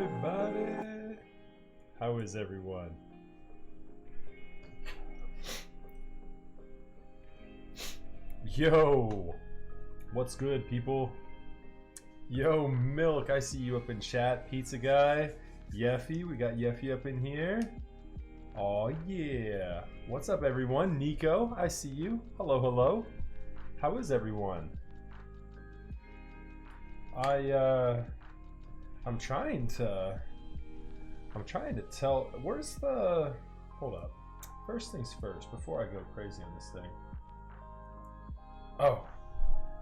everybody? How is everyone? Yo! What's good, people? Yo, Milk, I see you up in chat. Pizza Guy, Yeffy, we got Yeffy up in here. Oh yeah. What's up, everyone? Nico, I see you. Hello, hello. How is everyone? I'm trying to tell, where's the, hold up. First things first, before I go crazy on this thing. Oh,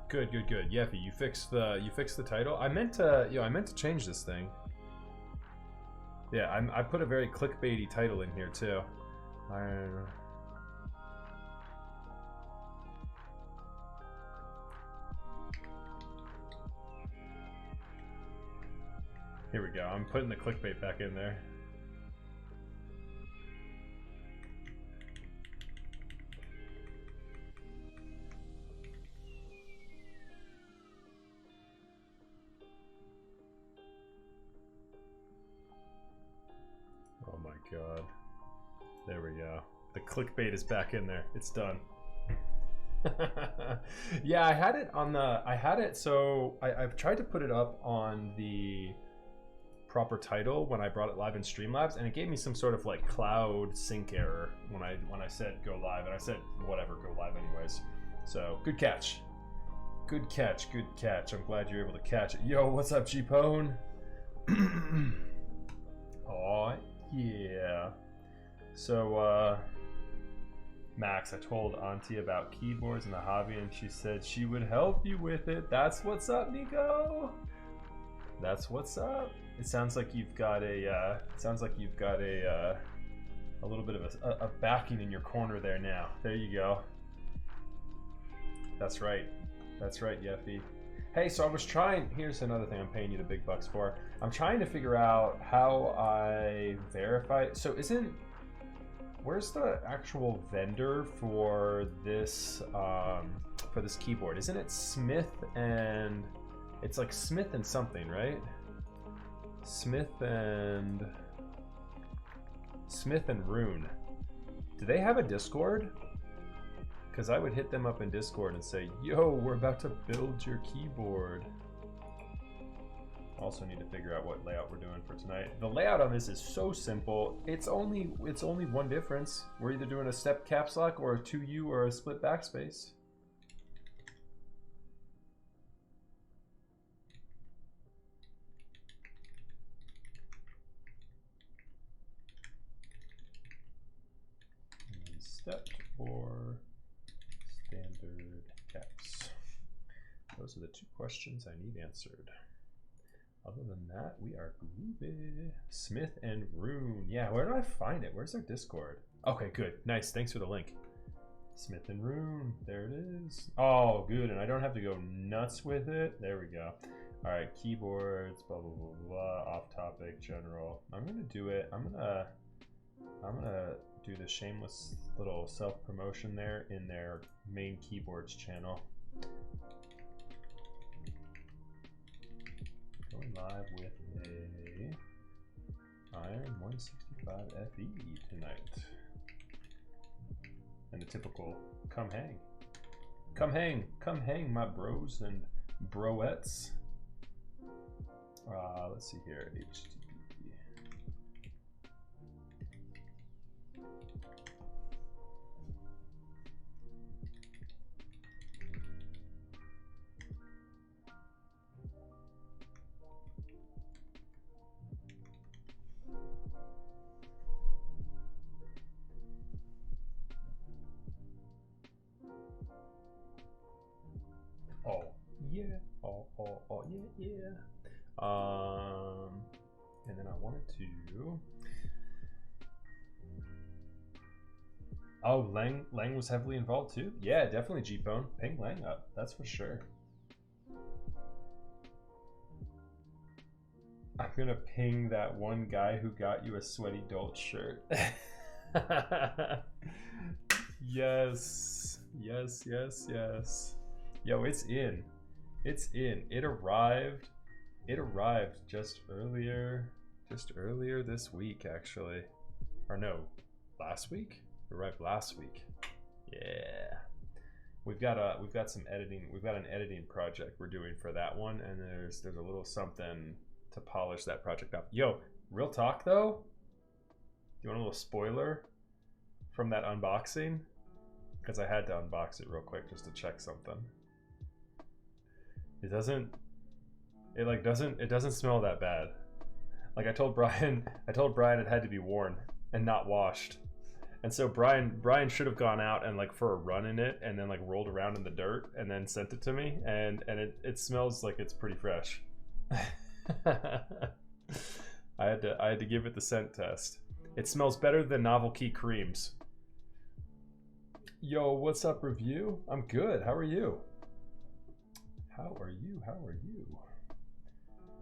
good. Yeffy, you fixed the title. I meant to change this thing. Yeah, I put a very clickbaity title in here too. Here we go. I'm putting the clickbait back in there. Oh my god. There we go. The clickbait is back in there. It's done. Yeah, I had it so I've tried to put it up on the proper title when I brought it live in Streamlabs, and it gave me some sort of like cloud sync error when I said go live, and I said whatever, go live anyways. So good catch. I'm glad you're able to catch it. Yo, what's up, G-Pone? Oh yeah. So Max, I told Auntie about keyboards and the hobby, and she said she would help you with it. That's what's up, Nico. That's what's up. It sounds like you've got a a little bit of a backing in your corner there now. There you go. That's right, Yeffy. Hey, so I was trying, here's another thing I'm paying you the big bucks for. I'm trying to figure out how I verify. So where's the actual vendor for this keyboard? Isn't it Smith and, it's like Smith and something, right? Smith and Rune. Do they have a Discord? Because I would hit them up in Discord and say, yo, we're about to build your keyboard. Also need to figure out what layout we're doing for tonight. The layout on this is so simple. It's only one difference. We're either doing a step caps lock or a 2U or a split backspace. Stepped or standard caps. Those are the two questions I need answered. Other than that, we are groovy. Smith and Rune. Yeah, where do I find it? Where's their Discord? Okay, good. Nice. Thanks for the link. Smith and Rune. There it is. Oh, good. And I don't have to go nuts with it. There we go. All right, keyboards, blah, blah, blah, blah. Off topic, general. I'm going to do it. I'm going to do the shameless little self-promotion there in their main keyboards channel. Going live with a Iron165 FE tonight. And the typical come hang my bros and broettes. Let's see here, HTTP. Oh yeah, oh yeah. And then I wanted to. Oh, Lang was heavily involved too. Yeah, definitely G-Bone. Ping Lang up, that's for sure. I'm gonna ping that one guy who got you a Sweaty Dolt shirt. Yes. Yo, it's in. It arrived just earlier Just earlier this week, actually. Or no, last week? It arrived last week. Yeah. We've got some editing. We've got an editing project we're doing for that one, and there's a little something to polish that project up. Yo, real talk though. Do you want a little spoiler from that unboxing? Because I had to unbox it real quick just to check something. It doesn't smell that bad. Like I told Brian it had to be worn and not washed. And so Brian should have gone out and like for a run in it and then like rolled around in the dirt and then sent it to me, and it smells like it's pretty fresh. I had to give it the scent test. It smells better than NovelKey creams. Yo, what's up, review? I'm good. How are you? How are you?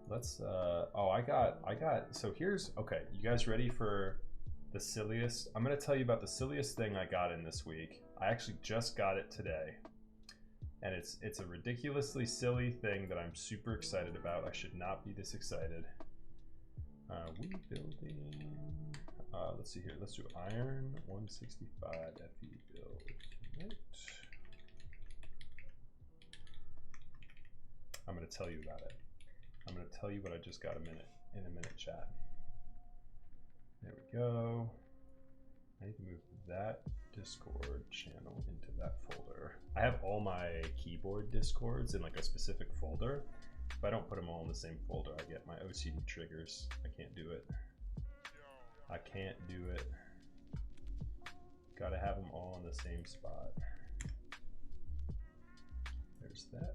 Let's so here's, okay, you guys ready for the silliest? I'm gonna tell you about the silliest thing I got in this week. I actually just got it today, and it's a ridiculously silly thing that I'm super excited about. I should not be this excited. We building, let's see here, let's do Iron165 FE build. Right. I'm gonna tell you about it. I'm gonna tell you what I just got in a minute, chat. There we go. I need to move that Discord channel into that folder. I have all my keyboard Discords in like a specific folder. If I don't put them all in the same folder, I get my OCD triggers. I can't do it. I can't do it. Gotta have them all in the same spot. There's that.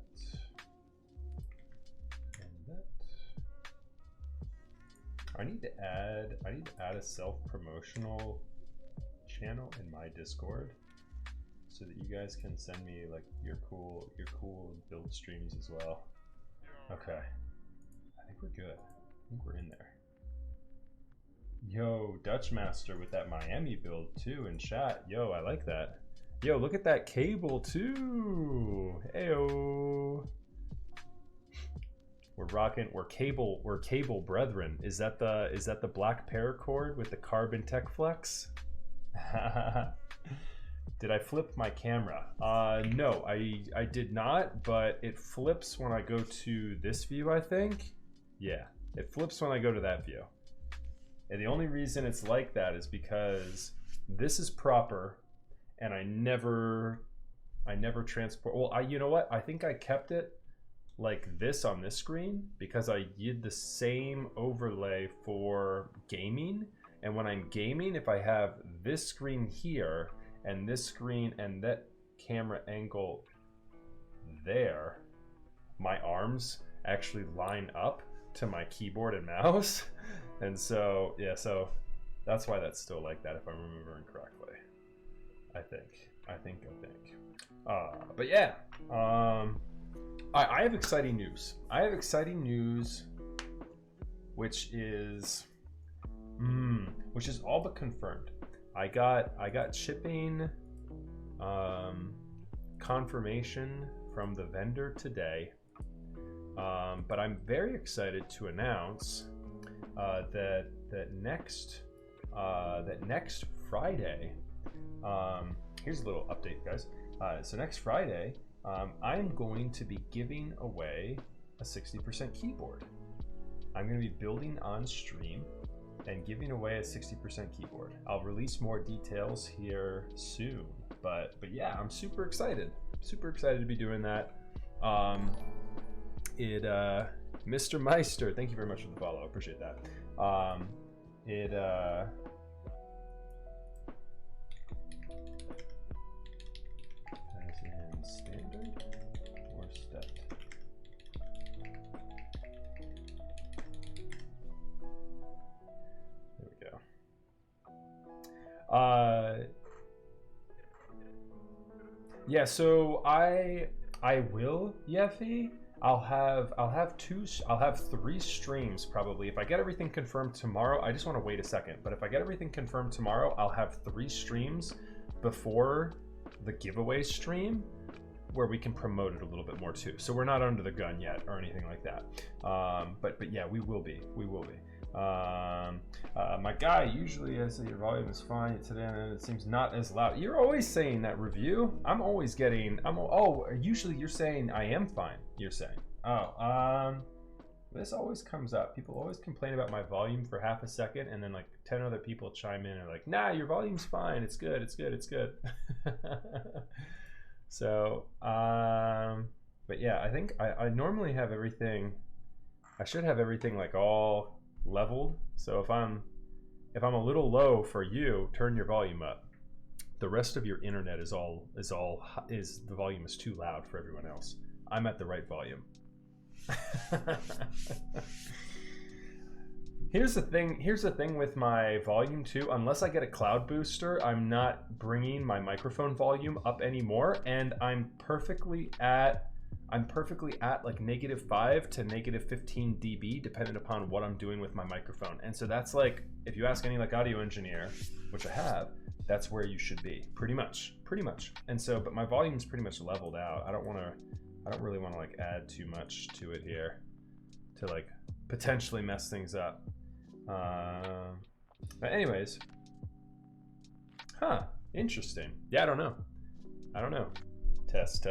I need to add a self-promotional channel in my Discord so that you guys can send me like your cool build streams as well. Okay. I think we're good. I think we're in there. Yo, Dutch Master with that Miami build too in chat. Yo, I like that. Yo, look at that cable too. Heyo. We're rocking. We're cable brethren. Is that the black paracord with the carbon tech flex? Did I flip my camera? No, I did not. But it flips when I go to this view. I think. Yeah, it flips when I go to that view. And the only reason it's like that is because this is proper, and I never transport. Well, you know what? I think I kept it like this on this screen because I did the same overlay for gaming, and when I'm gaming, if I have this screen here and this screen and that camera angle there, my arms actually line up to my keyboard and mouse. And so yeah, so that's why that's still like that if I'm remembering correctly. I think but yeah, I have exciting news. Which is all but confirmed. I got shipping confirmation from the vendor today, but I'm very excited to announce that next Friday. Here's a little update, guys. So next Friday, I'm going to be giving away a 60% keyboard. I'm going to be building on stream and giving away a 60% keyboard. I'll release more details here soon, but yeah, I'm super excited to be doing that. Mr. Meister, thank you very much for the follow. I appreciate that. As in standard or step? There we go. Yeah, so I will, Yeffy. I'll have 3 streams probably. If I get everything confirmed tomorrow, I just want to wait a second, but if I get everything confirmed tomorrow, I'll have 3 streams before the giveaway stream where we can promote it a little bit more too. So we're not under the gun yet or anything like that. But yeah, we will be. My guy, usually I say your volume is fine today, and it seems not as loud. You're always saying that, review. I'm always getting. Oh, usually you're saying I am fine. You're saying. Oh, this always comes up. People always complain about my volume for half a second, and then like 10 other people chime in and are like, "Nah, your volume's fine. It's good. It's good. It's good." So, but yeah, I think I normally have everything. I should have everything like all leveled. So if I'm a little low for you, turn your volume up. The rest of your internet is the volume is too loud for everyone else. I'm at the right volume. Here's the thing with my volume too. Unless I get a cloud booster, I'm not bringing my microphone volume up anymore, and I'm perfectly at like -5 to -15 dB depending upon what I'm doing with my microphone. And so that's like, if you ask any like audio engineer, which I have, that's where you should be, pretty much. And so, but my volume's pretty much leveled out. I don't really want to like add too much to it here to like potentially mess things up. But anyways, interesting. Yeah, I don't know. Test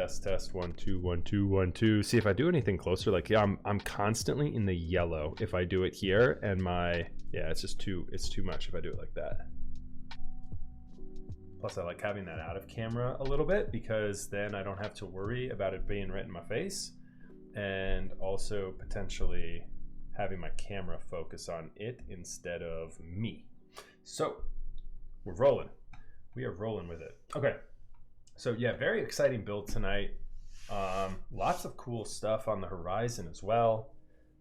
1 2 1 2 1 2. See if I do anything closer. Like, yeah, I'm constantly in the yellow if I do it here, and it's too much if I do it like that. Plus I like having that out of camera a little bit, because then I don't have to worry about it being right in my face, and also potentially having my camera focus on it instead of me. So we're rolling. We are rolling with it. Okay. So yeah, very exciting build tonight. Lots of cool stuff on the horizon as well.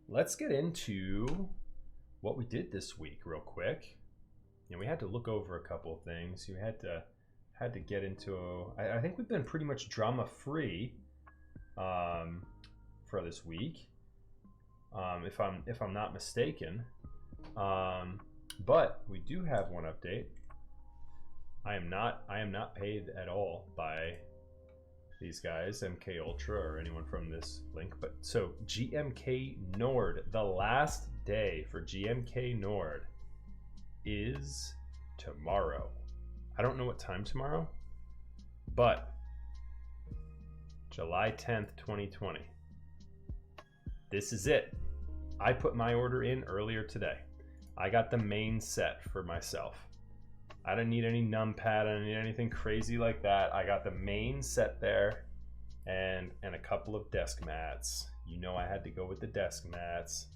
Let's get into what we did this week real quick. You know, we had to look over a couple of things. You had to get into. I think we've been pretty much drama free for this week, if I'm not mistaken. But we do have one update. I am not paid at all by these guys, MK Ultra or anyone from this link. But so GMK Nord, the last day for GMK Nord is tomorrow. I don't know what time tomorrow, but July 10th, 2020. This is it. I put my order in earlier today. I got the main set for myself. I don't need any numpad. I don't need anything crazy like that. I got the main set there, and a couple of desk mats. You know, I had to go with the desk mats.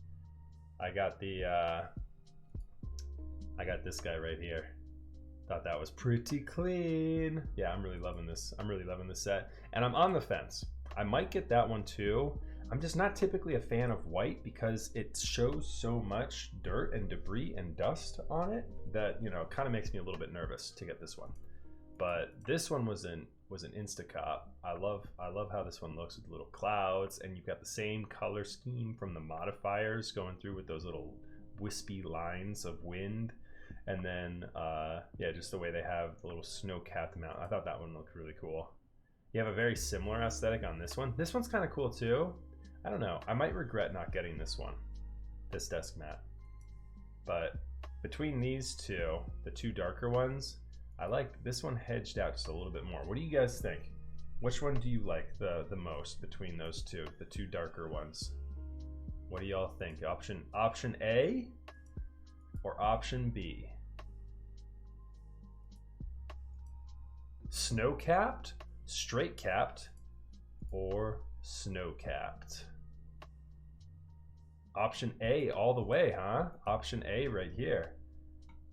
I got this guy right here. Thought that was pretty clean. Yeah, I'm really loving this. I'm really loving this set, and I'm on the fence. I might get that one too. I'm just not typically a fan of white because it shows so much dirt and debris and dust on it that, you know, it kind of makes me a little bit nervous to get this one. But this one was an Instacop. I love how this one looks with little clouds, and you've got the same color scheme from the modifiers going through with those little wispy lines of wind. And then, yeah, just the way they have the little snow-capped mount. I thought that one looked really cool. You have a very similar aesthetic on this one. This one's kind of cool too. I don't know. I might regret not getting this one, this desk mat. But between these two, the two darker ones, I like this one hedged out just a little bit more. What do you guys think? Which one do you like the most between those two, the two darker ones? What do y'all think? Option A or option B? Snow-capped, straight-capped, or snow-capped? Option A all the way, huh? Option A right here.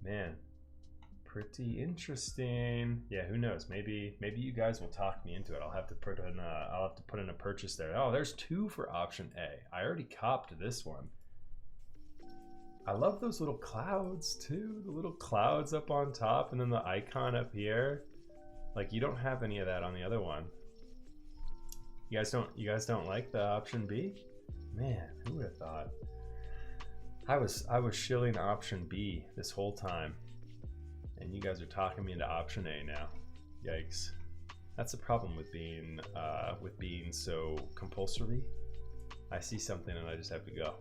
Man, pretty interesting. Yeah, who knows? Maybe you guys will talk me into it. I'll have to put in a purchase there. Oh, there's two for option A. I already copped this one. I love those little clouds too. The little clouds up on top, and then the icon up here. Like, you don't have any of that on the other one. You guys don't like the option B? Man, who would have thought? I was shilling option B this whole time, and you guys are talking me into option A now. Yikes! That's the problem with being so compulsory. I see something and I just have to go.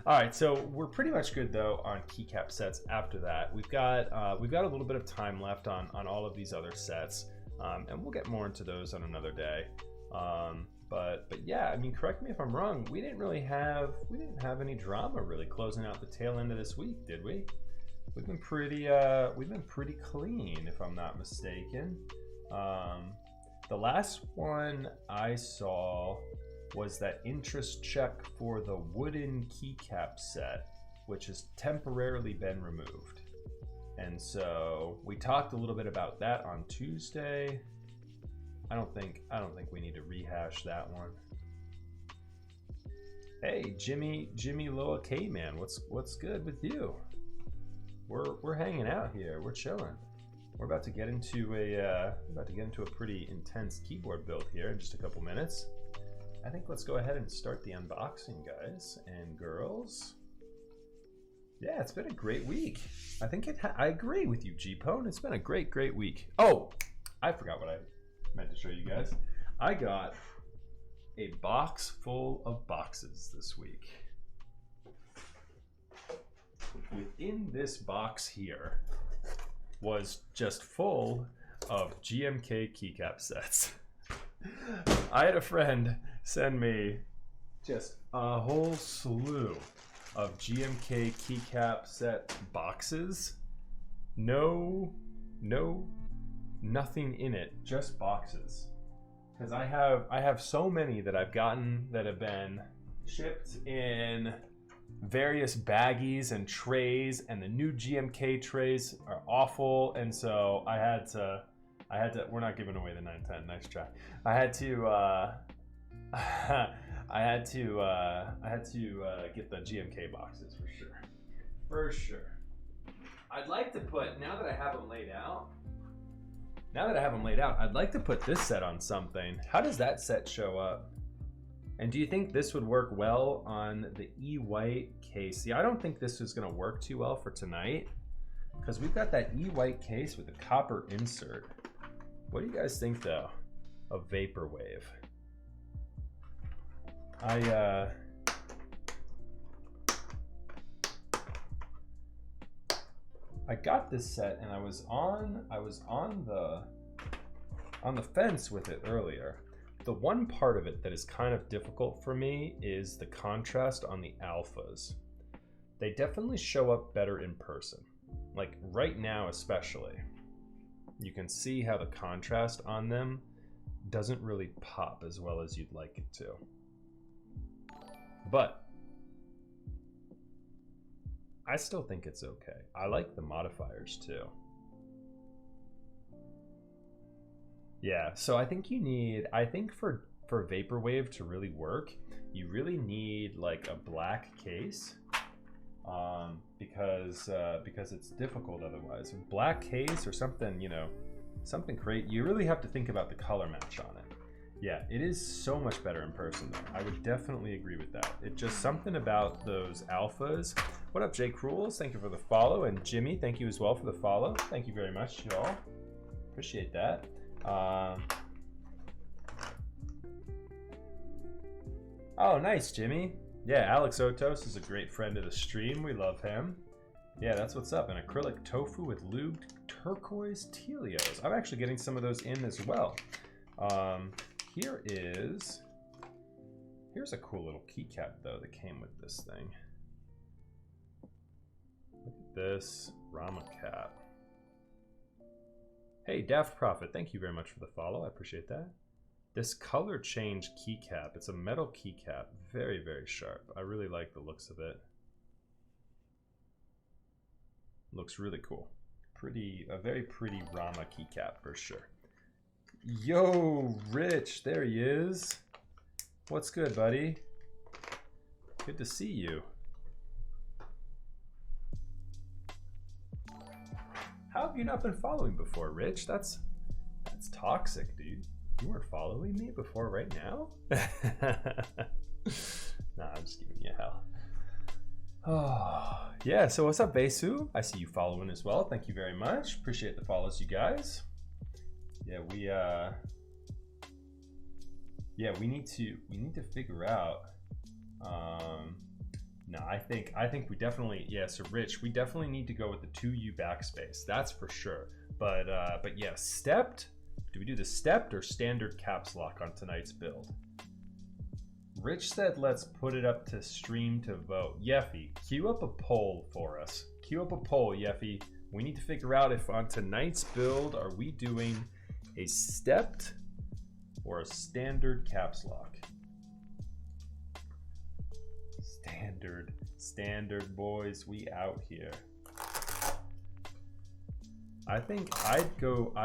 All right, so we're pretty much good though on keycap sets. After that, we've got a little bit of time left on all of these other sets, and we'll get more into those on another day. But yeah, I mean, correct me if I'm wrong. We didn't have any drama really closing out the tail end of this week, did we? We've been pretty clean, if I'm not mistaken. The last one I saw was that interest check for the wooden keycap set, which has temporarily been removed. And so we talked a little bit about that on Tuesday. I don't think we need to rehash that one. Hey, Jimmy Loa K man, what's good with you? We're hanging out here. We're chilling. We're about to get into a pretty intense keyboard build here in just a couple minutes. I think let's go ahead and start the unboxing, guys and girls. Yeah, it's been a great week. I agree with you, G-Pone. It's been a great week. Oh, I forgot what I meant to show you guys. I got a box full of boxes this week. Within this box here was just full of GMK keycap sets. I had a friend send me just a whole slew of GMK keycap set boxes. Nothing in it, just boxes. Because I have so many that I've gotten that have been shipped in various baggies and trays, and the new GMK trays are awful, and so I had to, we're not giving away the 910, nice try. I had to get the GMK boxes for sure. I'd like to put, now that I have them laid out, I'd like to put this set on something. How does that set show up? And do you think this would work well on the E-White case? See, I don't think this is gonna work too well for tonight because we've got that E-White case with a copper insert. What do you guys think though of Vaporwave? I got this set and I was on the fence with it earlier. The one part of it that is kind of difficult for me is the contrast on the alphas. They definitely show up better in person. Like right now especially. You can see how the contrast on them doesn't really pop as well as you'd like it to. But I still think it's okay. I like the modifiers too. Yeah, so I think for Vaporwave to really work, you really need like a black case, because it's difficult otherwise. A black case or something, you know, something great. You really have to think about the color match on it. Yeah, it is so much better in person though. I would definitely agree with that. It's just something about those alphas. What up, Jay Cruels? Thank you for the follow, and Jimmy, thank you as well for the follow. Thank you very much, y'all. Appreciate that. Oh, nice, Jimmy. Yeah, Alex Otos is a great friend of the stream. We love him. Yeah, that's what's up. An acrylic tofu with lubed turquoise Telios. I'm actually getting some of those in as well. Here's a cool little keycap though that came with this thing. Look at this Rama cap. Hey, Daft Prophet, thank you very much for the follow. I appreciate that. This color change keycap, it's a metal keycap, very, very sharp. I really like the looks of it. Looks really cool. A very pretty Rama keycap for sure. Yo, Rich, there he is. What's good, buddy? Good to see you. How have you not been following before, Rich? That's toxic, dude. You weren't following me before right now? Nah, I'm just giving you hell. Oh, yeah, so what's up, Besu? I see you following as well. Thank you very much. Appreciate the follows, you guys. Yeah, we need to figure out No, I think we definitely, yeah. So Rich, we definitely need to go with the 2U backspace. That's for sure. But yeah, stepped. Do we do the stepped or standard caps lock on tonight's build? Rich said, let's put it up to stream to vote. Yeffy, queue up a poll for us. Queue up a poll, Yeffy. We need to figure out if on tonight's build, are we doing a stepped or a standard caps lock? Standard boys, we out here. I think I'm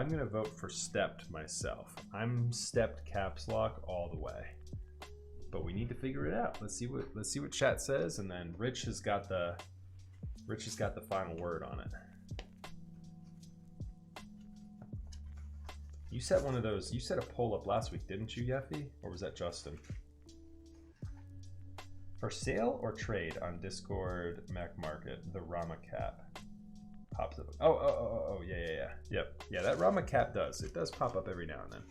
gonna vote for stepped myself. I'm stepped caps lock all the way. But we need to figure it out. Let's see what chat says, and then Rich has got the final word on it. You set one of those, you set a poll up last week, didn't you, Yeffy? Or was that Justin? For sale or trade on Discord Mac Market, the Rama cap pops up. Oh, yeah. Yep. Yeah, that Rama cap does. It does pop up every now and then.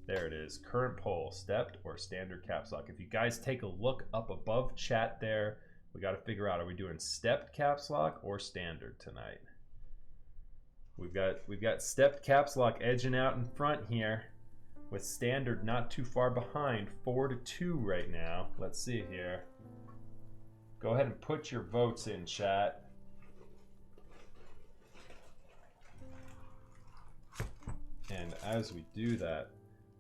There it is. Current poll, stepped or standard caps lock. If you guys take a look up above chat there, we got to figure out, are we doing stepped caps lock or standard tonight? We've got stepped caps lock edging out in front here, with standard not too far behind, 4-2 right now. Let's see here. Go ahead and put your votes in, chat. And as we do that,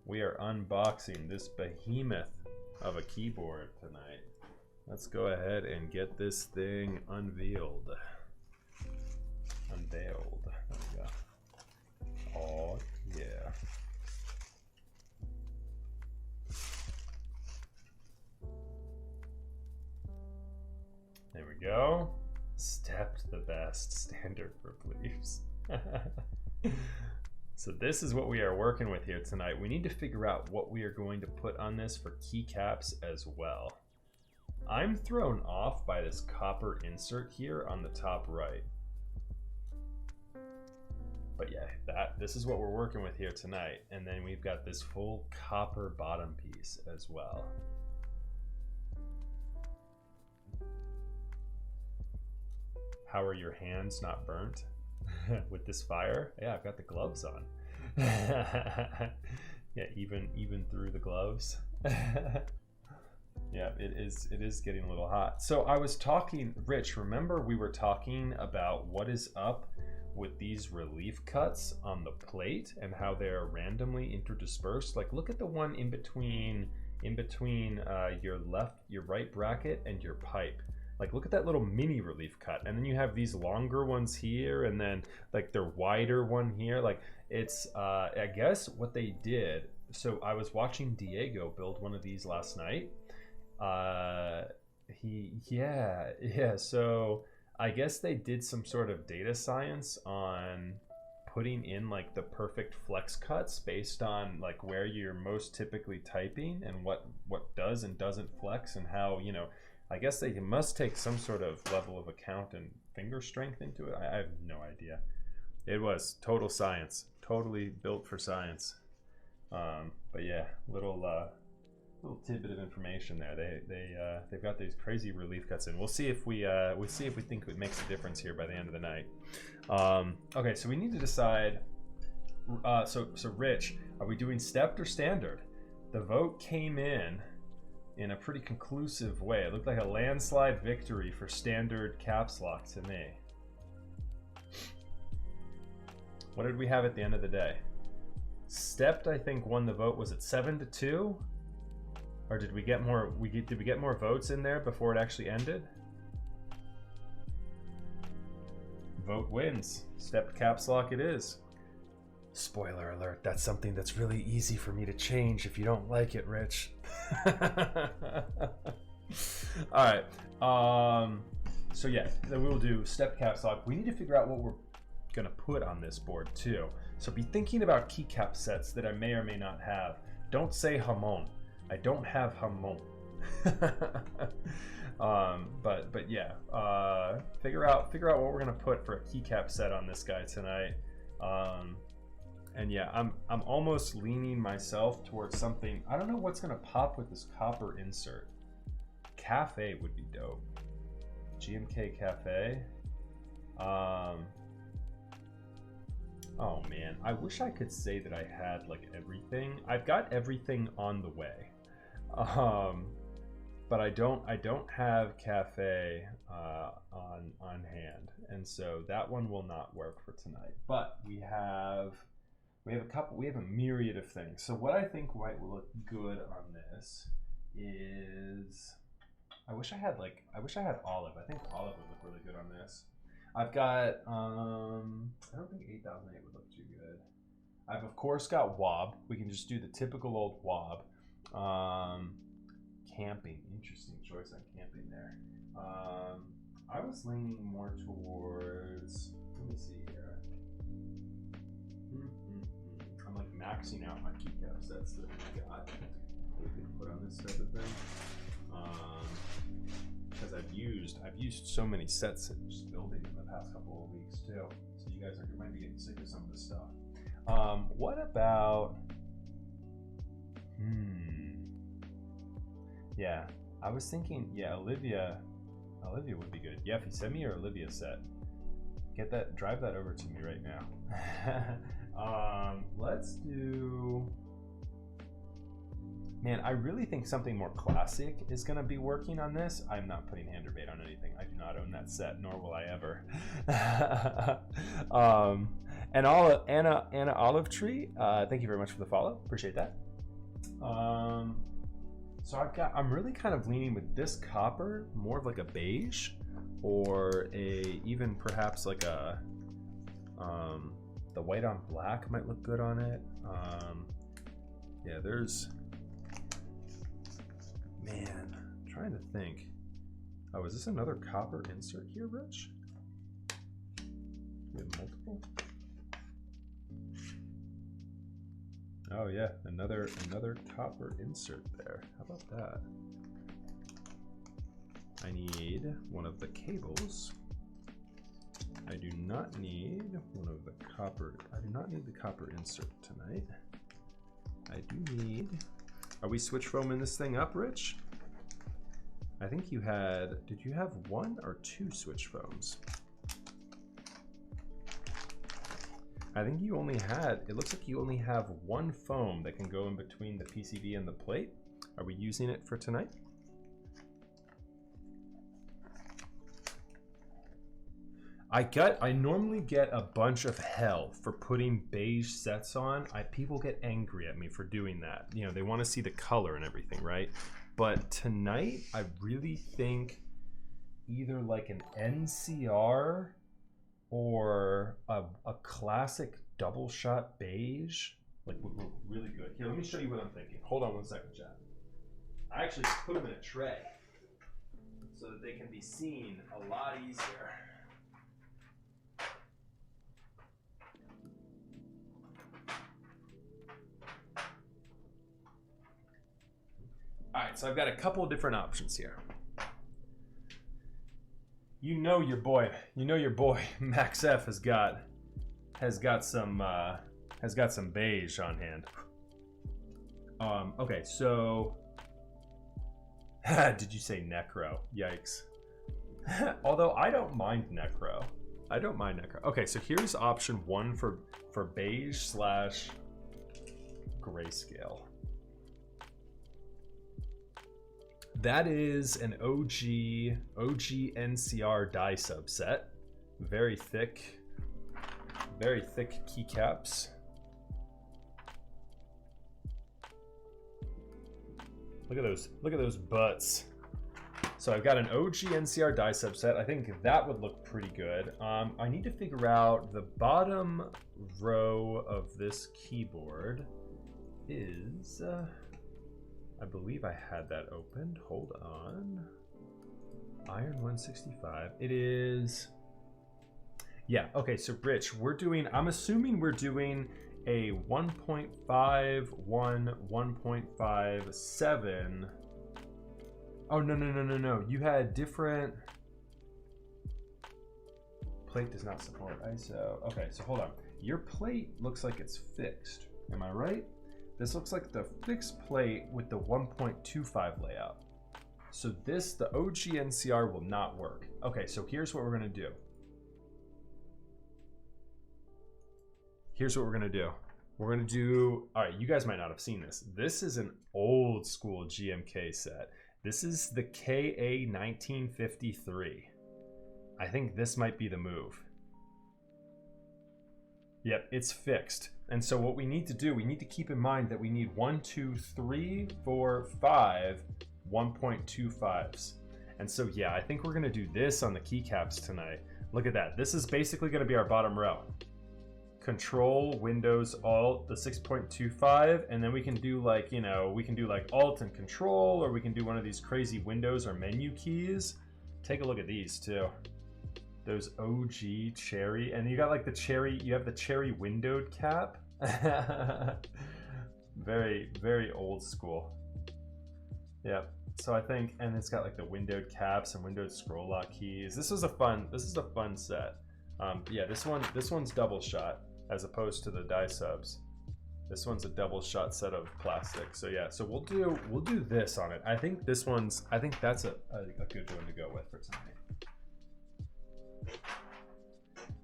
we are unboxing this behemoth of a keyboard tonight. Let's go ahead and get this thing unveiled. There we go. Oh, yeah. There we go. Stepped the best. Standard for please. So this is what we are working with here tonight. We need to figure out what we are going to put on this for keycaps as well. I'm thrown off by this copper insert here on the top right. But yeah, this is what we're working with here tonight. And then we've got this full copper bottom piece as well. How are your hands not burnt with this fire? Yeah, I've got the gloves on. Yeah, even through the gloves. Yeah, it is getting a little hot. So I was talking, Rich, remember we were talking about what is up with these relief cuts on the plate and how they're randomly interdispersed? Like, look at the one in between your right bracket and your pipe. Like, look at that little mini relief cut, and then you have these longer ones here, and then like the wider one here. Like, it's I guess what they did. So I was watching Diego build one of these last night. So I guess they did some sort of data science on putting in like the perfect flex cuts based on like where you're most typically typing and what does and doesn't flex, and how, you know, I guess they must take some sort of level of account and finger strength into it. I have no idea. It was total science, totally built for science. But yeah, little tidbit of information there. They've got these crazy relief cuts in. We'll see if we think it makes a difference here by the end of the night. Okay, so we need to decide. So Rich, are we doing stepped or standard? The vote came in a pretty conclusive way. It looked like a landslide victory for standard caps lock to me. What did we have at the end of the day? Stepped, I think, won the vote. Was it 7-2? Or did we get more? Did we get more votes in there before it actually ended? Vote wins. Stepped caps lock it is. Spoiler alert, that's something that's really easy for me to change if you don't like it, Rich. All right. So yeah, then we will do step caps lock. We need to figure out what we're gonna put on this board too. So be thinking about keycap sets that I may or may not have. Don't say jamon. I don't have jamon. But yeah, figure out what we're gonna put for a keycap set on this guy tonight. And yeah, I'm almost leaning myself towards something. I don't know what's gonna pop with this copper insert. Cafe would be dope. GMK Cafe. Oh man, I wish I could say that I had like everything. I've got everything on the way, but I don't have Cafe on hand, and so that one will not work for tonight. But we have a myriad of things. So what I think might look good on this is, I wish I had olive. I think olive would look really good on this. I've got, I don't think 8008 would look too good. I've of course got wob. We can just do the typical old wob. Camping, interesting choice on camping there. I was leaning more towards, let me see here. I'm like maxing out my keycap sets that I got that we can put on this type of thing. Because I've used so many sets and just building in the past couple of weeks too. So you guys might be getting sick of some of this stuff. What about? Yeah, I was thinking. Yeah, Olivia would be good. Yeffy, send me your Olivia set. Get that. Drive that over to me right now. Let's do. Man, I really think something more classic is going to be working on this. I'm not putting Handerbait on anything. I do not own that set, nor will I ever. And Anna Olive Tree, thank you very much for the follow. Appreciate that. So I'm really kind of leaning with this copper, more of like a beige, or even perhaps like a the white on black might look good on it. Yeah, there's. Man, I'm trying to think. Oh, is this another copper insert here, Rich? We have multiple. Oh yeah, another copper insert there. How about that? I need one of the cables. I do not need one of the copper. I do not need the copper insert tonight. I do need. Are we switch foaming this thing up, Rich? I think you had, did you have one or two switch foams? I think you only had, it looks like you only have one foam that can go in between the PCB and the plate. Are we using it for tonight? I normally get a bunch of hell for putting beige sets on. People get angry at me for doing that. You know, they want to see the color and everything, right? But tonight, I really think either like an NCR or a classic double shot beige like would look really good. Here, let me show you what I'm thinking. Hold on one second, chat. I actually put them in a tray so that they can be seen a lot easier. All right, so I've got a couple of different options here. You know your boy Max F has got some beige on hand. Okay, so did you say necro? Yikes. Although I don't mind necro. Okay, so here's option one for beige / grayscale. That is an OG NCR die subset. Very thick keycaps. Look at those butts. So I've got an OG NCR die subset. I think that would look pretty good. I need to figure out the bottom row of this keyboard is. I believe I had that opened. Hold on. Iron165. It is. Yeah. Okay. So Rich, I'm assuming we're doing a 1.51, 1.57. Oh no. You had different. Plate does not support ISO. Okay. So hold on. Your plate looks like it's fixed. Am I right? This looks like the fixed plate with the 1.25 layout. So this, the OG NCR will not work. Okay, so here's what we're gonna do. Here's what we're gonna do. We're gonna do, all right, you guys might not have seen this. This is an old school GMK set. This is the KA 1953. I think this might be the move. Yep, it's fixed. And so what we need to do, we need to keep in mind that we need 1, 2, 3, 4, 5 1.25s. And so yeah, I think we're gonna do this on the keycaps tonight. Look at that. This is basically gonna be our bottom row. Control, Windows, Alt, the 6.25, and then we can do like, you know, we can do like Alt and Control, or we can do one of these crazy Windows or menu keys. Take a look at these too. Those OG cherry, and you got like the cherry, you have the cherry windowed cap. Very, very old school. Yep. So I think, and it's got like the windowed caps and windowed scroll lock keys. This is a fun set. Yeah, this one's double shot as opposed to the die subs. This one's a double shot set of plastic. So yeah, so we'll do this on it. I think that's a good one to go with for tonight.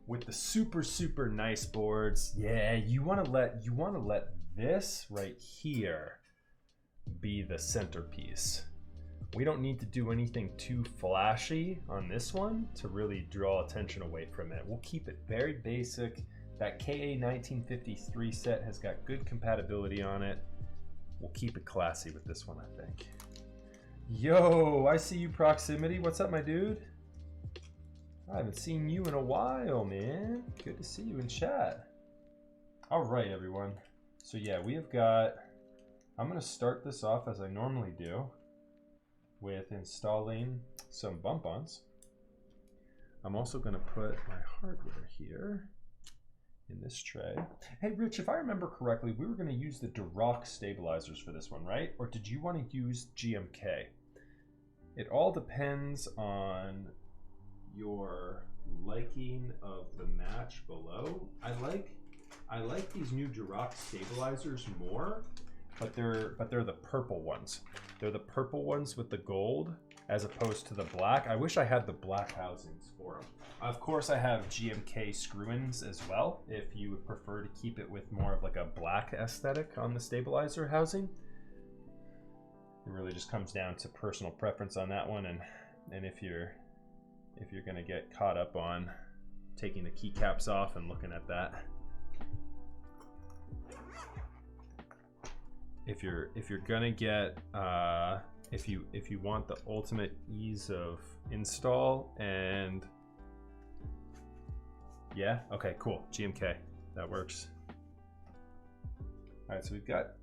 With the super nice boards. Yeah, you want to let this right here be the centerpiece. We don't need to do anything too flashy on this one to really draw attention away from it. We'll keep it very basic. That KA 1953 set has got good compatibility on it. We'll keep it classy with this one, I think. Yo, I see you, Proximity. What's up, my dude? I haven't seen you in a while, man. Good to see you in chat. All right, everyone. So yeah, we have got, I'm gonna start this off as I normally do with installing some bump-ons. I'm also gonna put my hardware here in this tray. Hey Rich, if I remember correctly, we were gonna use the Duroc stabilizers for this one, right? Or did you wanna use GMK? It all depends on your liking of the match below. I like these new Duroc stabilizers more, but they're the purple ones. They're the purple ones with the gold as opposed to the black. I wish I had the black housings for them. Of course, I have GMK screw-ins as well, if you would prefer to keep it with more of like a black aesthetic on the stabilizer housing. It really just comes down to personal preference on that one, and if you're gonna get caught up on taking the keycaps off and looking at that. If you're gonna get if you want the ultimate ease of install, and yeah, okay, cool, GMK, that works. All right, so we've got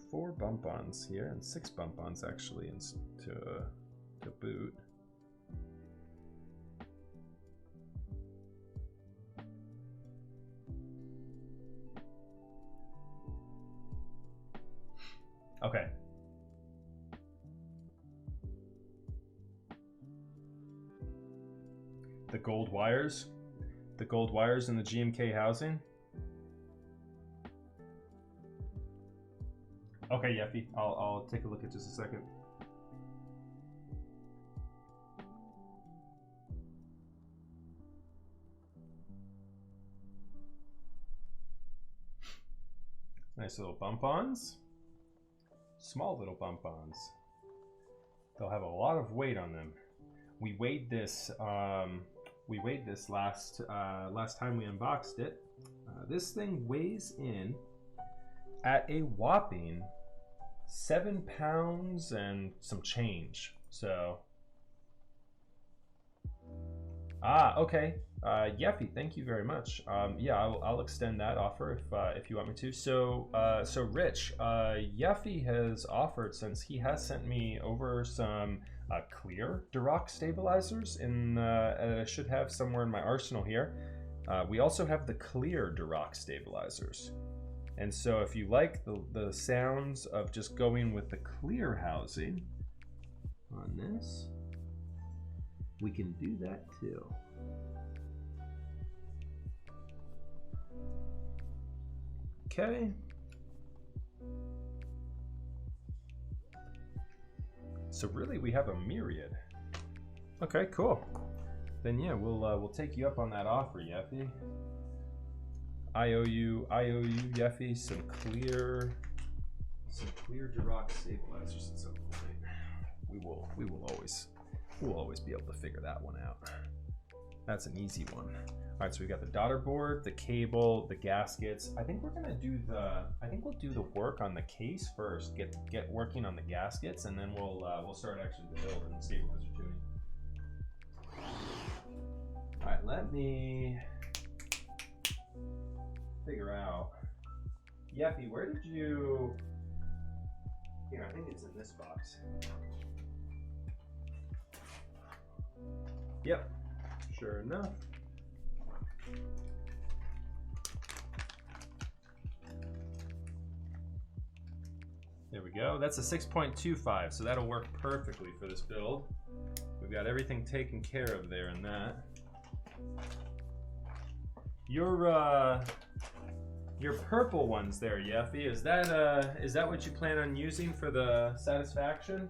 4 bump-ons here and 6 bump-ons actually to boot. Okay. The gold wires in the GMK housing. Okay, Yeffy, I'll take a look at just a second. Nice little bump-ons. Small little bump-ons. They'll have a lot of weight on them. We weighed this. We weighed this last time we unboxed it. This thing weighs in at a whopping 7 pounds and some change. So, okay. Yeffy, thank you very much. Yeah, I'll extend that offer if you want me to. So Rich, Yeffy has offered, since he has sent me over some clear Duroc stabilizers I should have somewhere in my arsenal here. We also have the clear Duroc stabilizers. And so if you like the sounds of just going with the clear housing on this, we can do that too. Okay. So really, we have a myriad. Okay, cool. Then yeah, we'll take you up on that offer, Yeffy. I owe you, Yeffy, some clear Duroc stabilizers at some point. We'll always be able to figure that one out. That's an easy one. All right, so we got the daughter board, the cable, the gaskets. I think we'll do the work on the case first. Get working on the gaskets, and then we'll start actually the build and stabilizer tuning. All right, let me figure out. Yeffy, where did you? Here, I think it's in this box. Yep, sure enough. There we go. That's a 6.25, so that'll work perfectly for this build. We've got everything taken care of there in that. Your purple ones there, Yeffy, is that what you plan on using for the Satisfaction?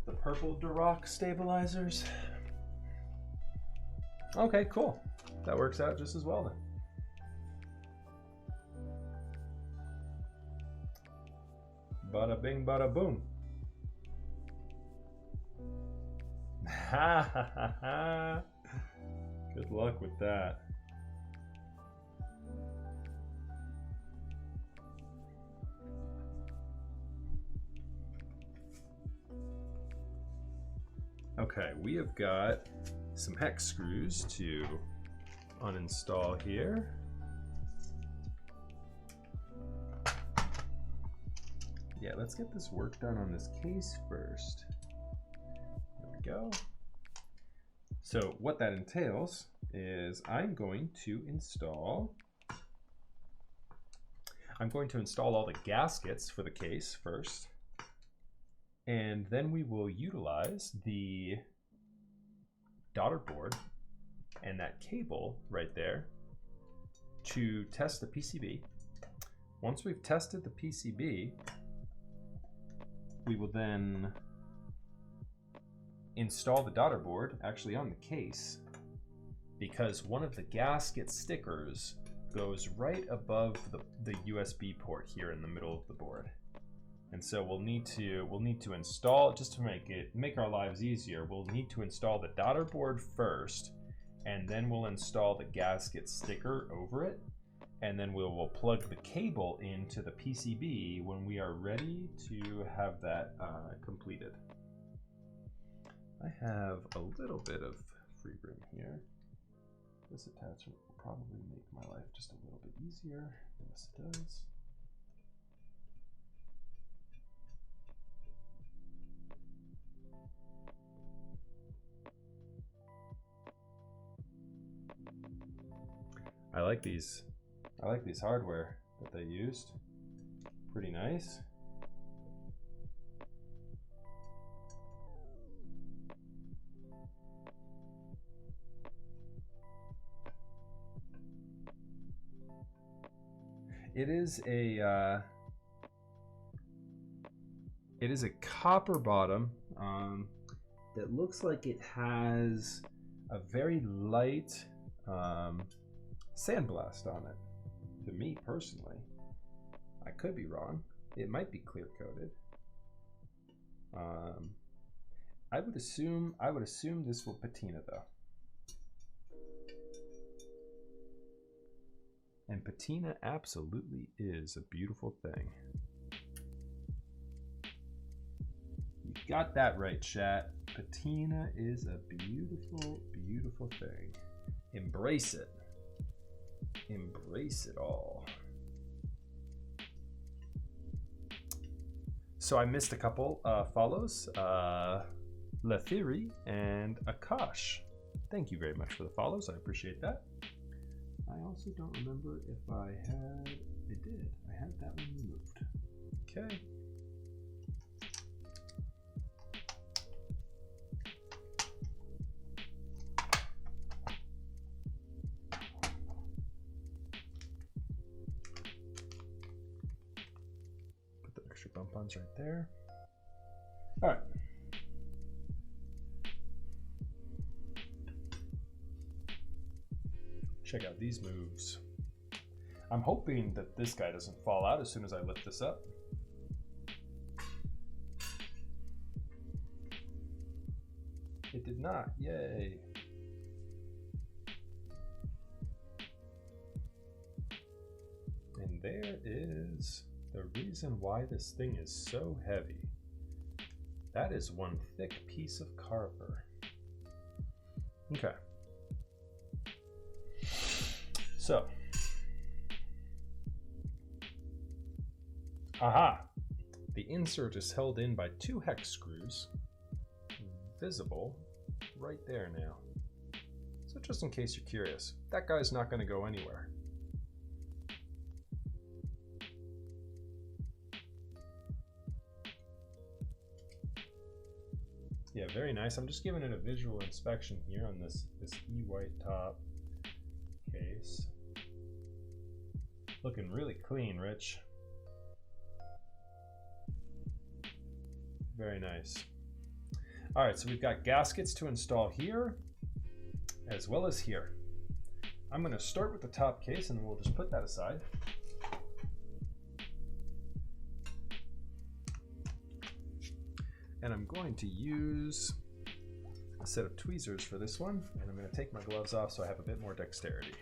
The purple Duroc stabilizers? Okay, cool. That works out just as well then. Bada bing, bada boom. Ha ha ha ha. Good luck with that. Okay, we have got some hex screws to uninstall here. Yeah, let's get this work done on this case first. There we go. So what that entails is I'm going to install all the gaskets for the case first. And then we will utilize the daughter board and that cable right there to test the PCB. Once we've tested the PCB, we will then install the daughter board actually on the case, because one of the gasket stickers goes right above the USB port here in the middle of the board. And so we'll need to install, just to make our lives easier, we'll need to install the daughter board first, and then we'll install the gasket sticker over it, and then we'll plug the cable into the PCB when we are ready to have that completed. I have a little bit of free room here. This attachment will probably make my life just a little bit easier. Yes, it does. I like these hardware that they used. Pretty nice. It is a copper bottom that looks like it has a very light sandblast on it. To me personally, I could be wrong. It might be clear coated. I would assume this will patina though. And patina absolutely is a beautiful thing. You got that right, chat. Patina is a beautiful, beautiful thing. Embrace it. Embrace it all. So I missed a couple follows. Lethiri and Akash. Thank you very much for the follows. I appreciate that. I also don't remember if I had. I did. I had that one removed. Okay. Put the extra bump ons right there. All right. Check out these moves. I'm hoping that this guy doesn't fall out as soon as I lift this up. It did not. Yay. And there is the reason why this thing is so heavy. That is one thick piece of copper. Okay. So, aha! The insert is held in by 2 hex screws, visible right there now. So just in case you're curious, that guy's not going to go anywhere. Yeah, very nice. I'm just giving it a visual inspection here on this E-white top case. Looking really clean, Rich. Very nice. All right, so we've got gaskets to install here as well as here. I'm going to start with the top case and then we'll just put that aside. And I'm going to use a set of tweezers for this one, and I'm going to take my gloves off so I have a bit more dexterity.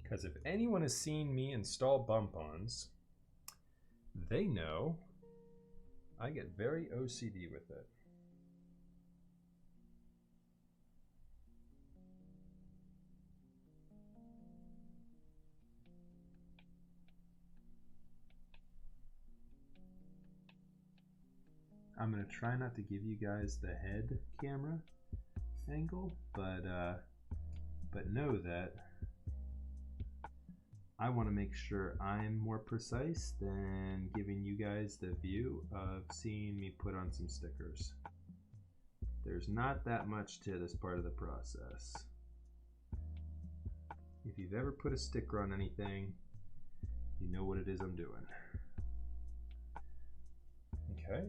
Because if anyone has seen me install bump-ons, they know I get very OCD with it. I'm going to try not to give you guys the head camera angle, but know that I want to make sure I'm more precise than giving you guys the view of seeing me put on some stickers. There's not that much to this part of the process. If you've ever put a sticker on anything, you know what it is I'm doing. Okay.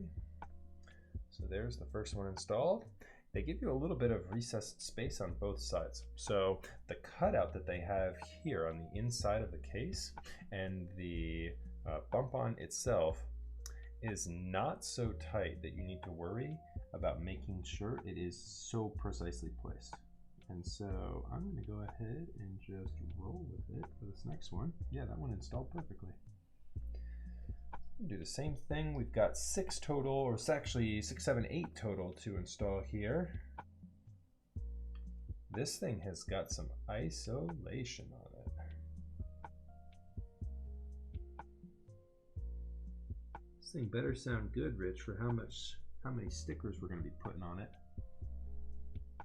So there's the first one installed. They give you a little bit of recessed space on both sides. So the cutout that they have here on the inside of the case and the bump-on itself is not so tight that you need to worry about making sure it is so precisely placed. And so I'm going to go ahead and just roll with it for this next one. Yeah, that one installed perfectly. Do the same thing. We've got 6 total, or it's actually 6, 7, 8 total to install here. This thing has got some isolation on it. This thing better sound good, Rich, for how many stickers we're going to be putting on it.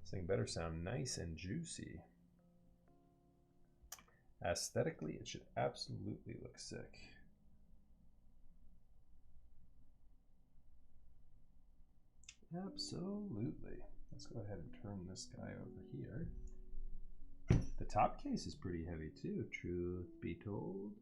This thing better sound nice and juicy. Aesthetically, it should absolutely look sick. Absolutely. Let's go ahead and turn this guy over here. The top case is pretty heavy too, truth be told.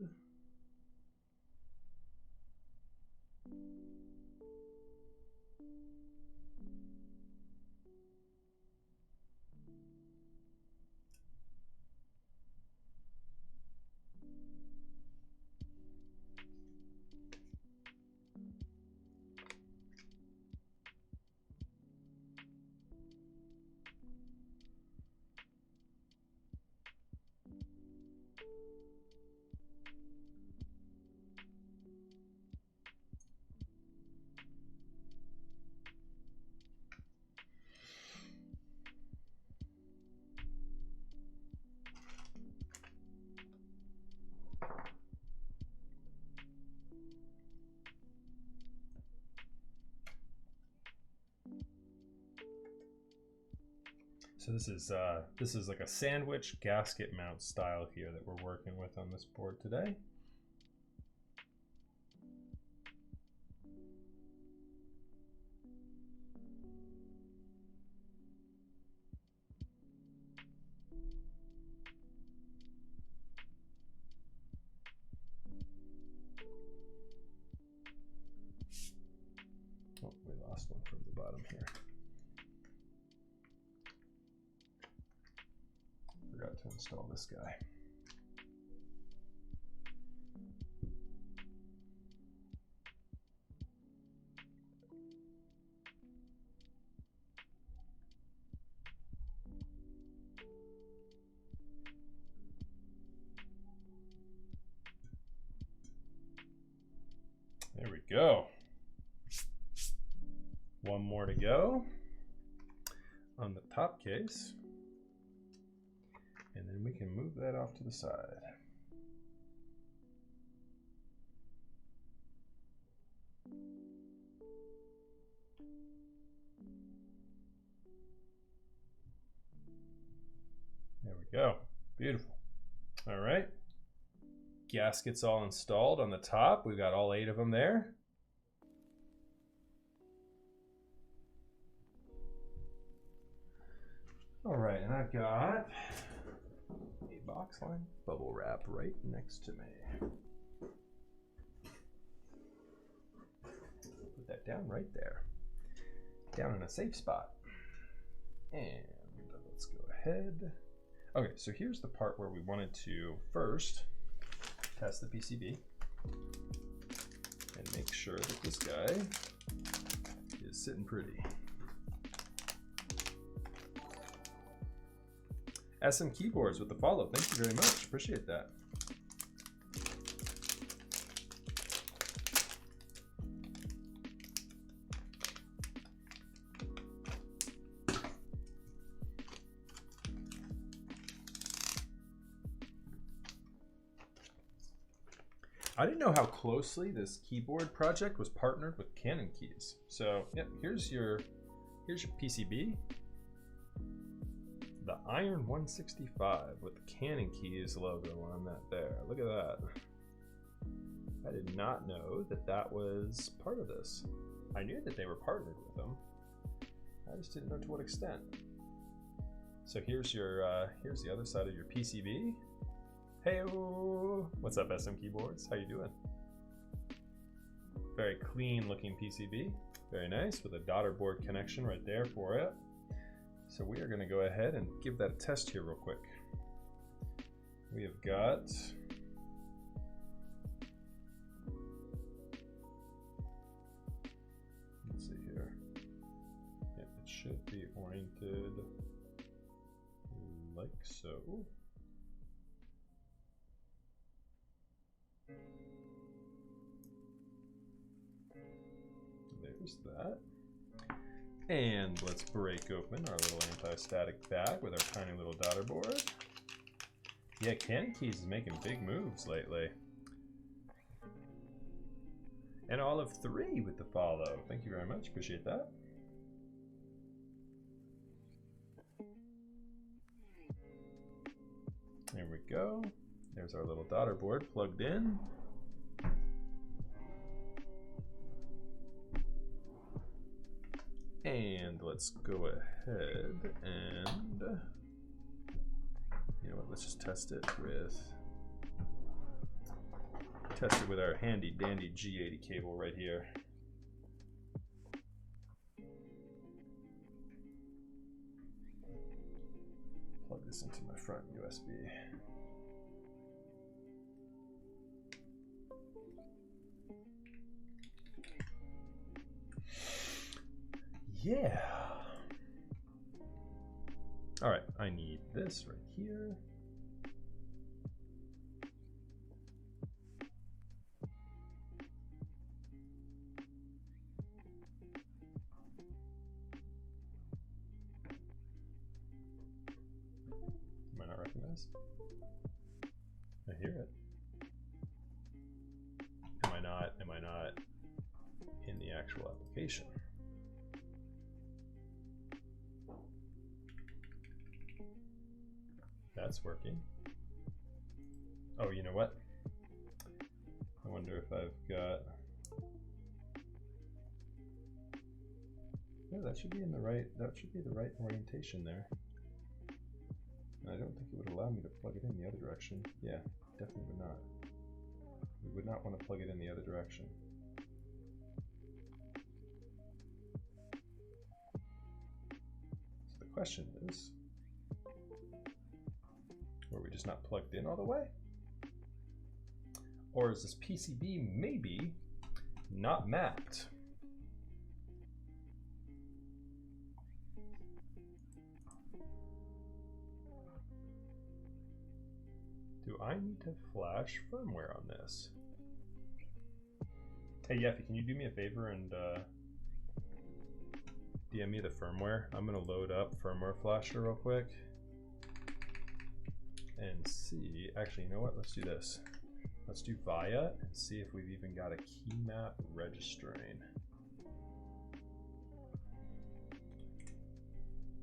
So this is like a sandwich gasket mount style here that we're working with on this board today. install this guy. There we go. One more to go on the top case. And then we can move that off to the side. There we go. Beautiful. All right. Gaskets all installed on the top. We've got all 8 of them there. All right, and I've got a box line bubble wrap right next to me. Put that down right there. Down in a safe spot. And let's go ahead. Okay, so here's the part where we wanted to first test the PCB and make sure that this guy is sitting pretty. SM Keyboards with the follow. Thank you very much. Appreciate that. I didn't know how closely this keyboard project was partnered with Canon keys. So, yep, here's your PCB. The Iron165 with the Canon keys logo on that there. Look at that. I did not know that that was part of this. I knew that they were partnered with them. I just didn't know to what extent. So here's the other side of your PCB. Hey-o! What's up, SM Keyboards? How you doing? Very clean looking PCB. Very nice, with a daughter board connection right there for it. So we are going to go ahead and give that a test here real quick. We have got let's see here. Yeah, it should be oriented like so. There's that. And let's break open our little anti-static bag with our tiny little daughter board. Yeah, Canon Keys is making big moves lately. And all of 3 with the follow. Thank you very much, appreciate that. There we go. There's our little daughter board plugged in. And let's go ahead and, you know what, let's just test it with our handy dandy G80 cable right here. Plug this into my front USB. Yeah. All right, I need this right here. Am I not recognize? I hear it. Am I not in the actual application? That's working. Oh, you know what? I wonder if I've got. Yeah, that should be in the right. That should be the right orientation there. And I don't think it would allow me to plug it in the other direction. Yeah, definitely would not. We would not want to plug it in the other direction. So the question is, Were we just not plugged in all the way? Or is this PCB maybe not mapped? Do I need to flash firmware on this? Hey Yeffy, can you do me a favor and DM me the firmware? I'm gonna load up firmware flasher real quick and see. Actually, you know what? Let's do this. Let's do VIA and see if we've even got a key map registering.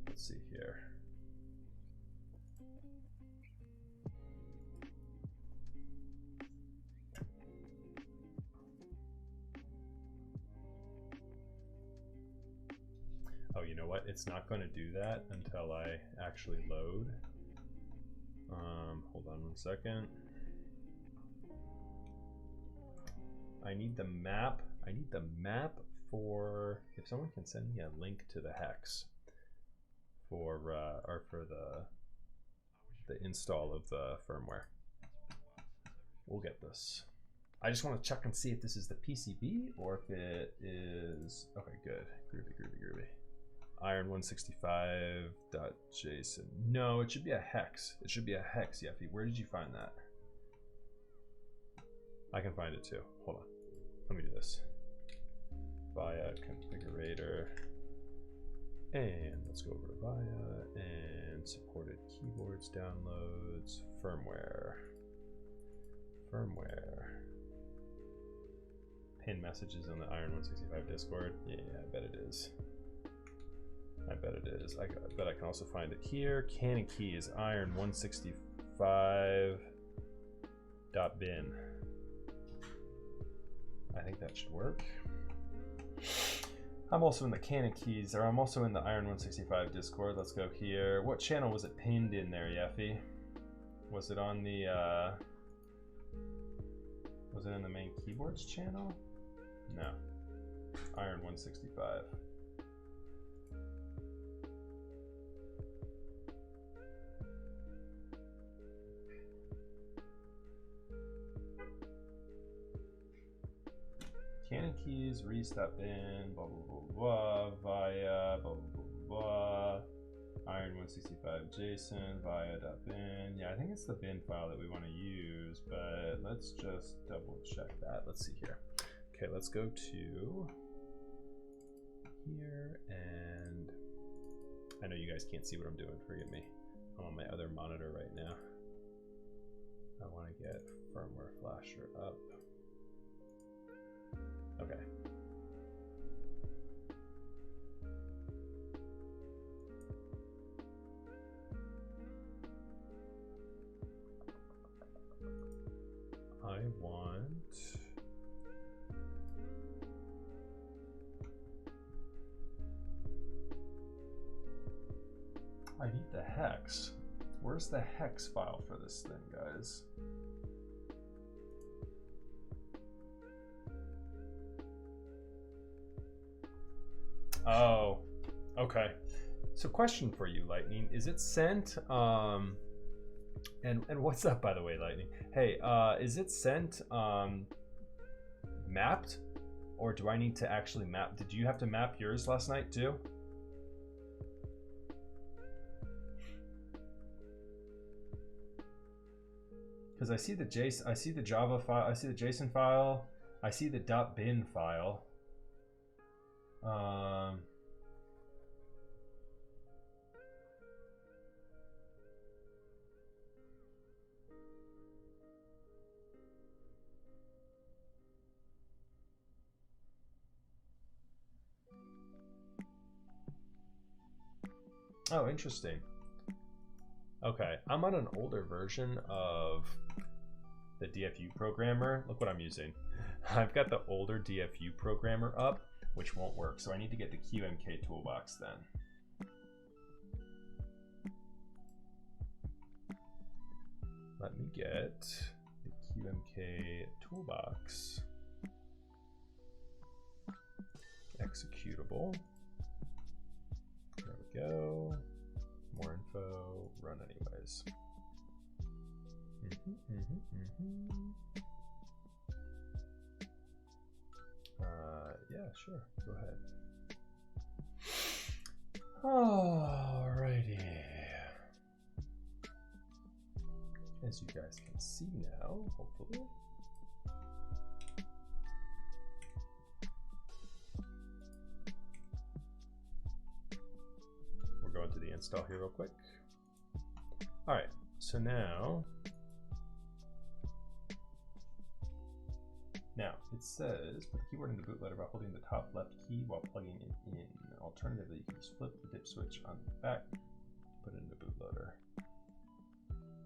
Let's see here. Oh, you know what? It's not going to do that until I actually load. Hold on 1 second. I need the map. I need the map for, if someone can send me a link to the hex for the install of the firmware. We'll get this. I just want to check and see if this is the PCB or if it is. Okay, good. Groovy. Iron165.json. No, it should be a hex. It should be a hex, Yeffy. Where did you find that? I can find it too. Hold on. Let me do this. VIA configurator. And let's go over to VIA and supported keyboards, downloads, firmware. Pin messages on the Iron165 Discord. Yeah, I bet it is. I bet it is. I bet I can also find it here. Canon key is Iron165.bin. I think that should work. I'm also in the Canon keys, or I'm also in the Iron165 Discord. Let's go here. What channel was it pinned in there, Yeffy? Was it on the was it in the main keyboards channel? No. Iron165. Canon keys, reese.bin, blah blah blah blah, via blah blah blah, Iron165.json, via.bin. Yeah, I think it's the bin file that we want to use, but let's just double check that. Let's see here. Okay, let's go to here, and I know you guys can't see what I'm doing, forgive me. I'm on my other monitor right now. I want to get firmware flasher up. Okay. I need the hex. Where's the hex file for this thing, guys? Oh, okay. So question for you, Lightning. Is it sent, and what's up, by the way, Lightning? Hey, is it sent mapped? Or do I need to actually map? Did you have to map yours last night too? Because I see the JSON, I see the Java file, I see the JSON file, I see the .bin file. Oh, interesting. Okay, I'm on an older version of the DFU programmer. Look what I'm using. I've got the older DFU programmer up, which won't work. So I need to get the QMK toolbox then. Let me get the QMK toolbox. Executable. There we go. More info, run anyways. Yeah, sure. Go ahead. Alrighty. As you guys can see now, hopefully. We're going to the install here real quick. All right, so now it says put the keyboard in the bootloader by holding the top left key while plugging it in. Alternatively, you can just flip the dip switch on the back, put it in the bootloader.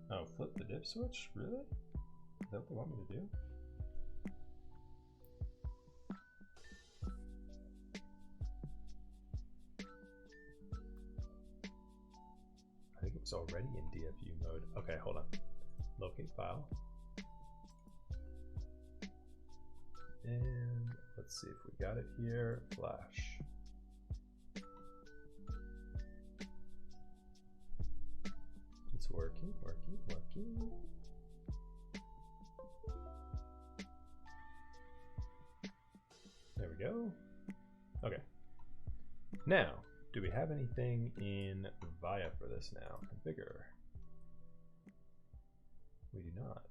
Oh, flip the dip switch? Really? Is that what they want me to do? I think it was already in DFU mode. Okay, hold on. Locate file. And let's see if we got it here. Flash. It's working. There we go. Okay. Now, do we have anything in VIA for this now? Configure. We do not.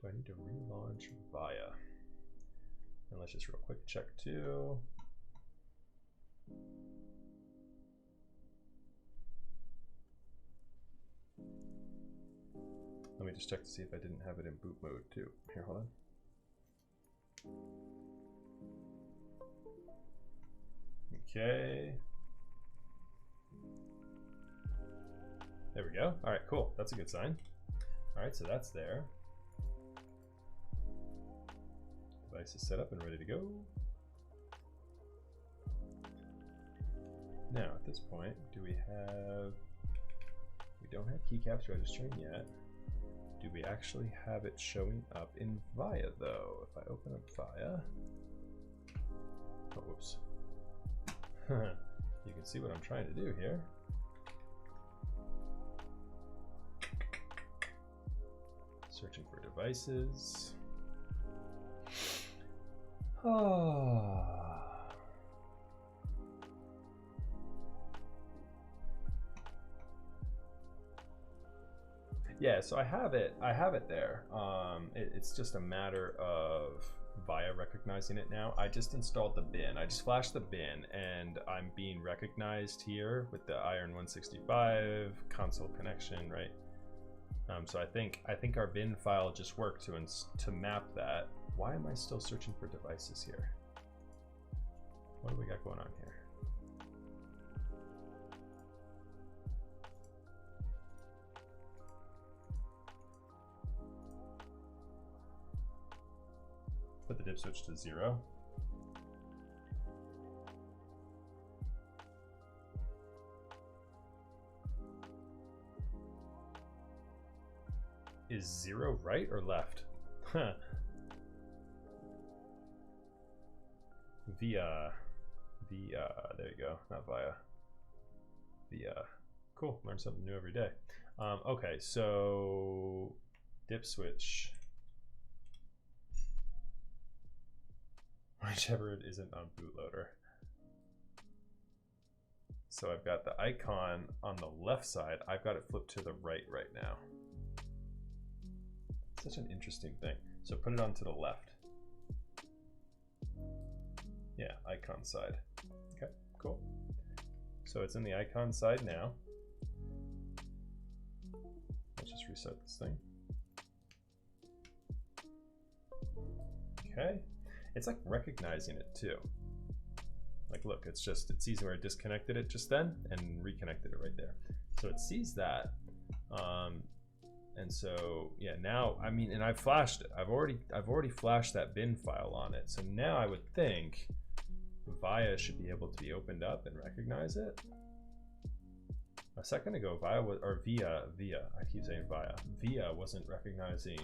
Do I need to relaunch VIA? And let's just real quick check too. Let me just check to see if I didn't have it in boot mode too. Here, hold on. Okay. There we go. All right, cool. That's a good sign. All right, so that's there. Device is set up and ready to go. Now, at this point, do we have... We don't have keycaps registering yet. Do we actually have it showing up in VIA, though? If I open up VIA... Oh, whoops. You can see what I'm trying to do here. Searching for devices. Oh. Yeah, so I have it there. It's just a matter of VIA recognizing it now. I just installed the bin. I just flashed the bin and I'm being recognized here with the Iron165 console connection, right? So I think our bin file just worked to map that. Why am I still searching for devices here? What do we got going on here? Put the dip switch to 0. Is 0 right or left? Huh. Via, there you go, not via. Via. Cool, learn something new every day. Okay, so dip switch. Whichever it isn't on bootloader. So I've got the icon on the left side. I've got it flipped to the right now. Such an interesting thing. So put it onto the left. Yeah, icon side. Okay, cool. So it's in the icon side now. Let's just reset this thing. Okay. It's like recognizing it too. Like look, it sees where I disconnected it just then and reconnected it right there. So it sees that. And so yeah, now I mean, and I've flashed it. I've already flashed that bin file on it. So now I would think VIA should be able to be opened up and recognize it. A second ago, VIA was, or VIA. I keep saying VIA. VIA wasn't recognizing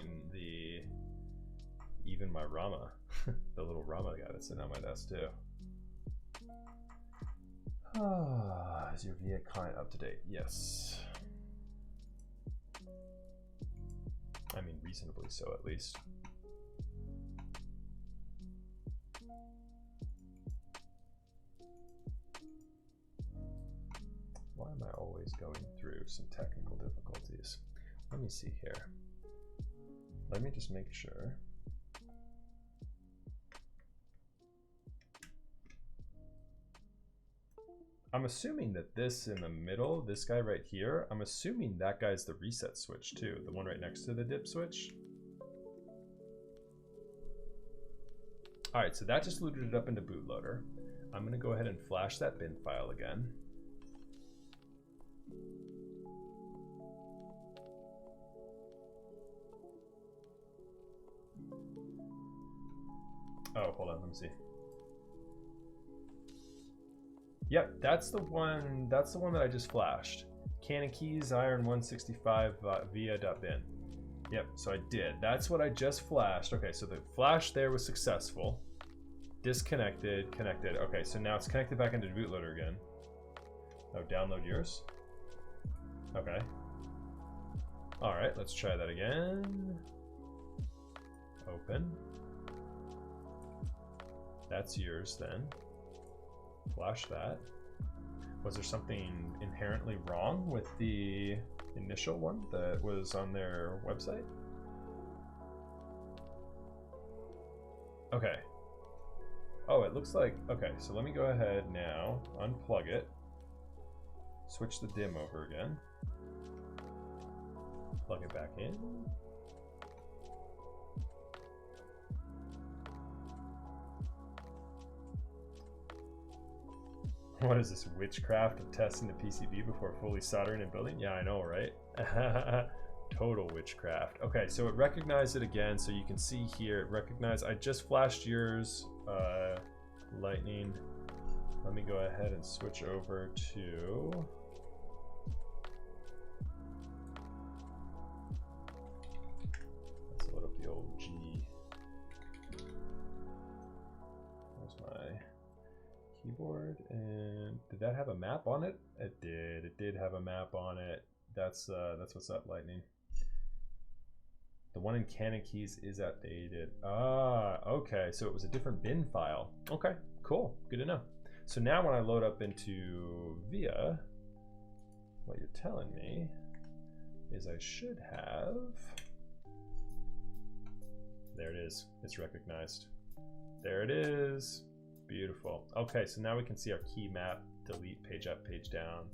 even my Rama, the little Rama guy that's sitting on my desk too. Is your VIA client up to date? Yes. I mean, reasonably so, at least. Why am I always going through some technical difficulties? Let me see here. Let me just make sure. I'm assuming that this in the middle, this guy right here, I'm assuming that guy's the reset switch too, the one right next to the dip switch. All right, so that just loaded it up into bootloader. I'm gonna go ahead and flash that bin file again. Oh, hold on, let me see. Yep, that's the one that I just flashed. Canon keys, Iron165 via.bin. Yep, so I did. That's what I just flashed. Okay, so the flash there was successful. Disconnected, connected. Okay, so now it's connected back into the bootloader again. Oh, download yours? Okay. All right, let's try that again. Open. That's yours then. Flash that. Was there something inherently wrong with the initial one that was on their website? Okay. Oh, it looks like, okay, so let me go ahead now, unplug it, switch the DIMM over again, plug it back in. What is this, witchcraft of testing the PCB before fully soldering and building? Yeah, I know, right? Total witchcraft. Okay, so it recognized it again, so you can see here, it recognized, I just flashed yours, Lightning. Let me go ahead and switch over to... Let's load up the old G. There's my keyboard, and did that have a map on it? It did. It did have a map on it. That's what's up, Lightning. The one in Canon keys is outdated. Ah, okay. So it was a different bin file. Okay, cool. Good to know. So now when I load up into VIA, what you're telling me is I should have. There it is. It's recognized. There it is. Beautiful. Okay, so now we can see our key map, delete, page up, page down,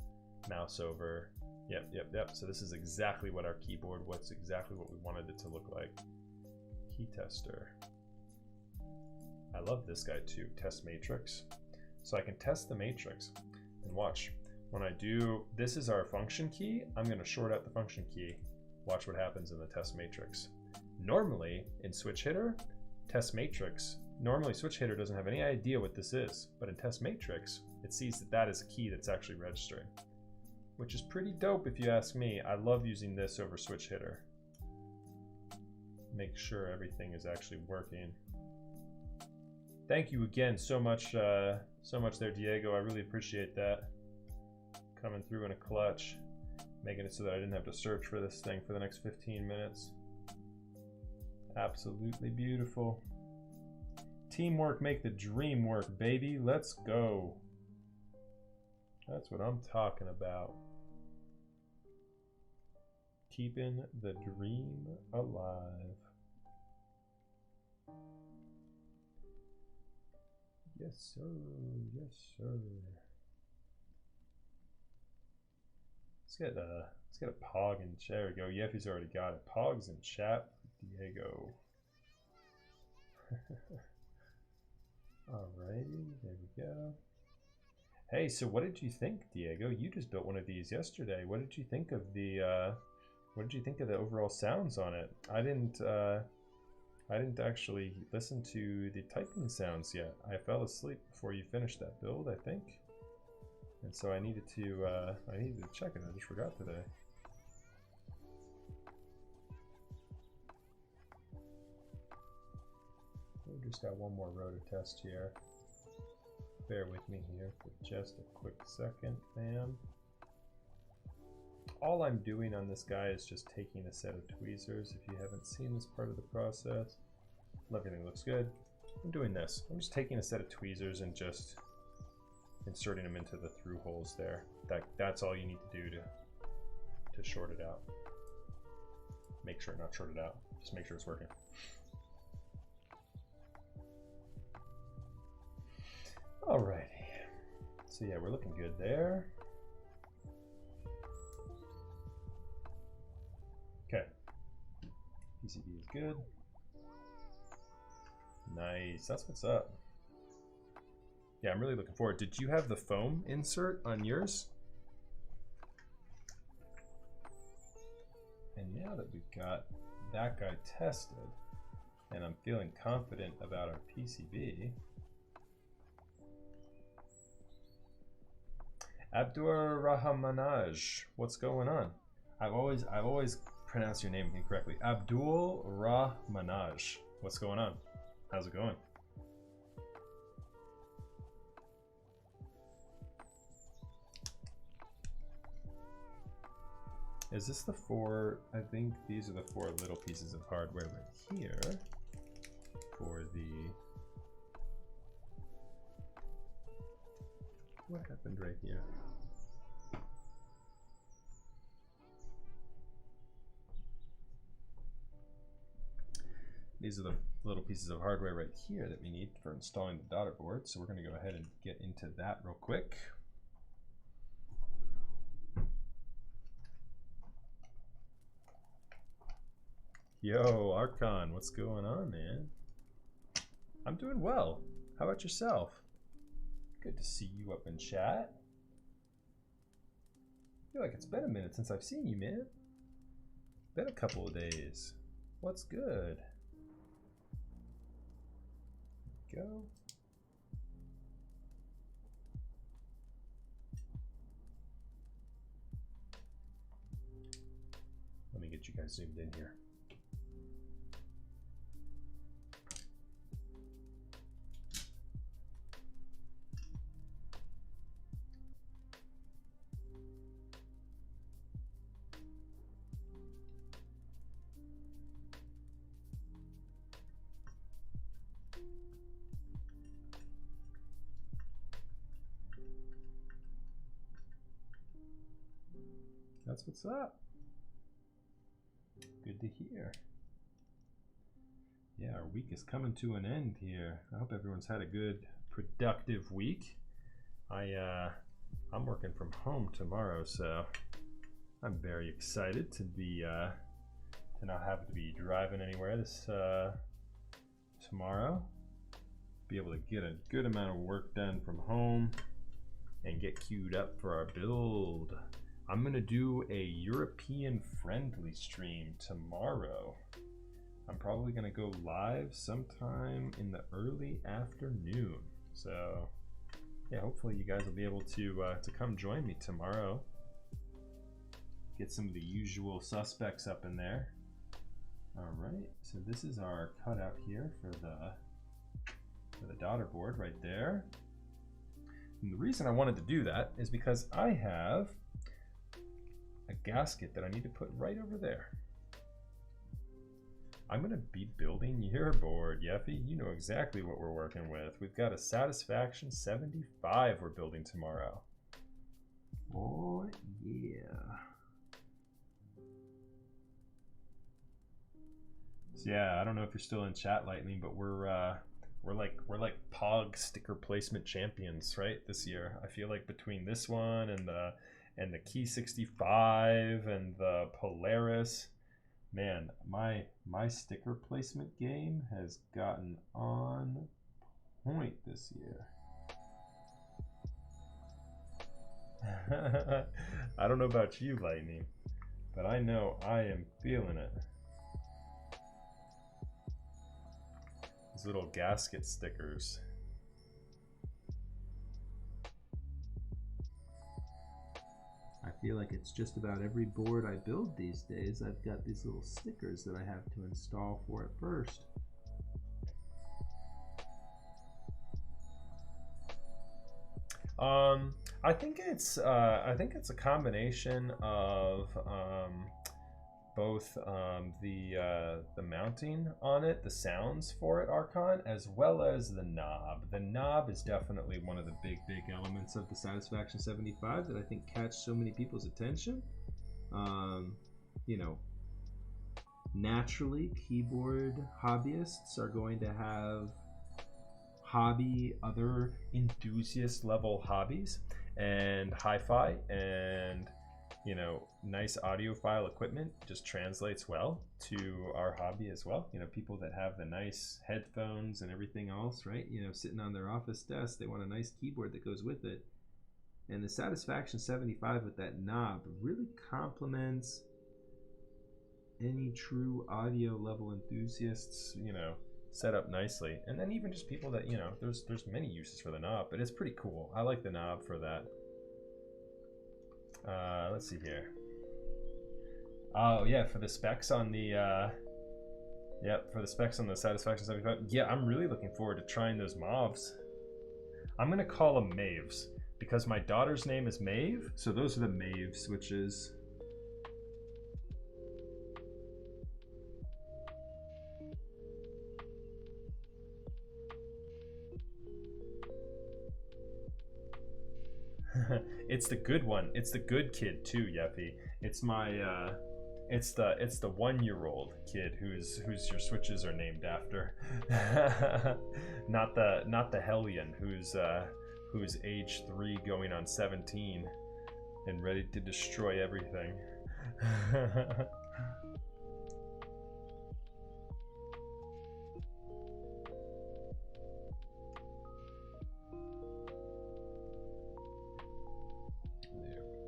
mouse over. Yep. So this is exactly what our keyboard, what's exactly what we wanted it to look like. Key tester. I love this guy too, test matrix. So I can test the matrix and watch. When I do, this is our function key, I'm gonna short out the function key. Watch what happens in the test matrix. Normally in switch hitter, test matrix, normally switch hitter doesn't have any idea what this is, but in test matrix, it sees that that is a key that's actually registering, which is pretty dope if you ask me. I love using this over switch hitter. Make sure everything is actually working. Thank you again so much there, Diego. I really appreciate that. Coming through in a clutch, making it so that I didn't have to search for this thing for the next 15 minutes. Absolutely beautiful. Teamwork make the dream work, baby. Let's go. That's what I'm talking about. Keeping the dream alive. Yes, sir. Yes, sir. Let's get a Pog in chat. There we go. Yeffy's already got it. Pog's in chat for Diego. Alrighty, there we go. Hey, so what did you think, Diego? You just built one of these yesterday. What did you think of the overall sounds on it? I didn't actually listen to the typing sounds yet. I fell asleep before you finished that build, I think. And so I needed to check it. I just forgot today. We just got one more row to test here. Bear with me here for just a quick second, fam. All I'm doing on this guy is just taking a set of tweezers. If you haven't seen this part of the process, everything looks good. I'm doing this. I'm just taking a set of tweezers and just inserting them into the through holes there. That's all you need to do to short it out. Make sure not short it out. Just make sure it's working. Alrighty. So yeah, we're looking good there. Okay. PCB is good. Nice. That's what's up. Yeah, I'm really looking forward. Did you have the foam insert on yours? And now that we've got that guy tested, and I'm feeling confident about our PCB, Abdur Rahmanaj, what's going on? I've always pronounced your name incorrectly. Abdul Rahmanaj, what's going on? How's it going? Is this the 4? I think these are the 4 little pieces of hardware right here for the. What happened right here? These are the little pieces of hardware right here that we need for installing the daughter board. So we're going to go ahead and get into that real quick. Yo, Archon, what's going on, man? I'm doing well. How about yourself? Good to see you up in chat. I feel like it's been a minute since I've seen you, man. Been a couple of days. What's good? Go. Let me get you guys zoomed in here. That's what's up. Good to hear. Yeah, our week is coming to an end here. I hope everyone's had a good, productive week. I'm working from home tomorrow, so I'm very excited to be to not have to be driving anywhere this tomorrow. Be able to get a good amount of work done from home and get queued up for our build. I'm gonna do a European friendly stream tomorrow. I'm probably gonna go live sometime in the early afternoon. So yeah, hopefully you guys will be able to come join me tomorrow. Get some of the usual suspects up in there. All right, so this is our cutout here for the daughter board right there. And the reason I wanted to do that is because I have a gasket that I need to put right over there. I'm gonna be building your board, Yeffy. You know exactly what we're working with. We've got a Satisfaction 75 we're building tomorrow. Oh yeah. So yeah, I don't know if you're still in chat, Lightning, but we're like Pog sticker placement champions, right? This year. I feel like between this one and the Key 65 and the Polaris, man, my sticker placement game has gotten on point this year. I don't know about you, Lightning, but I know I am feeling it. These little gasket stickers. I feel like it's just about every board I build these days. I've got these little stickers that I have to install for it first. I think it's a combination of both the mounting on it, the sounds for it, Archon, as well as the knob. The knob is definitely one of the big elements of the Satisfaction 75 that I think catch so many people's attention. You know, naturally, keyboard hobbyists are going to have other enthusiast level hobbies, and hi-fi and, you know, nice audiophile equipment just translates well to our hobby as well. You know, people that have the nice headphones and everything else, right? You know, sitting on their office desk, they want a nice keyboard that goes with it. And the Satisfaction 75 with that knob really complements any true audio level enthusiasts, you know, set up nicely. And then even just people that, you know, there's many uses for the knob, but it's pretty cool. I like the knob for that. Let's see here. Oh yeah, for the specs on the for the specs on the Satisfaction 75. Yeah, I'm really looking forward to trying those Mauves. I'm gonna call them Maves because my daughter's name is Maeve, so those are the Mave switches. It's the good one. It's the good kid too, Yeffy. It's my it's the 1-year-old kid whose your switches are named after. not the hellion who's age 3 going on 17 and ready to destroy everything.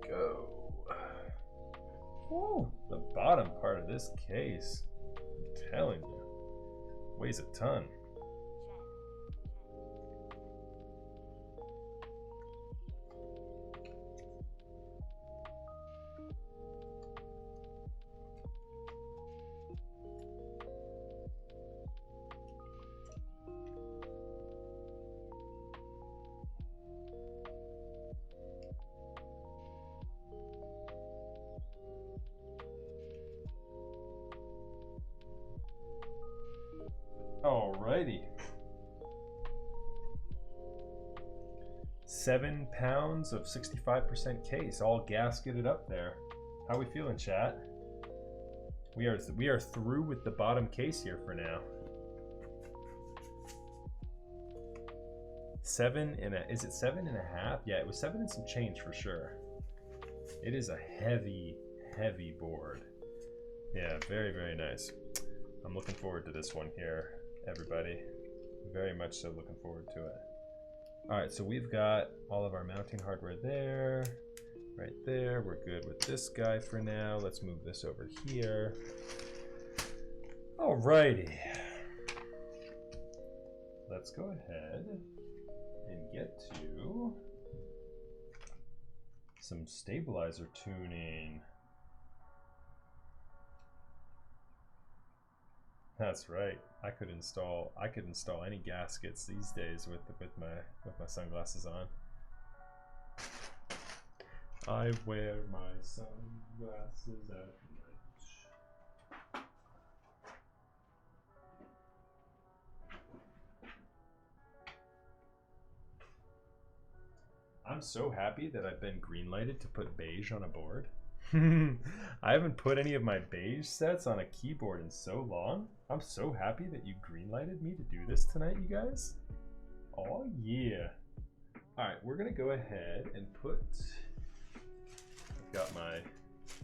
Go. Ooh, the bottom part of this case, I'm telling you, weighs a ton. Alrighty. 7 pounds of 65% case, all gasketed up there. How we feeling, chat? We are through with the bottom case here for now. Is it 7.5? Yeah, it was 7 and some change for sure. It is a heavy board. Yeah, very nice. I'm looking forward to this one here, everybody. Very much so looking forward to it. All right, so we've got all of our mounting hardware there, right there. We're good with this guy for now. Let's move this over here. All righty. Let's go ahead and get to some stabilizer tuning. That's right. I could install any gaskets these days with my sunglasses on. I wear my sunglasses at night. I'm so happy that I've been greenlighted to put beige on a board. I haven't put any of my beige sets on a keyboard in so long. I'm so happy that you greenlighted me to do this tonight, you guys. Oh yeah. Alright, we're gonna go ahead and put, I've got my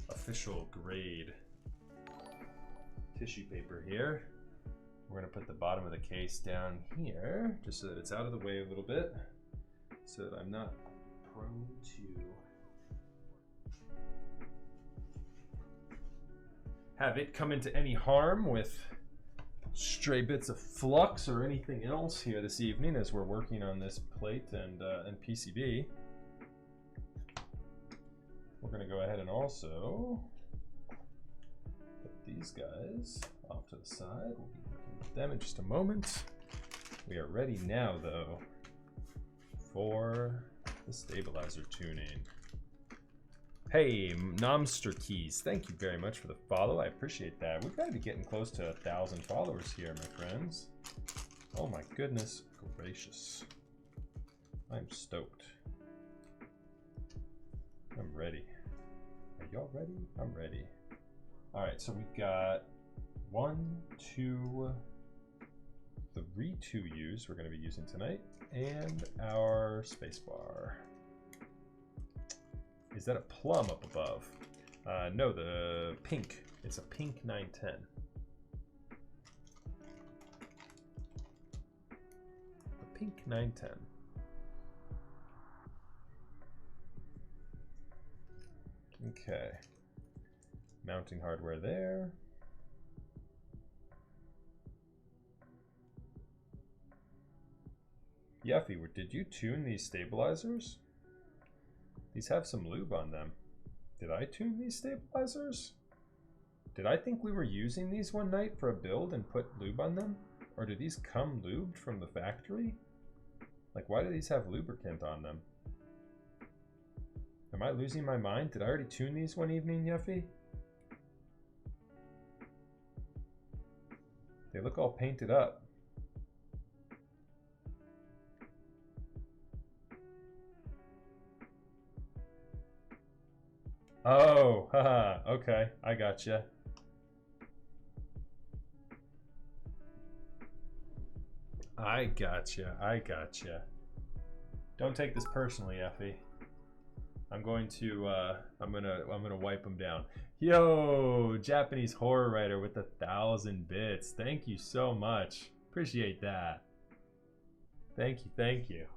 official grade tissue paper here. We're gonna put the bottom of the case down here, just so that it's out of the way a little bit, so that I'm not prone to have it come into any harm with stray bits of flux or anything else here this evening as we're working on this plate and PCB. We're going to go ahead and also put these guys off to the side. We'll be working with them in just a moment. We are ready now, though, for the stabilizer tuning. Hey, Nomster Keys, thank you very much for the follow. I appreciate that. We've got to be getting close to 1,000 followers here, my friends. Oh my goodness gracious. I'm stoked. I'm ready. Are y'all ready? I'm ready. All right, so we've got 1, 2, 3 2Us we're going to be using tonight, and our spacebar. Is that a plum up above? No, the pink. It's a pink 910. A pink 910. Okay. Mounting hardware there. Yuffie, did you tune these stabilizers? These have some lube on them. Did I tune these stabilizers? Did I think we were using these one night for a build and put lube on them? Or do these come lubed from the factory? Like, why do these have lubricant on them? Am I losing my mind? Did I already tune these one evening, Yuffie? They look all painted up. Oh, haha, okay, I gotcha. I gotcha. Don't take this personally, Effie. I'm going to I'm gonna wipe them down. Yo, Japanese horror writer with 1,000 bits. Thank you so much. Appreciate that. Thank you, thank you.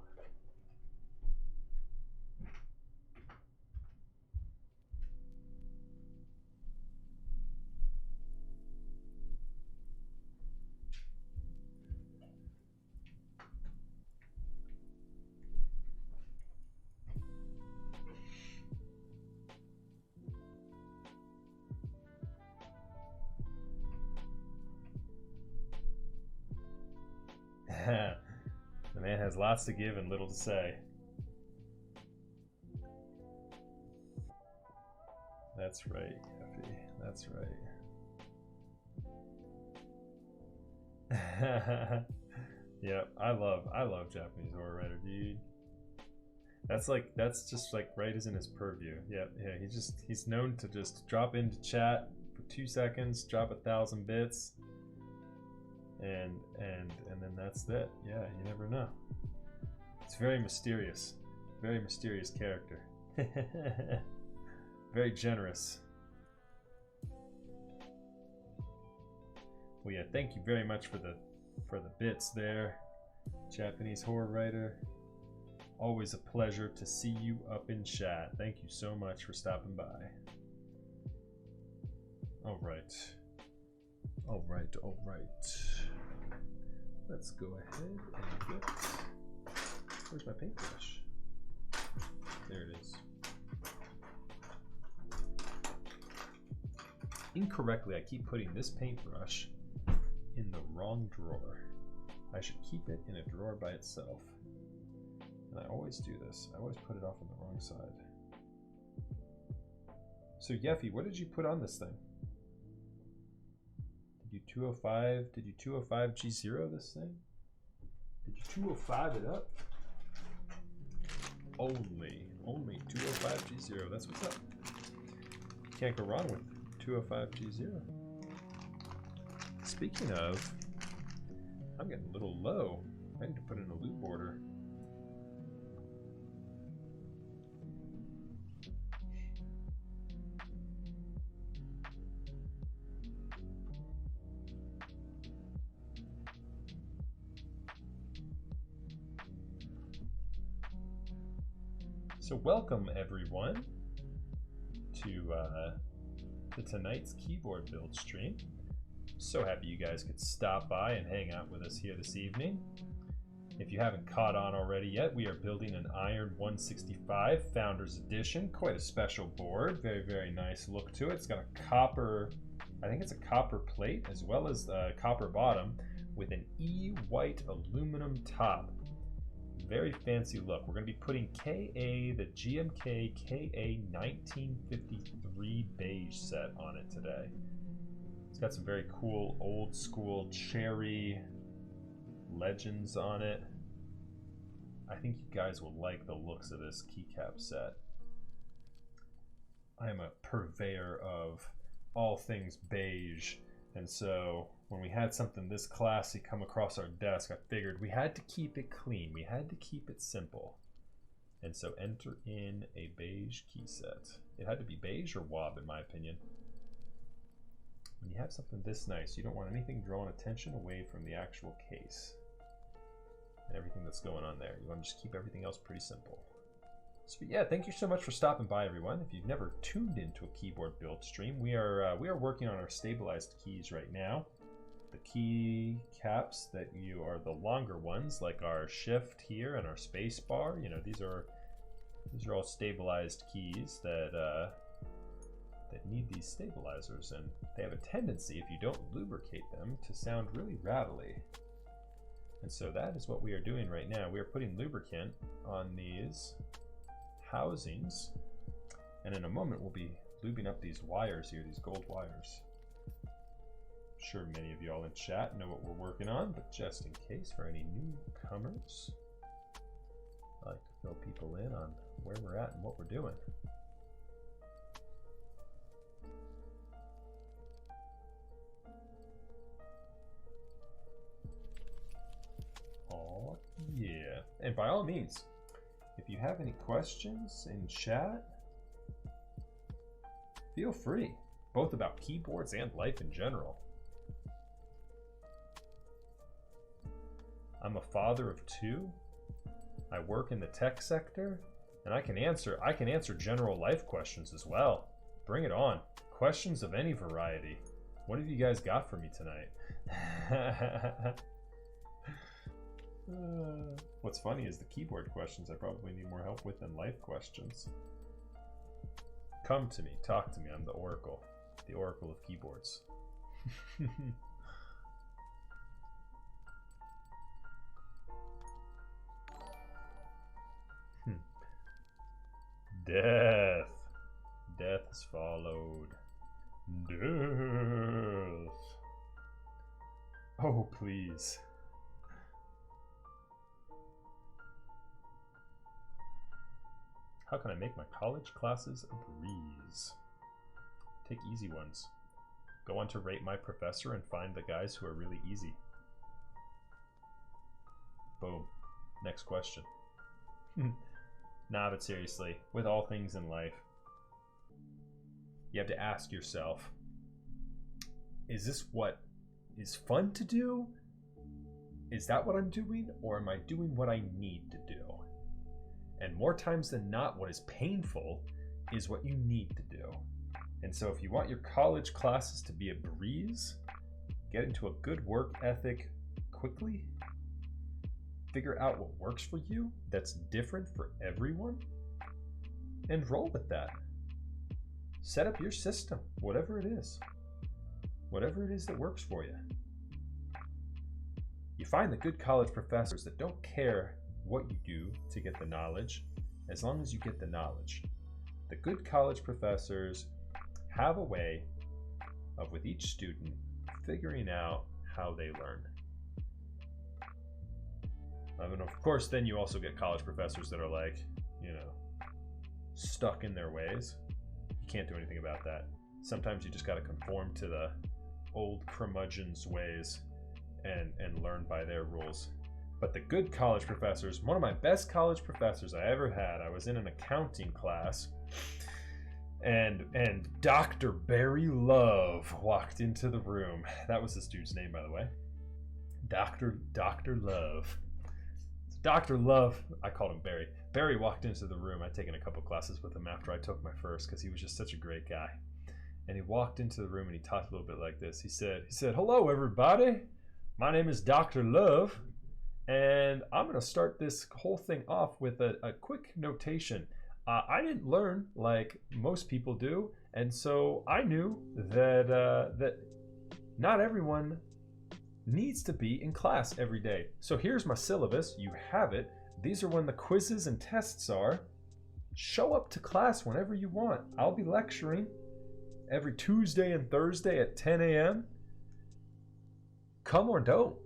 The man has lots to give and little to say. That's right, Effie. That's right. Yep, I love Japanese horror writer, dude. That's just like right as in his purview. Yeah, he's known to just drop into chat for 2 seconds, drop 1,000 bits. And then that's it. Yeah, you never know. It's very mysterious character. Very generous. Well, yeah, thank you very much for the bits there, Japanese horror writer. Always a pleasure to see you up in chat. Thank you so much for stopping by. All right. Let's go ahead and get... Where's my paintbrush? There it is. Incorrectly, I keep putting this paintbrush in the wrong drawer. I should keep it in a drawer by itself. And I always do this. I always put it off on the wrong side. So Yeffy, what did you put on this thing? Did you 205 G0 this thing? Did you 205 it up? Only 205 G0. That's what's up. Can't go wrong with 205 G0. Speaking of, I'm getting a little low. I need to put in a loop order. So welcome everyone to tonight's keyboard build stream. So happy you guys could stop by and hang out with us here this evening. If you haven't caught on already yet, we are building an Iron165 Founders Edition. Quite a special board, very, very nice look to it. It's got a copper, I think it's a copper plate as well as a copper bottom with an E-white aluminum top. Very fancy look. We're going to be putting KA, the GMK KA 1953 beige set on it today. It's got some very cool old school cherry legends on it. I think you guys will like the looks of this keycap set. I am a purveyor of all things beige, and so when we had something this classy come across our desk, I figured we had to keep it clean, we had to keep it simple, and so enter in a beige key set. It had to be beige or wob, in my opinion. When you have something this nice, you don't want anything drawing attention away from the actual case and everything that's going on there. You want to just keep everything else pretty simple. So yeah, thank you so much for stopping by, everyone. If you've never tuned into a keyboard build stream, we are working on our stabilized keys right now. The key caps that you are the longer ones, like our shift here and our space bar. You know, these are all stabilized keys that need these stabilizers, and they have a tendency, if you don't lubricate them, to sound really rattly. And so that is what we are doing right now. We are putting lubricant on these housings, and in a moment we'll be lubing up these wires here, these gold wires. I'm sure many of y'all in chat know what we're working on, but just in case for any newcomers, I like to fill people in on where we're at and what we're doing. Oh yeah, and by all means, if you have any questions in chat, feel free, both about keyboards and life in general. I'm a father of 2. I work in the tech sector, and I can answer general life questions as well. Bring it on. Questions of any variety. What have you guys got for me tonight? What's funny is the keyboard questions I probably need more help with than life questions. Come to me, talk to me. I'm the oracle of keyboards. Death has followed. Death. Oh, please. How can I make my college classes a breeze? Take easy ones. Go on to Rate My Professor and find the guys who are really easy. Boom. Next question. Nah, but seriously, with all things in life, you have to ask yourself, is this what is fun to do? Is that what I'm doing? Or am I doing what I need to do? And more times than not, what is painful is what you need to do. And so if you want your college classes to be a breeze, get into a good work ethic quickly, figure out what works for you that's different for everyone, and roll with that. Set up your system, whatever it is that works for you. You find the good college professors that don't care what you do to get the knowledge, as long as you get the knowledge. The good college professors have a way of, with each student, figuring out how they learn. I mean, of course, then you also get college professors that are like, you know, stuck in their ways. You can't do anything about that. Sometimes you just got to conform to the old curmudgeon's ways and learn by their rules. But the good college professors, one of my best college professors I ever had, I was in an accounting class, and Dr. Barry Love walked into the room. That was this dude's name, by the way. Dr. Love. Dr. Love, I called him Barry. Barry walked into the room. I'd taken a couple classes with him after I took my first, because he was just such a great guy. And he walked into the room and he talked a little bit like this. He said, "Hello, everybody. My name is Dr. Love. And I'm going to start this whole thing off with a quick notation. I didn't learn like most people do, and so I knew that not everyone needs to be in class every day. So here's my syllabus. You have it. These are when the quizzes and tests are. Show up to class whenever you want. I'll be lecturing every Tuesday and Thursday at 10 a.m. Come or don't.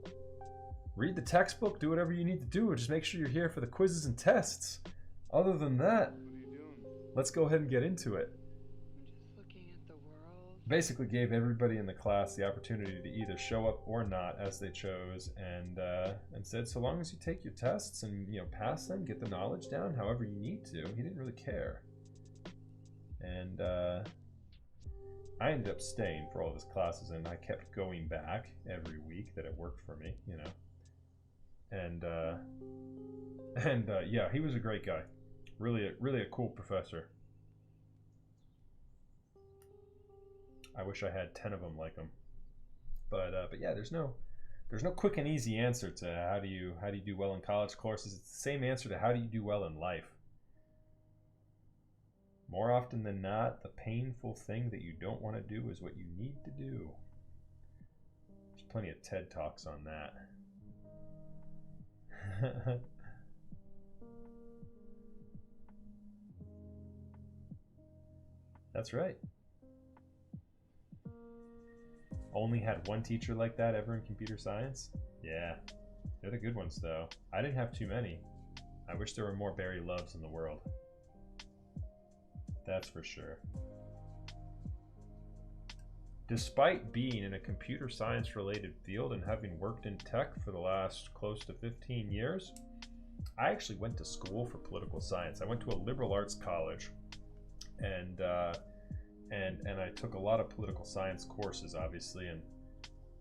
Read the textbook, do whatever you need to do, just make sure you're here for the quizzes and tests. Other than that, let's go ahead and get into it. Basically gave everybody in the class the opportunity to either show up or not as they chose, and said so long as you take your tests and pass them, get the knowledge down however you need to. He didn't really care. And I ended up staying for all of his classes, and I kept going back every week that it worked for me, And yeah, he was a great guy. Really a cool professor. I wish I had 10 of them like him. But yeah, there's no quick and easy answer to how do you do well in college courses. It's the same answer to how do you do well in life. More often than not, the painful thing that you don't want to do is what you need to do. There's plenty of TED Talks on that. That's right. Only had one teacher like that ever in computer science? Yeah, they're the good ones though. I didn't have too many. I wish there were more Barry Loves in the world. That's for sure. Despite being in a computer science related field and having worked in tech for the last close to 15 years, I actually went to school for political science. I went to a liberal arts college, and I took a lot of political science courses, obviously, and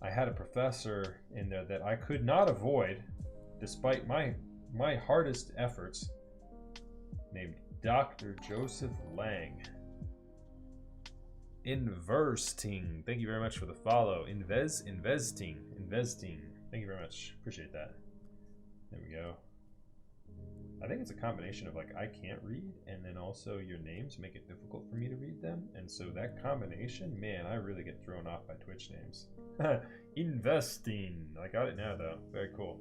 I had a professor in there that I could not avoid, despite my hardest efforts, named Dr. Joseph Lang. Investing. Thank you very much for the follow. Investing. Thank you very much. Appreciate that. There we go. I think it's a combination of like I can't read, and then also your names make it difficult for me to read them, and so that combination, man, I really get thrown off by Twitch names. Investing. I got it now though. Very cool.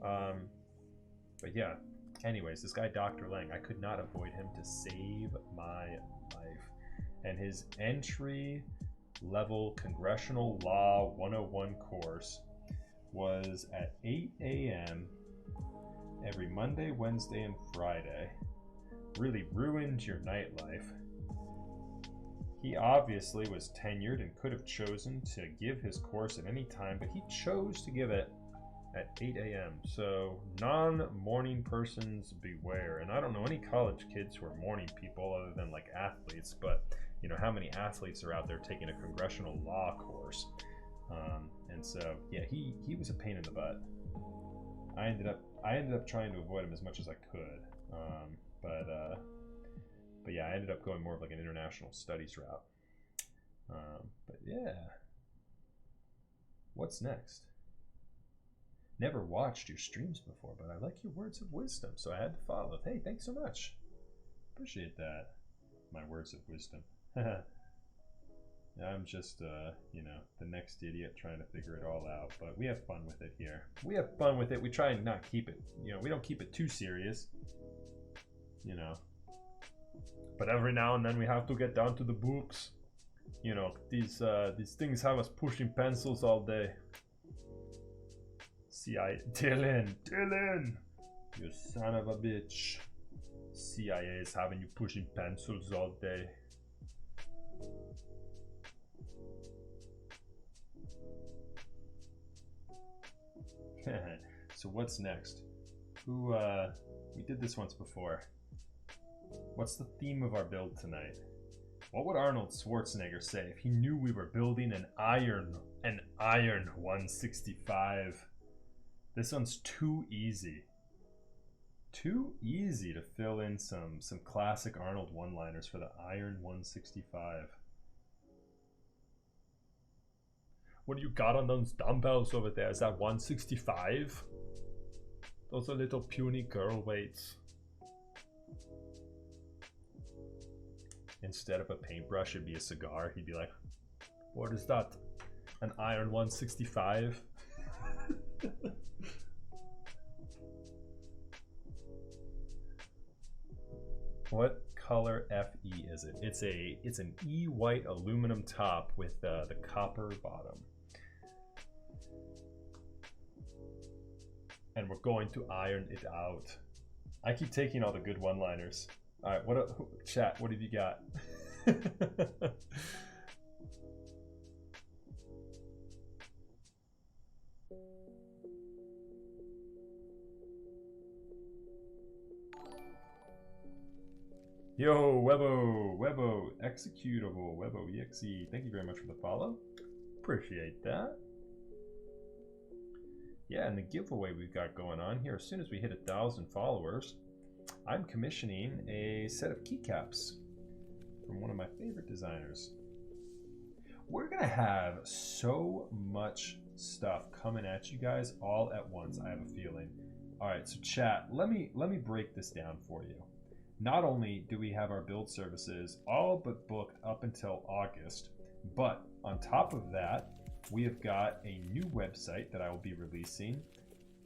But yeah. Anyways, this guy Dr. Lang, I could not avoid him to save my life. And his entry level Congressional Law 101 course was at 8 a.m. every Monday, Wednesday, and Friday. Really ruined your nightlife. He obviously was tenured and could have chosen to give his course at any time, but he chose to give it at 8 a.m. So non-morning persons beware. And I don't know any college kids who are morning people other than like athletes, but how many athletes are out there taking a congressional law course? And so yeah, he was a pain in the butt. I ended up trying to avoid him as much as I could, but yeah, I ended up going more of like an international studies route. But yeah, what's next? Never watched your streams before, but I like your words of wisdom, so I had to follow. Hey, thanks so much. Appreciate that. My words of wisdom. I'm just, the next idiot trying to figure it all out, but we have fun with it here. We have fun with it. We try and not keep it, we don't keep it too serious, But every now and then we have to get down to the books. These things have us pushing pencils all day. Dylan, you son of a bitch. CIA is having you pushing pencils all day. So what's next? We did this once before. What's the theme of our build tonight? What would Arnold Schwarzenegger say if he knew we were building an Iron165? This one's too easy. Too easy to fill in some classic Arnold one-liners for the Iron165. What do you got on those dumbbells over there? Is that 165? Those are little puny girl weights. Instead of a paintbrush, it'd be a cigar. He'd be like, what is that? An Iron165? What color FE is it? It's an E white aluminum top with the copper bottom. And we're going to iron it out. I keep taking all the good one-liners. All right, chat, what have you got? Yo, Webo, executable, Webo, EXE. Thank you very much for the follow. Appreciate that. Yeah, and the giveaway we've got going on here, as soon as we hit 1,000 followers, I'm commissioning a set of keycaps from one of my favorite designers. We're gonna have so much stuff coming at you guys all at once, I have a feeling. All right, so chat, let me break this down for you. Not only do we have our build services all but booked up until August, but on top of that, we have got a new website that I will be releasing.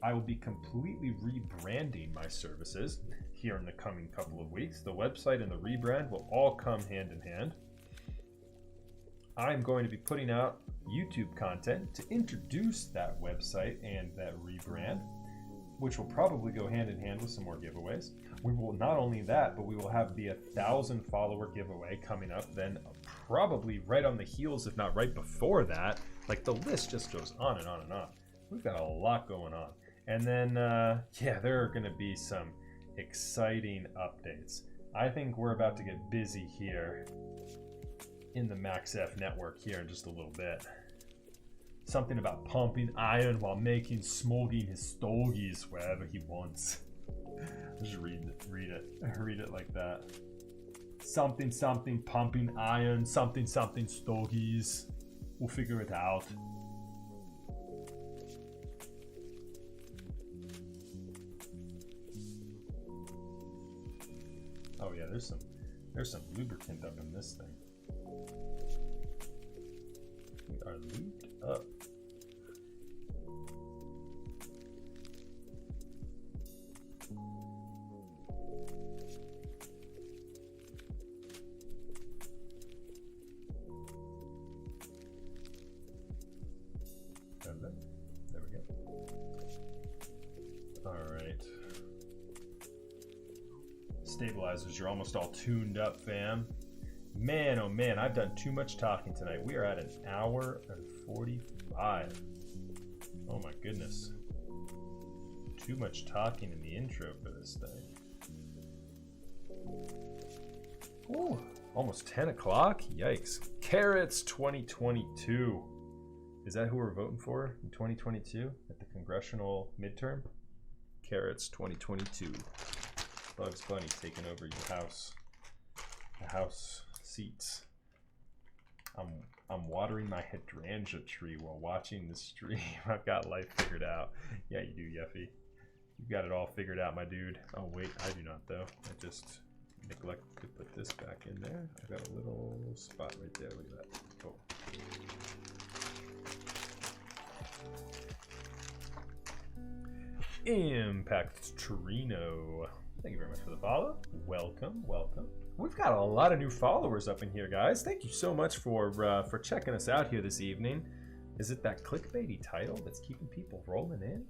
I will be completely rebranding my services here in the coming couple of weeks. The website and the rebrand will all come hand in hand. I'm going to be putting out YouTube content to introduce that website and that rebrand, which will probably go hand in hand with some more giveaways. We will not only that, but we will have the 1,000 follower giveaway coming up then probably right on the heels, if not right before that. Like the list just goes on and on and on. We've got a lot going on. And then, yeah, there are gonna be some exciting updates. I think we're about to get busy here in the MaxF network here in just a little bit. Something about pumping iron while making Smolging his stogies wherever he wants. Just read it like that. Something pumping iron, something stogies. We'll figure it out. Oh yeah, there's some lubricant up in this thing. We are lubed up. There we go. All right. Stabilizers, you're almost all tuned up, fam. Man, oh man, I've done too much talking tonight. We are at 1 hour and 45. Oh my goodness. Too much talking in the intro for this thing. Ooh, almost 10 o'clock? Yikes. Carrots 2022. Is that who we're voting for in 2022 at the congressional midterm? Carrots 2022. Bugs Bunny taking over your house. The house seats. I'm watering my hydrangea tree while watching the stream. I've got life figured out. Yeah, you do, Yeffy. You've got it all figured out, my dude. Oh wait, I do not though. I just neglected to put this back in there. I've got a little spot right there. Look at that. Cool. Impact Trino. Thank you very much for the follow. Welcome, welcome. We've got a lot of new followers up in here, guys. Thank you so much for checking us out here this evening. Is it that clickbaity title that's keeping people rolling in?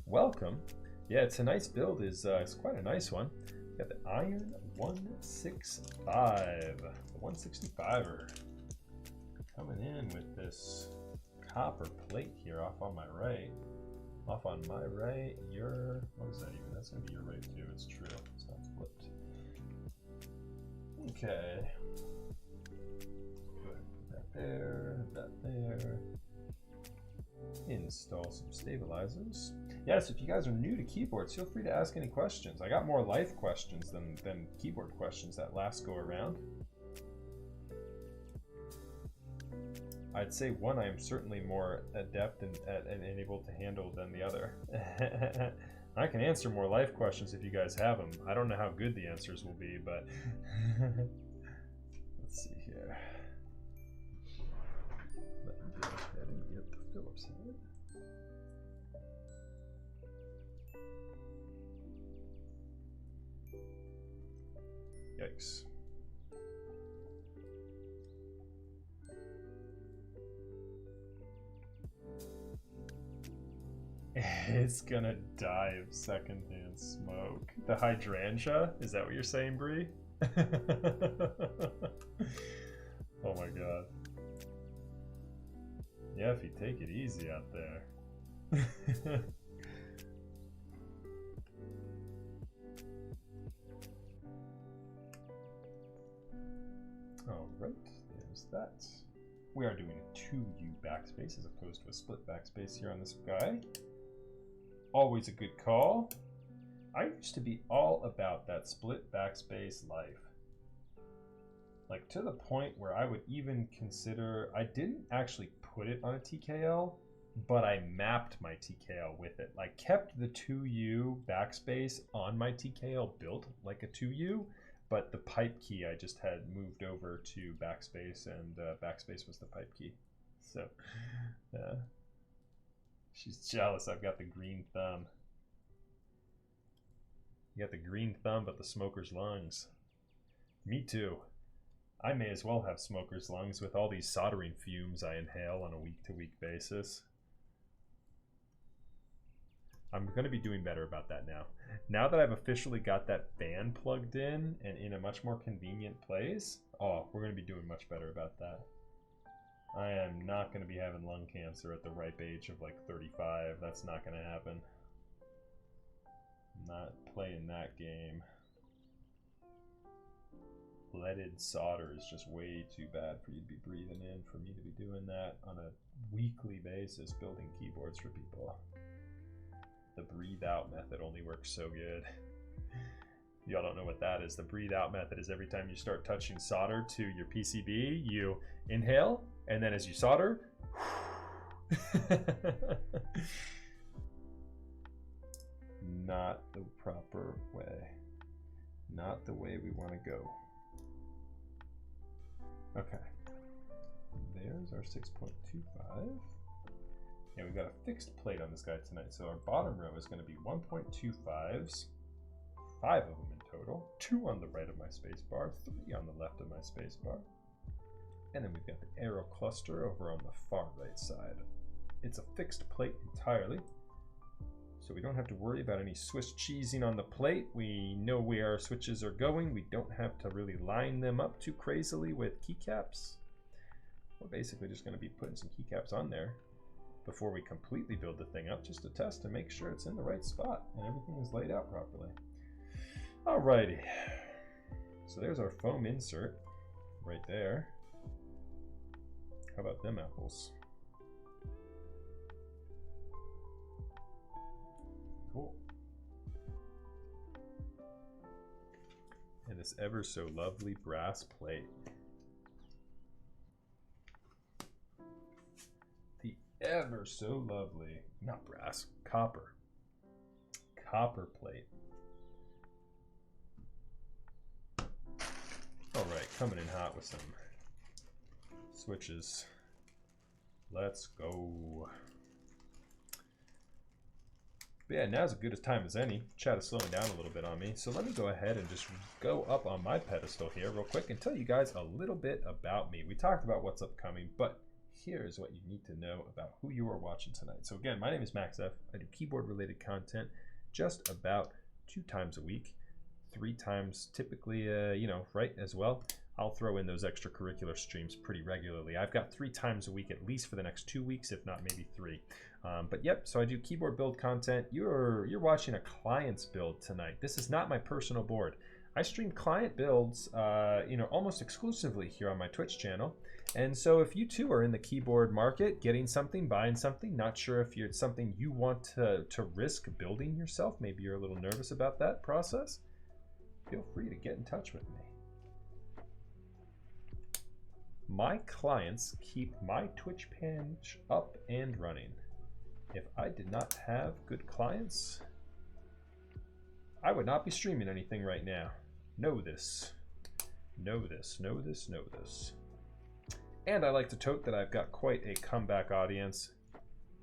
Welcome. Yeah, tonight's build is quite a nice one. We got the Iron165, the 165er, coming in with this copper plate here off on my right. Off on my right, what is that even? That's gonna be your right too, it's true. It's not flipped. Okay. Go ahead and put that there. Install some stabilizers. Yes, if you guys are new to keyboards, feel free to ask any questions. I got more life questions than keyboard questions that last go around. I'd say one I am certainly more adept and able to handle than the other. I can answer more life questions if you guys have them. I don't know how good the answers will be, but let's see here. Let me go ahead and get the Phillips head. Yikes. It's gonna die of secondhand smoke. The hydrangea? Is that what you're saying, Bree? Oh my god. Yeah, if you take it easy out there. Alright, there's that. We are doing a 2U backspace as opposed to a split backspace here on this guy. Always a good call. I used to be all about that split backspace life. Like to the point where I would even consider, I didn't actually put it on a TKL, but I mapped my TKL with it. Like kept the 2U backspace on my TKL built like a 2U, but the pipe key I just had moved over to backspace, and backspace was the pipe key. So, she's jealous. I've got the green thumb. You got the green thumb, but the smoker's lungs. Me too. I may as well have smoker's lungs with all these soldering fumes I inhale on a week-to-week basis. I'm going to be doing better about that now. Now that I've officially got that fan plugged in and in a much more convenient place, oh, we're going to be doing much better about that. I am not going to be having lung cancer at the ripe age of like 35. That's not going to happen. I'm not playing that game. Leaded solder is just way too bad for you to be breathing in, for me to be doing that on a weekly basis, building keyboards for people. The breathe out method only works so good. Y'all don't know what that is. The breathe out method is every time you start touching solder to your PCB, you inhale, and then as you solder, not the proper way. Not the way we want to go. Okay. There's our 6.25. And we've got a fixed plate on this guy tonight. So our bottom row is going to be 1.25s, 5 of them in total, 2 on the right of my spacebar, 3 on the left of my spacebar. And then we've got the arrow cluster over on the far right side. It's a fixed plate entirely, so we don't have to worry about any Swiss cheesing on the plate. We know where our switches are going. We don't have to really line them up too crazily with keycaps. We're basically just going to be putting some keycaps on there before we completely build the thing up, just to test and make sure it's in the right spot and everything is laid out properly. Alrighty, so there's our foam insert right there. How about them apples? Cool. And this ever so lovely brass plate. The ever so lovely, not brass, copper. Copper plate. All right, coming in hot with some switches. Let's go. But yeah, now's as good a time as any. Chat is slowing down a little bit on me. So let me go ahead and just go up on my pedestal here real quick and tell you guys a little bit about me. We talked about what's upcoming, but here's what you need to know about who you are watching tonight. So again, my name is Max F. I do keyboard related content just about 2 times a week, 3 times typically, right as well. I'll throw in those extracurricular streams pretty regularly. I've got 3 times a week at least for the next 2 weeks, if not maybe 3. But yep, so I do keyboard build content. You're watching a client's build tonight. This is not my personal board. I stream client builds, almost exclusively here on my Twitch channel. And so if you too are in the keyboard market, getting something, buying something, not sure if it's something you want to risk building yourself, maybe you're a little nervous about that process, feel free to get in touch with me. My clients keep my Twitch page up and running. If I did not have good clients, I would not be streaming anything right now. Know this. Know this, know this, know this. And I like to tote that I've got quite a comeback audience.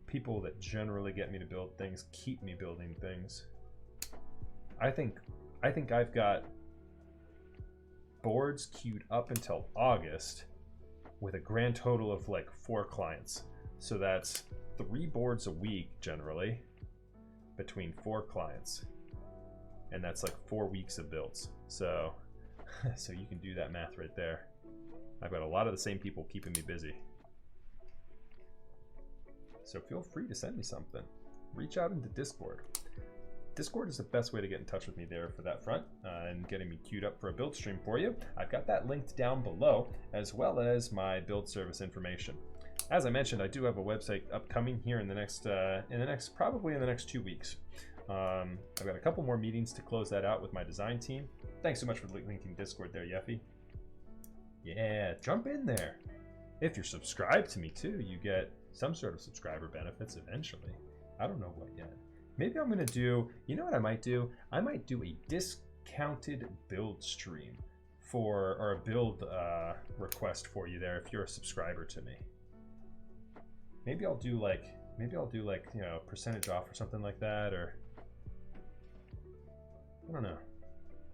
People that generally get me to build things, keep me building things. I think I've got boards queued up until August with a grand total of like 4 clients. So that's 3 boards a week generally between 4 clients. And that's like 4 weeks of builds. So, so you can do that math right there. I've got a lot of the same people keeping me busy. So feel free to send me something. Reach out into Discord. Discord is the best way to get in touch with me there for that front and getting me queued up for a build stream for you. I've got that linked down below, as well as my build service information. As I mentioned, I do have a website upcoming here in the next, probably in the next 2 weeks. I've got a couple more meetings to close that out with my design team. Thanks so much for linking Discord there, Yeffy. Yeah, jump in there. If you're subscribed to me too, you get some sort of subscriber benefits eventually. I don't know what yet. Maybe I'm gonna do, you know what I might do? I might do a discounted build stream for, or a build request for you there if you're a subscriber to me. Maybe I'll do like, you know, percentage off or something like that, or I don't know.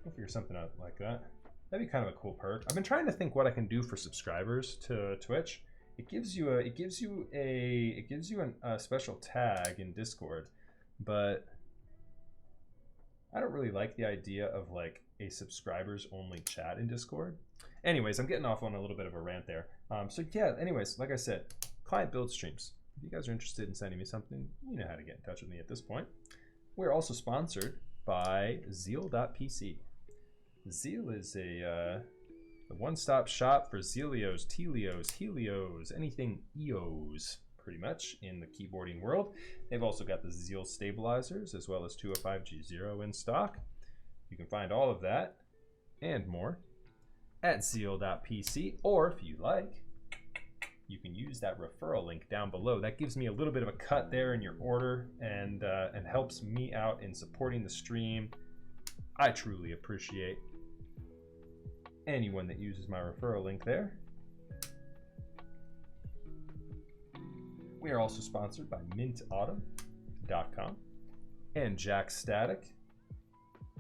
I'll figure something out like that. That'd be kind of a cool perk. I've been trying to think what I can do for subscribers to Twitch. It gives you a special tag in Discord, but I don't really like the idea of like a subscribers only chat in Discord. Anyways, I'm getting off on a little bit of a rant there. So yeah, anyways, like I said, client build streams. If you guys are interested in sending me something, you know how to get in touch with me at this point. We're also sponsored by Zeal.pc. Zeal is a one-stop shop for Zealios, Telios, Helios, anything EOS, pretty much, in the keyboarding world. They've also got the Zeal stabilizers, as well as 205G0 in stock. You can find all of that and more at Zeal.pc, or if you like, you can use that referral link down below. That gives me a little bit of a cut there in your order and helps me out in supporting the stream. I truly appreciate anyone that uses my referral link there. We are also sponsored by mintautumn.com and Jack Static,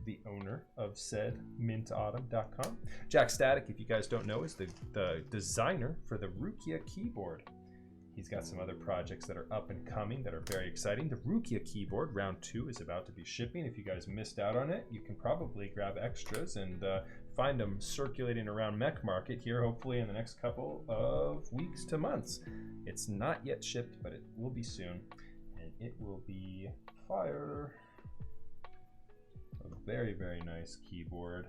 the owner of said mintautumn.com. Jack Static, if you guys don't know, is the designer for the Rukia keyboard. He's got some other projects that are up and coming that are very exciting. The Rukia keyboard round 2 is about to be shipping. If you guys missed out on it, you can probably grab extras and find them circulating around Mech Market here, hopefully in the next couple of weeks to months. It's not yet shipped, but it will be soon, and it will be fire. A very, very nice keyboard.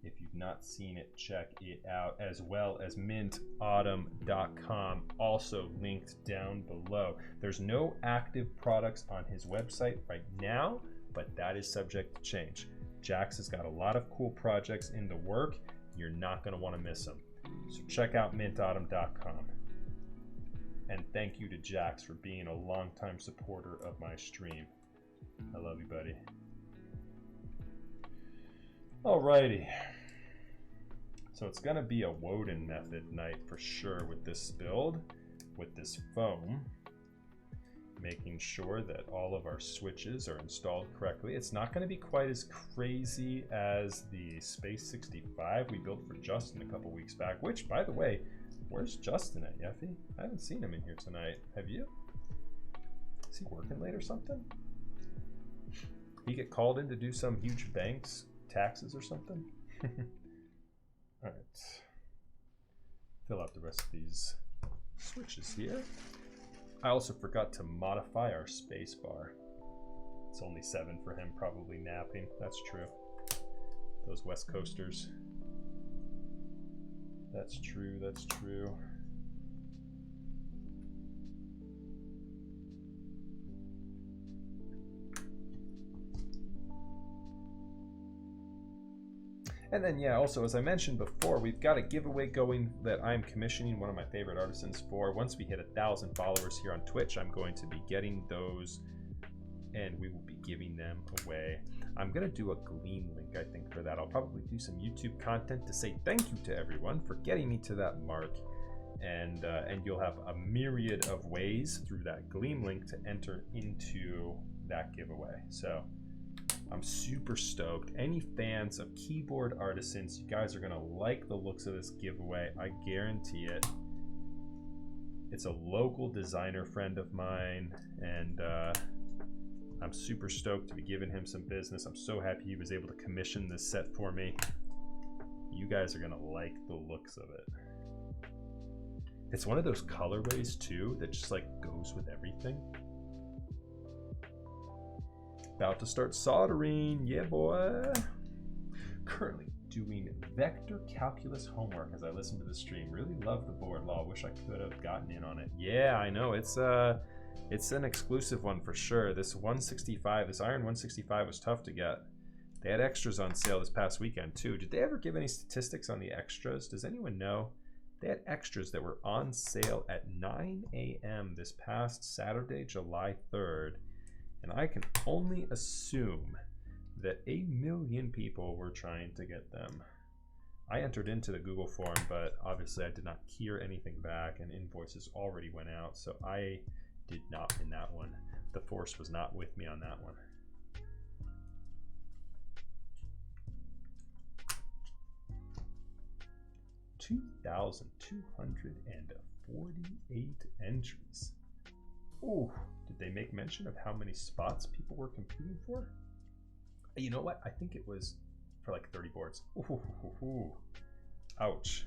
If you've not seen it, check it out, as well as mintautumn.com, also linked down below. There's no active products on his website right now, but that is subject to change. Jax has got a lot of cool projects in the work. You're not going to want to miss them. So check out mintautumn.com. And thank you to Jax for being a longtime supporter of my stream. I love you, buddy. Alrighty. So it's going to be a Woden method night for sure with this build, with this foam. Making sure that all of our switches are installed correctly. It's not going to be quite as crazy as the Space 65 we built for Justin a couple weeks back, which, by the way, where's Justin at, Yeffy? I haven't seen him in here tonight. Have you? Is he working late or something? He get called in to do some huge bank's taxes or something? All right. Fill out the rest of these switches here. I also forgot to modify our space bar. It's only 7 for him, probably napping. That's true. Those West Coasters. That's true, that's true. And then, yeah, also, as I mentioned before, we've got a giveaway going that I'm commissioning one of my favorite artisans for. Once we hit 1,000 followers here on Twitch, I'm going to be getting those, and we will be giving them away. I'm going to do a Gleam link, I think, for that. I'll probably do some YouTube content to say thank you to everyone for getting me to that mark. And you'll have a myriad of ways through that Gleam link to enter into that giveaway. So I'm super stoked. Any fans of keyboard artisans, you guys are gonna like the looks of this giveaway. I guarantee it. It's a local designer friend of mine, and I'm super stoked to be giving him some business. I'm so happy he was able to commission this set for me. You guys are gonna like the looks of it. It's one of those colorways too that just like goes with everything. About to start soldering, yeah boy. Currently doing vector calculus homework as I listen to the stream. Really love the board law. Wish I could have gotten in on it. Yeah, I know, it's an exclusive one for sure. This 165, this Iron 165 was tough to get. They had extras on sale this past weekend too. Did they ever give any statistics on the extras? Does anyone know? They had extras that were on sale at 9 a.m. this past Saturday, July 3rd. And I can only assume that 8 million people were trying to get them. I entered into the Google form, but obviously I did not hear anything back, and invoices already went out, so I did not win that one. The force was not with me on that one. $2,248 entries. Ooh, did they make mention of how many spots people were competing for? You know what? I think it was for like 30 boards. Ooh. Ouch.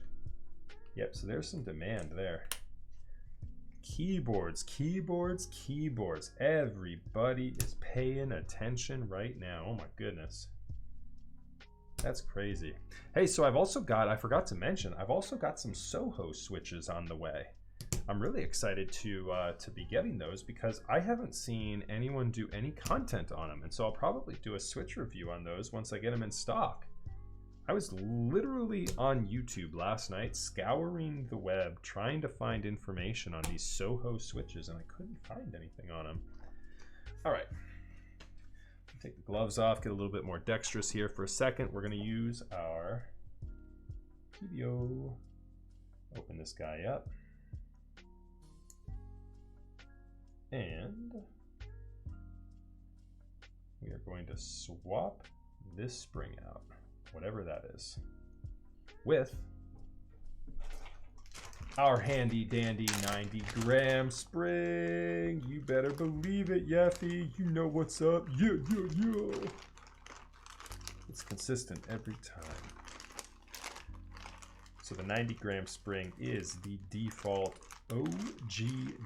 Yep, so there's some demand there. Keyboards. Everybody is paying attention right now. Oh my goodness. That's crazy. Hey, so I've also got, I forgot to mention, I've also got some Soho switches on the way. I'm really excited to be getting those because I haven't seen anyone do any content on them, and so I'll probably do a switch review on those once I get them in stock. I was literally on YouTube last night scouring the web trying to find information on these Soho switches, and I couldn't find anything on them. All right, take the gloves off, get a little bit more dexterous here for a second. We're going to use our PBO. Open this guy up. And we are going to swap this spring out, whatever that is, with our handy dandy 90-gram spring. You better believe it, Yeffy. You know what's up. Yeah. It's consistent every time. So the 90-gram spring is the default OG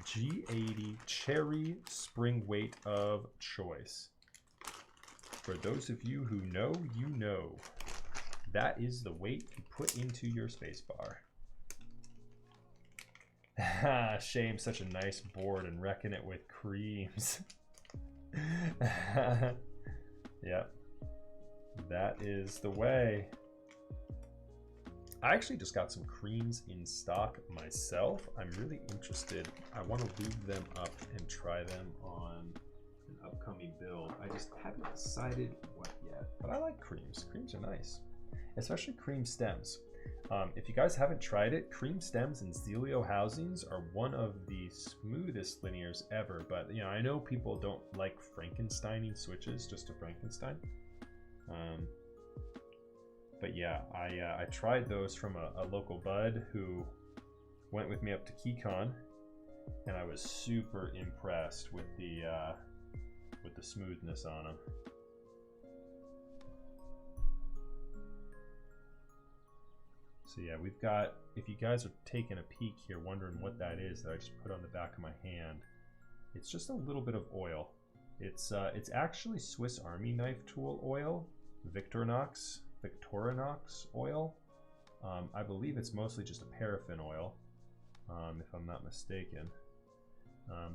G80 cherry spring weight of choice. For those of you who know, you know. That is the weight you put into your spacebar. Shame, such a nice board and wrecking it with creams. Yep, that is the way. I actually just got some creams in stock myself. I'm really interested. I want to lube them up and try them on an upcoming build. I just haven't decided what yet, but I like creams. Creams are nice, especially cream stems. If you guys haven't tried it, cream stems and Zelio housings are one of the smoothest linears ever, but you know, I know people don't like Frankensteining switches just to Frankenstein. But yeah, I tried those from a local bud who went with me up to KeyCon, and I was super impressed with the smoothness on them. So yeah, we've got, if you guys are taking a peek here, wondering what that is that I just put on the back of my hand, it's just a little bit of oil. It's actually Swiss Army knife tool oil, Victorinox oil. I believe it's mostly just a paraffin oil, if I'm not mistaken.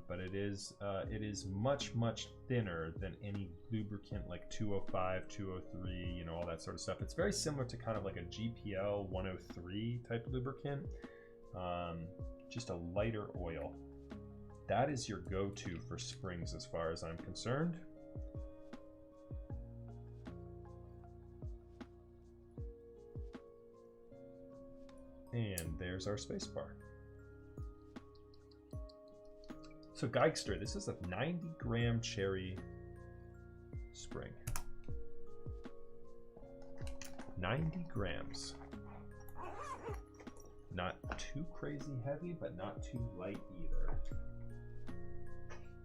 But it is much thinner than any lubricant like 205, 203, you know, all that sort of stuff. It's very similar to kind of like a GPL 103 type lubricant, just a lighter oil. That is your go-to for springs as far as I'm concerned. And there's our spacebar. So Geigster, this is a 90-gram cherry spring. 90 grams. Not too crazy heavy, but not too light either.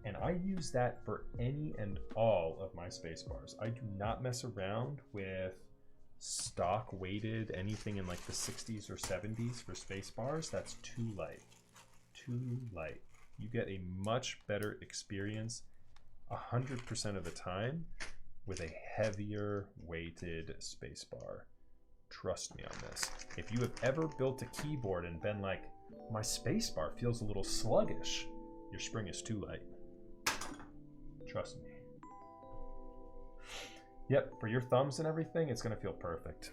And I use that for any and all of my space bars. I do not mess around with stock weighted anything in like the 60s or 70s for space bars. That's too light. Too light. You get a much better experience 100% of the time with a heavier weighted space bar. Trust me on this. If you have ever built a keyboard and been like, my space bar feels a little sluggish, your spring is too light. Trust me. Yep, for your thumbs and everything, it's gonna feel perfect.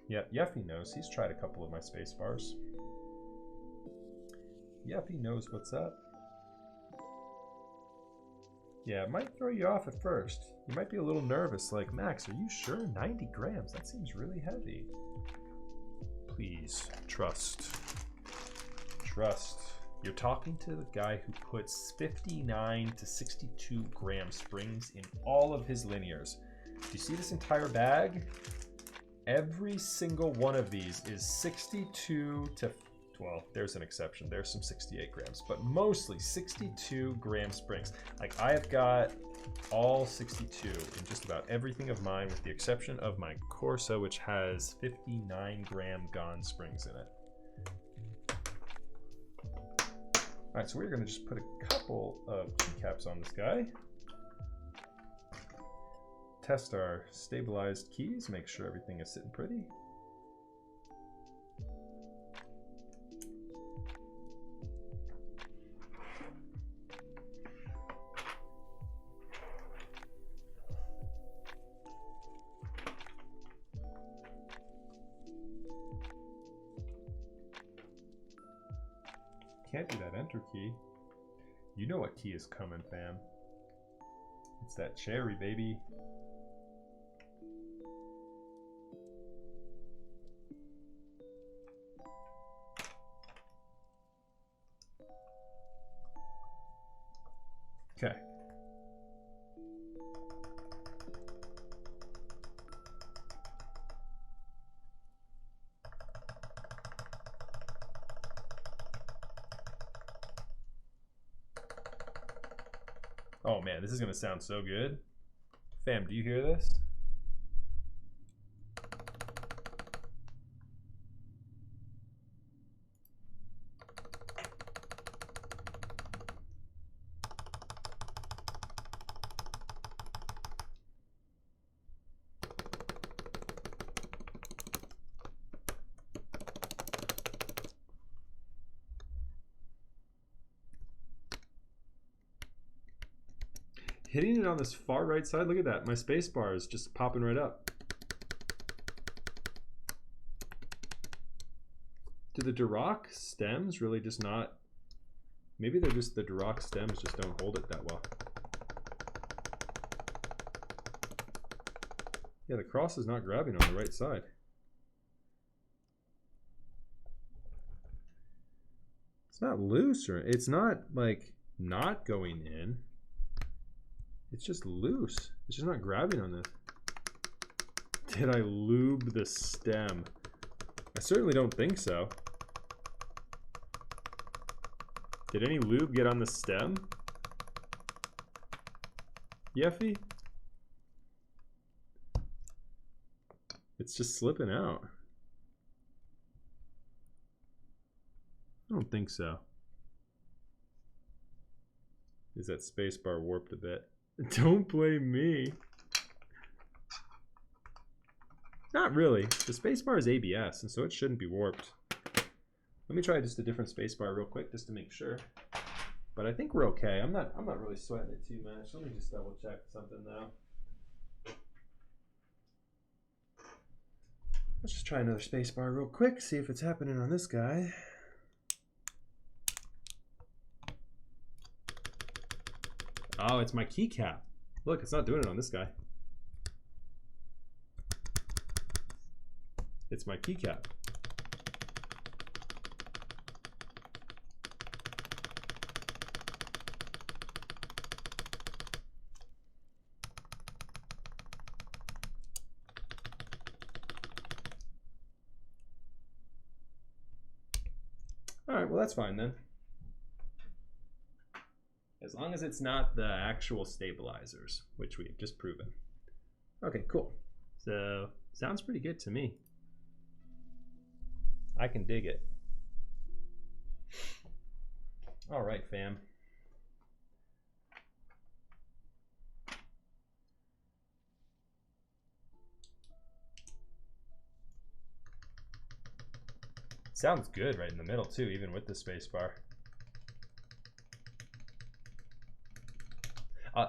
Yep, Yeffy knows. He's tried a couple of my space bars. Yeffy knows what's up. Yeah, it might throw you off at first. You might be a little nervous, like, Max, are you sure? 90 grams, that seems really heavy. Please, trust. Trust. You're talking to the guy who puts 59 to 62 gram springs in all of his linears. Do you see this entire bag? Every single one of these is 62 to, well, there's an exception. There's some 68 grams, but mostly 62 gram springs. Like I have got all 62 in just about everything of mine with the exception of my Corsa, which has 59 gram Gone springs in it. All right, so we're gonna just put a couple of keycaps on this guy. Test our stabilized keys, make sure everything is sitting pretty. Can't do that enter key. You know what key is coming, fam. It's that cherry, baby. Okay. Oh man, this is gonna sound so good. Fam, do you hear this? Hitting it on this far right side, look at that. My space bar is just popping right up. Do the Dirac stems really just not, maybe they're just, the Dirac stems just don't hold it that well. Yeah, the cross is not grabbing on the right side. It's not loose or it's not like not going in. It's just loose. It's just not grabbing on this. Did I lube the stem? I certainly don't think so. Did any lube get on the stem? Yeffy? It's just slipping out. I don't think so. Is that space bar warped a bit? Don't blame me. Not really. The spacebar is ABS, and so it shouldn't be warped. Let me try just a different spacebar real quick, just to make sure. But I think we're okay. I'm not really sweating it too much. Let me just double check something though. Let's just try another spacebar real quick, see if it's happening on this guy. Oh, it's my keycap. Look, it's not doing it on this guy. It's my keycap. All right, well, that's fine then. As long as it's not the actual stabilizers, which we've just proven. Okay, cool. So, sounds pretty good to me. I can dig it. All right, fam. Sounds good right in the middle too, even with the spacebar.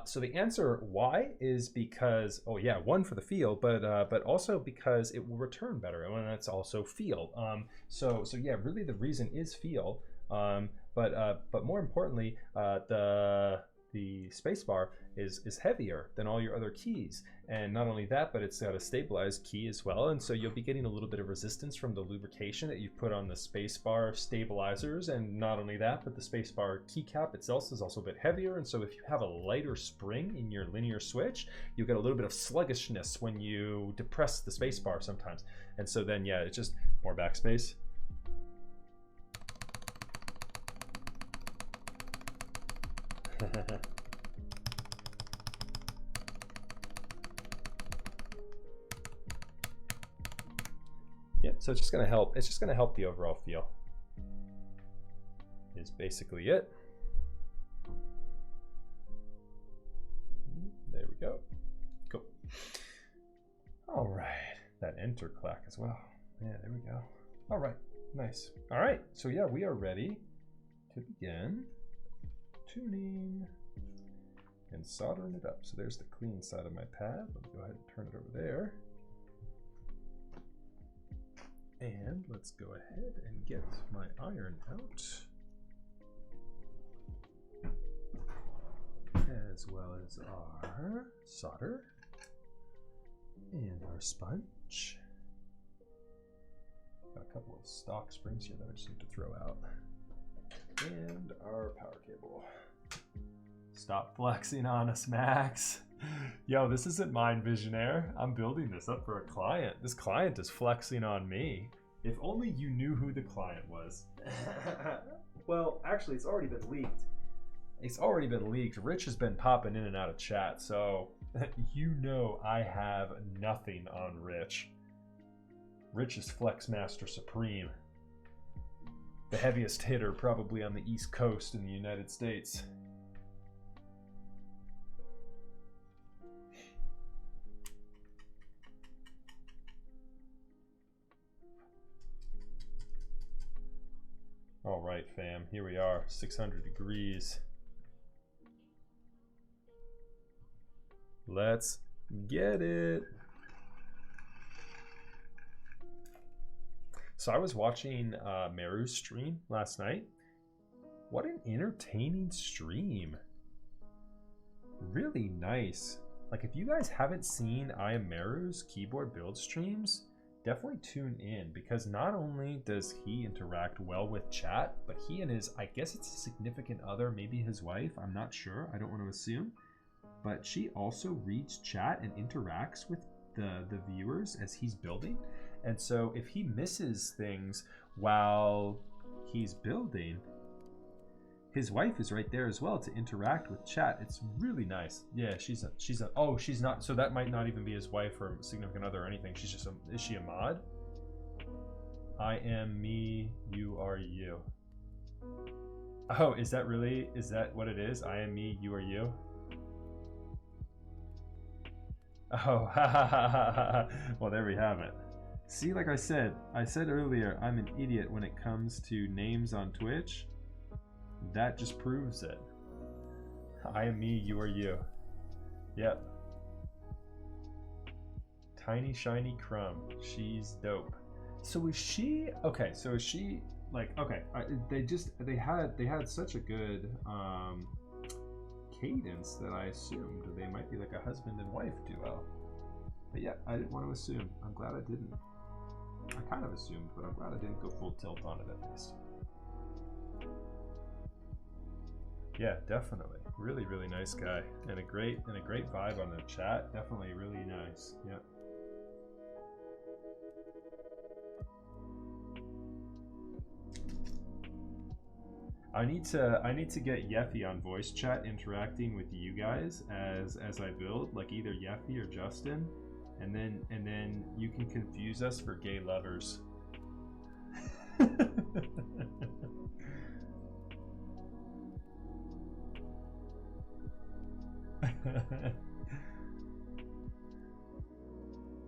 So the answer why is because, oh yeah, one for the feel, but also because it will return better, and that's also feel. So yeah, really the reason is feel. But more importantly, the spacebar is heavier than all your other keys, and not only that, but it's got a stabilized key as well, and so you'll be getting a little bit of resistance from the lubrication that you've put on the spacebar stabilizers. And not only that, but the spacebar keycap itself is also a bit heavier, and so if you have a lighter spring in your linear switch, you get a little bit of sluggishness when you depress the spacebar sometimes. And so then yeah, it's just more backspace. Yeah, so it's just gonna help. It's just gonna help the overall feel. Is basically it. There we go. Cool. All right, that enter clack as well. Yeah, there we go. All right, nice. All right, so yeah, we are ready to begin tuning and soldering it up. So there's the clean side of my pad. Let me go ahead and turn it over there. And let's go ahead and get my iron out, as well as our solder and our sponge. Got a couple of stock springs here that I just need to throw out. And our power cable. Stop flexing on us, Max. Yo, this isn't mine, Visionaire. I'm building this up for a client. This client is flexing on me. If only you knew who the client was. Well, actually, it's already been leaked. It's already been leaked. Rich has been popping in and out of chat, so you know I have nothing on Rich. Rich is Flex Master Supreme. The heaviest hitter probably on the East Coast in the United States. All right, fam, here we are, 600 degrees. Let's get it. So I was watching Meru's stream last night. What an entertaining stream. Really nice. Like, if you guys haven't seen I Am Meru's keyboard build streams, definitely tune in, because not only does he interact well with chat, but he and his, I guess it's a significant other, maybe his wife, I'm not sure, I don't want to assume, but she also reads chat and interacts with the viewers as he's building. And so if he misses things while he's building, his wife is right there as well to interact with chat. It's really nice. Yeah, she's not, so that might not even be his wife or significant other or anything. She's just is she a mod? I am me, you are you. Oh, is that what it is? I am me, you are you? Oh, well, there we have it. See, like I said earlier, I'm an idiot when it comes to names on Twitch. That just proves it. I am me, you are you. Yep. Tiny Shiny Crumb. She's dope. So is she, okay, so is she, like, okay, they had such a good cadence that I assumed they might be like a husband and wife duo. But yeah, I didn't want to assume. I'm glad I didn't. I kind of assumed, but I'm glad I didn't go full tilt on it at least. Yeah, definitely. Really, really nice guy, and a great vibe on the chat. Definitely really nice. Yep. I need to get Yeffy on voice chat interacting with you guys as I build, like either Yeffy or Justin, and then you can confuse us for gay lovers.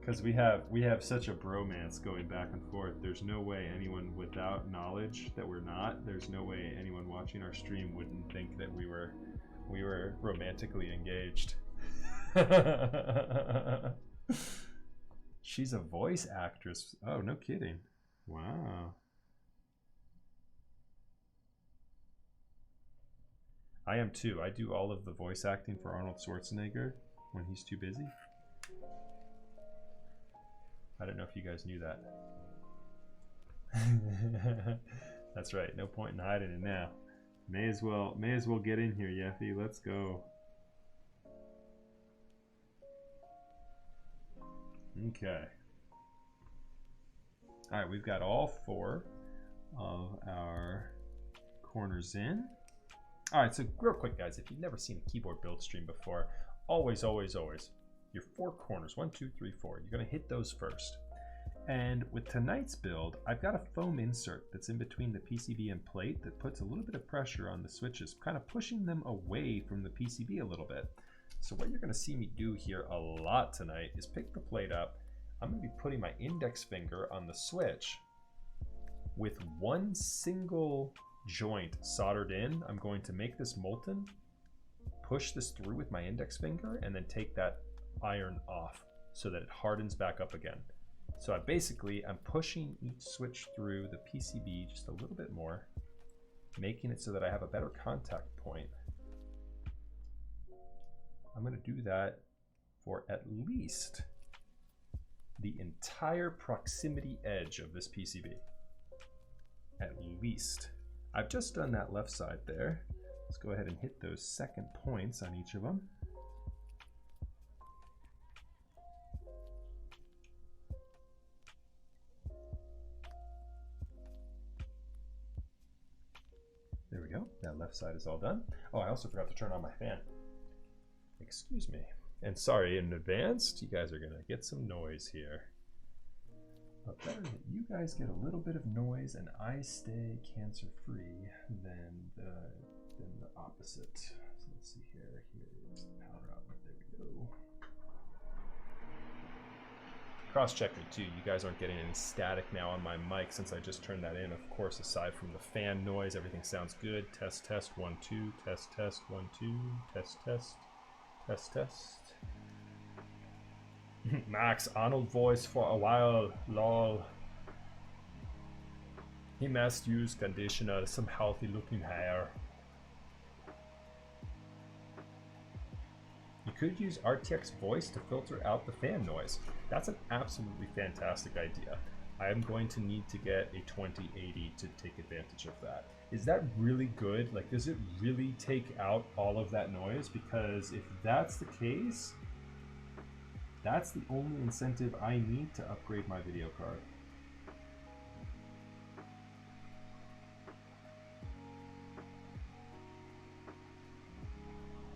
Because we have such a bromance going back and forth. There's no way anyone without knowledge that we're not. There's no way anyone watching our stream wouldn't think that we were romantically engaged. She's a voice actress. Oh, no kidding. Wow. I am too. I do all of the voice acting for Arnold Schwarzenegger when he's too busy. I don't know if you guys knew that. That's right. No point in hiding it now. May as well get in here, Yeffy. Let's go. Okay. All right, we've got all 4 of our corners in. All right, so real quick, guys, if you've never seen a keyboard build stream before, always, your 4 corners, 1, 2, 3, 4, you're gonna hit those first. And with tonight's build, I've got a foam insert that's in between the PCB and plate that puts a little bit of pressure on the switches, kind of pushing them away from the PCB a little bit. So what you're gonna see me do here a lot tonight is pick the plate up. I'm gonna be putting my index finger on the switch with one single joint soldered in. I'm going to make this molten, push this through with my index finger, and then take that iron off so that it hardens back up again. So I'm pushing each switch through the PCB just a little bit more, making it so that I have a better contact point. I'm going to do that for at least the entire proximity edge of this PCB. At least. I've just done that left side there. Let's go ahead and hit those second points on each of them. There we go. That left side is all done. Oh, I also forgot to turn on my fan. Excuse me. And sorry in advance, you guys are gonna get some noise here. But better that you guys get a little bit of noise and I stay cancer-free than the opposite. So let's see here. Here's the power outlet. There we go. Cross-check me too. You guys aren't getting any static now on my mic since I just turned that in. Of course, aside from the fan noise, everything sounds good. Test, test, 1, 2. Test, test, 1, 2. Test, test. Test, test. Max Arnold voice for a while, lol. He must use conditioner, some healthy looking hair. You could use RTX voice to filter out the fan noise. That's an absolutely fantastic idea. I am going to need to get a 2080 to take advantage of that. Is that really good? Like, does it really take out all of that noise? Because if that's the case, that's the only incentive I need to upgrade my video card.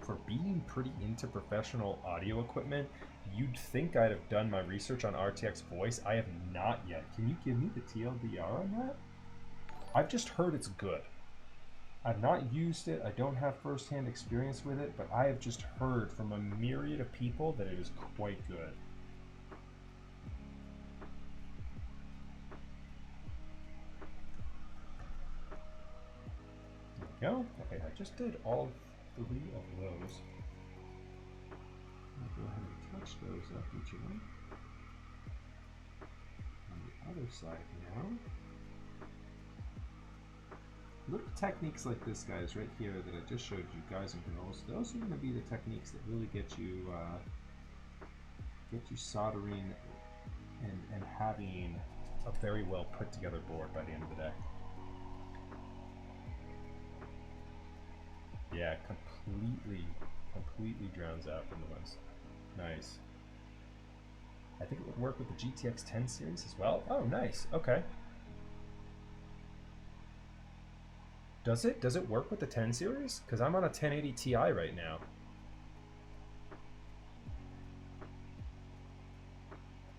For being pretty into professional audio equipment, you'd think I'd have done my research on RTX voice. I have not yet. Can you give me the TLDR on that? I've just heard it's good. I've not used it. I don't have first-hand experience with it, but I have just heard from a myriad of people that it is quite good. There we go. Okay, I just did all 3 of those. I'll go ahead and touch those up, each of them. On the other side now. Little techniques like this, guys, right here that I just showed you guys and girls, those are going to be the techniques that really get you soldering and having a very well put together board by the end of the day. Yeah, completely drowns out the noise. Nice. I think it would work with the GTX 10 series as well. Oh, nice. Okay. Does it work with the 10 series? Because I'm on a 1080 Ti right now.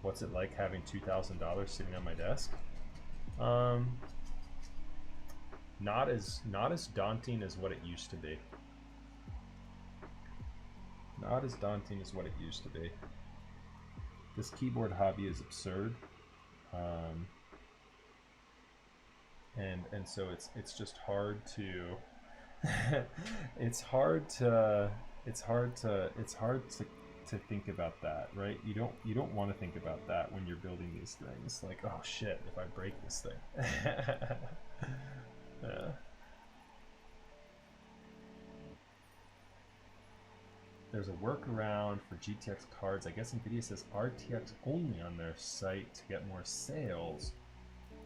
What's it like having $2,000 sitting on my desk? Not as daunting as what it used to be. Not as daunting as what it used to be. This keyboard hobby is absurd, and so it's just hard to it's hard to think about that, right? You don't want to think about that when you're building these things. Like, oh shit, if I break this thing. Yeah. There's a workaround for GTX cards. I guess NVIDIA says RTX only on their site to get more sales.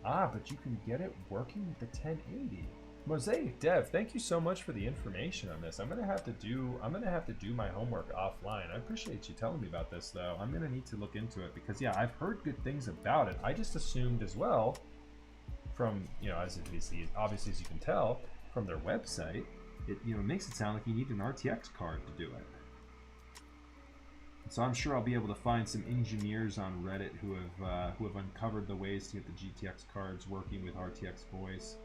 Ah, but you can get it working with the 1080. Mosaic Dev, thank you so much for the information on this. I'm gonna have to do my homework offline. I appreciate you telling me about this though. I'm gonna need to look into it because yeah, I've heard good things about it. I just assumed as well, from as obviously as you can tell from their website, it makes it sound like you need an RTX card to do it. So I'm sure I'll be able to find some engineers on Reddit who have uncovered the ways to get the GTX cards working with RTX voice.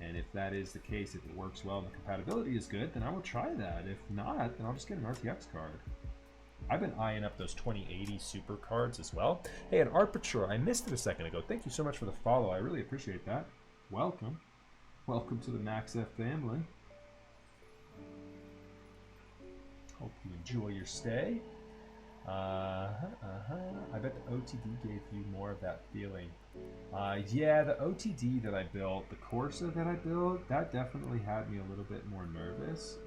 And if that is the case, if it works well and the compatibility is good, then I will try that. If not, then I'll just get an RTX card. I've been eyeing up those 2080 Super cards as well. Hey, and Art Patrol, I missed it a second ago. Thank you so much for the follow. I really appreciate that. Welcome. Welcome to the MaxF family. Hope you enjoy your stay. I bet the OTD gave you more of that feeling. Yeah, the OTD that I built, the Corsa that I built, that definitely had me a little bit more nervous.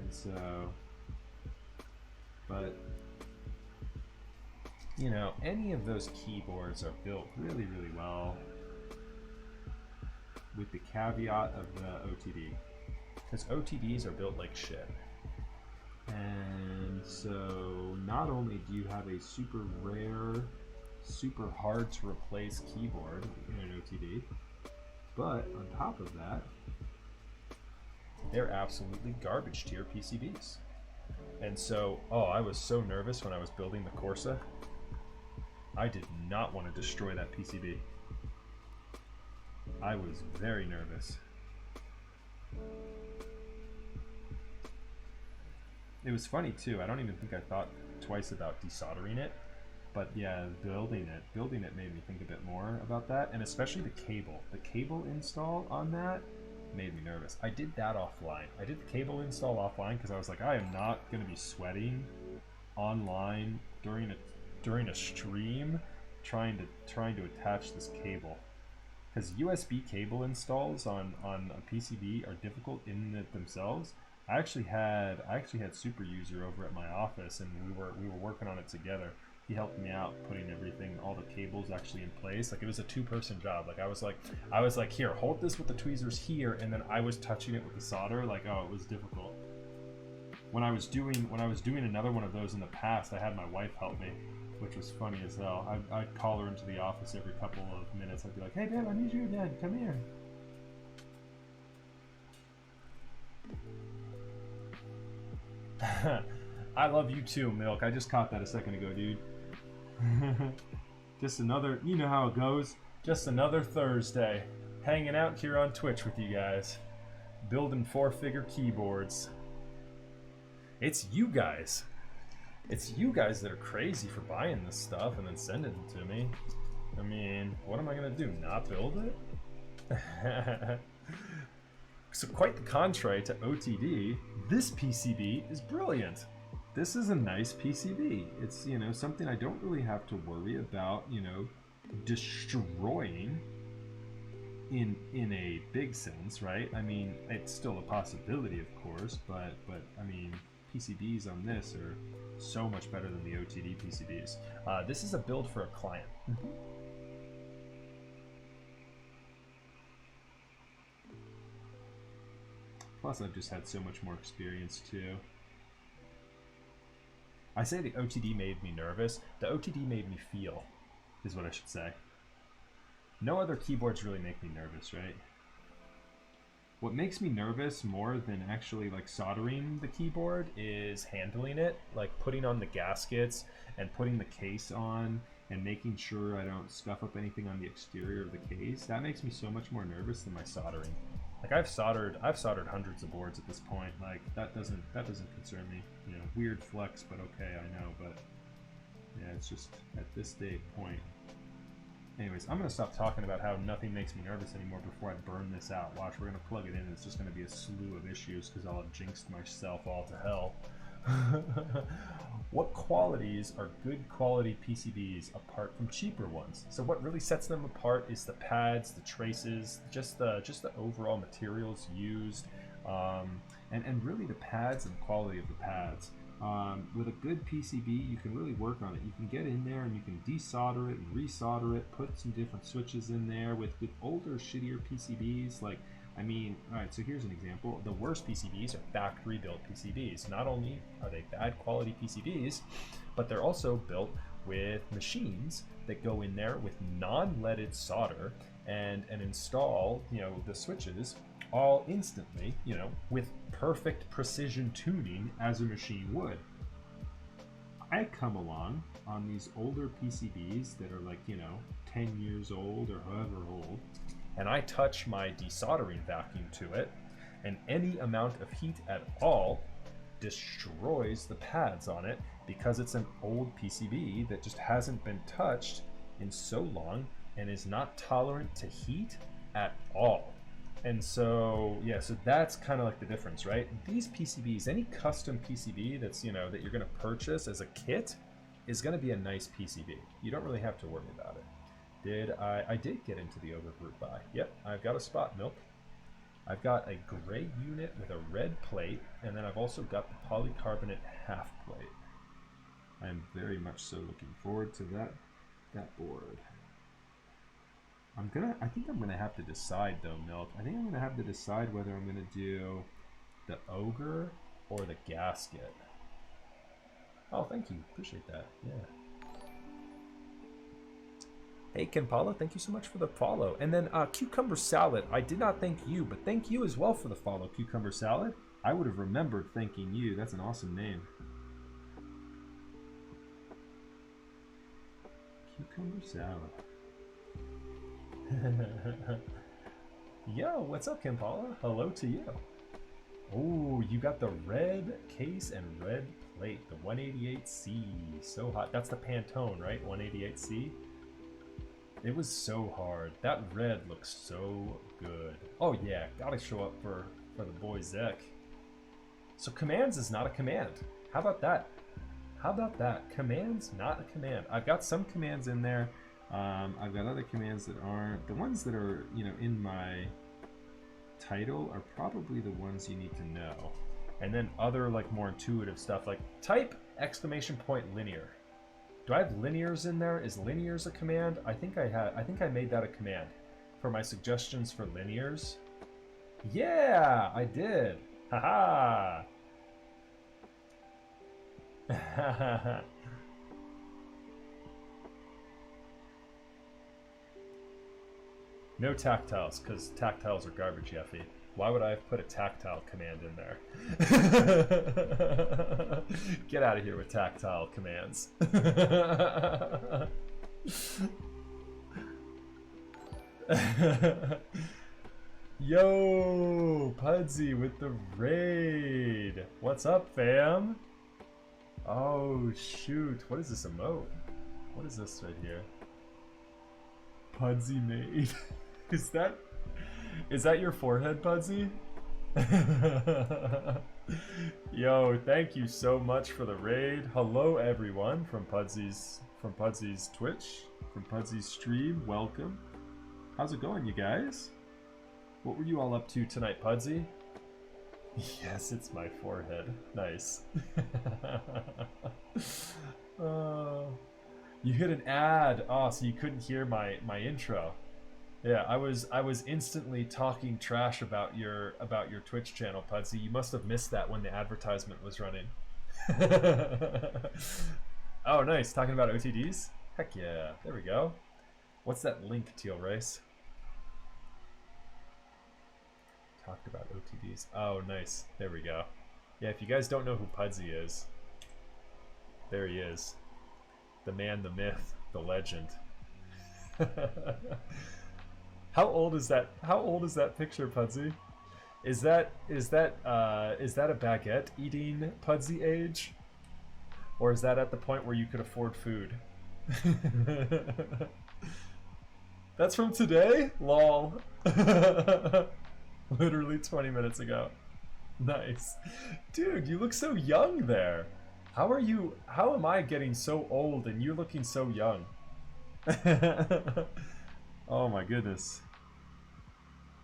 And so, but, any of those keyboards are built really, really well with the caveat of the OTD. Because OTDs are built like shit. And so not only do you have a super rare, super hard to replace keyboard in an OTD, but on top of that, they're absolutely garbage tier PCBs. And so, I was so nervous when I was building the Corsa. I did not want to destroy that PCB. I was very nervous. It was funny too. I don't even think I thought twice about desoldering it, but yeah, building it made me think a bit more about that, and especially the cable. The cable install on that made me nervous. I did that offline. I did the cable install offline because I was like, I am not going to be sweating online during a stream trying to attach this cable. Because USB cable installs on a PCB are difficult in themselves. I actually had Super User over at my office, and we were working on it together. He helped me out putting everything, all the cables actually in place. Like, it was a two-person job. Like, I was like, here, hold this with the tweezers here, and then I was touching it with the solder. Like, oh, it was difficult. When I was doing another one of those in the past, I had my wife help me, which was funny as hell. I'd call her into the office every couple of minutes. I'd be like, hey, babe, I need you again. Come here. I love you too, Milk. I just caught that a second ago, dude. Just another, you know how it goes. Just another Thursday. Hanging out here on Twitch with you guys. Building 4-figure keyboards. It's you guys. It's you guys that are crazy for buying this stuff and then sending it to me. I mean, what am I going to do? Not build it? So quite the contrary to OTD, this PCB is brilliant. This is a nice PCB. It's, something I don't really have to worry about, destroying in a big sense, right? I mean, it's still a possibility, of course, but I mean, PCBs on this are so much better than the OTD PCBs. This is a build for a client. Plus, I've just had so much more experience too. I say the OTD made me nervous. The OTD made me feel, is what I should say. No other keyboards really make me nervous, right? What makes me nervous more than actually like soldering the keyboard is handling it, like putting on the gaskets and putting the case on and making sure I don't scuff up anything on the exterior of the case. That makes me so much more nervous than my soldering. Like I've soldered hundreds of boards at this point. Like that doesn't concern me. You know, weird flex, but okay, I know. But yeah, it's just at this point. Anyways, I'm gonna stop talking about how nothing makes me nervous anymore before I burn this out. Watch, we're gonna plug it in and it's just gonna be a slew of issues because I'll have jinxed myself all to hell. What qualities are good quality PCBs apart from cheaper ones? So what really sets them apart is the pads, the traces, just the overall materials used, and really the pads and quality of the pads. With a good PCB, you can really work on it. You can get in there and you can desolder it and resolder it, put some different switches in there. With older, shittier PCBs, like, I mean, all right, so here's an example. The worst PCBs are factory built PCBs. Not only are they bad quality PCBs, but they're also built with machines that go in there with non-leaded solder and install, you know, the switches all instantly, you know, with perfect precision tuning as a machine would. I come along on these older PCBs that are like, you know, 10 years old or however old, and I touch my desoldering vacuum to it, and any amount of heat at all destroys the pads on it because it's an old PCB that just hasn't been touched in so long and is not tolerant to heat at all. And so, yeah, so that's kind of like the difference, right? These PCBs, any custom PCB that's, you know, that you're going to purchase as a kit is going to be a nice PCB. You don't really have to worry about it. I did get into the overgroup buy. Yep, I've got a spot milk. I've got a gray unit with a red plate, and then I've also got the polycarbonate half plate. I'm very much so looking forward to that board. I think I'm gonna have to decide though, Milk. I think I'm gonna have to decide whether I'm gonna do the ogre or the gasket. Oh, thank you. Appreciate that. Yeah. Hey, Ken Paula, thank you so much for the follow. And then Cucumber Salad, I did not thank you, but thank you as well for the follow, Cucumber Salad. I would have remembered thanking you. That's an awesome name. Cucumber Salad. Yo, what's up, Ken Paula? Hello to you. Oh, you got the red case and red plate, the 188C. So hot. That's the Pantone, right? 188C. It was so hard. That red looks so good. Oh yeah, gotta show up for the boy Zek. So commands is not a command. How about that? How about that? Commands, not a command. I've got some commands in there. I've got other commands that aren't. The ones that are, you know, in my title are probably the ones you need to know. And then other like more intuitive stuff like type exclamation point linear. Do I have linears in there? Is linears a command? I think I made that a command for my suggestions for linears. Yeah, I did. Haha. No tactiles, because tactiles are garbage, Yeffy. Why would I have put a tactile command in there? Get out of here with tactile commands. Yo, Pudsey with the raid. What's up, fam? Oh, shoot. What is this emote? What is this right here? Pudsey made. Is that your forehead, Pudsey? Yo, thank you so much for the raid. Hello everyone from Pudsey's Twitch, from Pudsey's stream. Welcome. How's it going, you guys? What were you all up to tonight, Pudsey? Yes, it's my forehead. Nice. You hit an ad. Oh, so you couldn't hear my intro. Yeah, I was instantly talking trash about your Twitch channel, Pudsey. You must have missed that when the advertisement was running. Oh, nice. Talking about OTDs? Heck yeah. There we go. What's that link, Teal Rice? Talked about OTDs. Oh, nice. There we go. Yeah, if you guys don't know who Pudsey is, there he is. The man, the myth, the legend. How old is that? How old is that picture, Pudsey? Is that a baguette eating Pudsey age? Or is that at the point where you could afford food? That's from today? Lol. Literally 20 minutes ago. Nice. Dude, you look so young there. How am I getting so old and you're looking so young? Oh my goodness.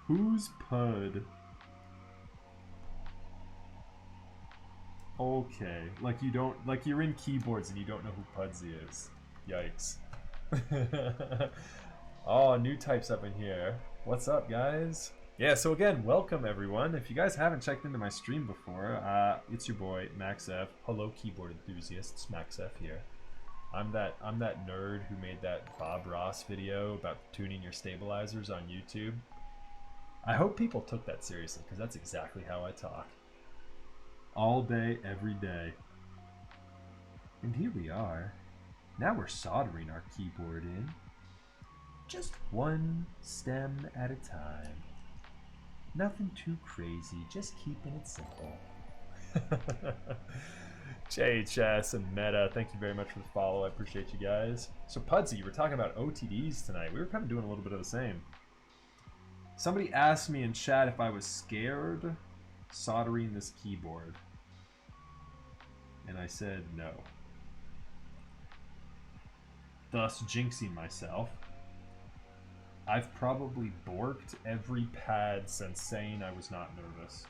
Who's Pud? Okay, like you're in keyboards and you don't know who Pudsey is. Yikes. Oh, new types up in here. What's up, guys? Yeah, so again, welcome everyone. If you guys haven't checked into my stream before, it's your boy MaxF. Hello, keyboard enthusiasts. MaxF here. I'm that nerd who made that Bob Ross video about tuning your stabilizers on YouTube. I hope people took that seriously because that's exactly how I talk. All day, every day. And here we are. Now we're soldering our keyboard in. Just one stem at a time. Nothing too crazy, just keeping it simple. JHS and Meta, thank you very much for the follow. I appreciate you guys. So Pudsey, we're talking about OTDs tonight. We were kind of doing a little bit of the same. Somebody asked me in chat if I was scared soldering this keyboard. And I said no. Thus jinxing myself. I've probably borked every pad since saying I was not nervous.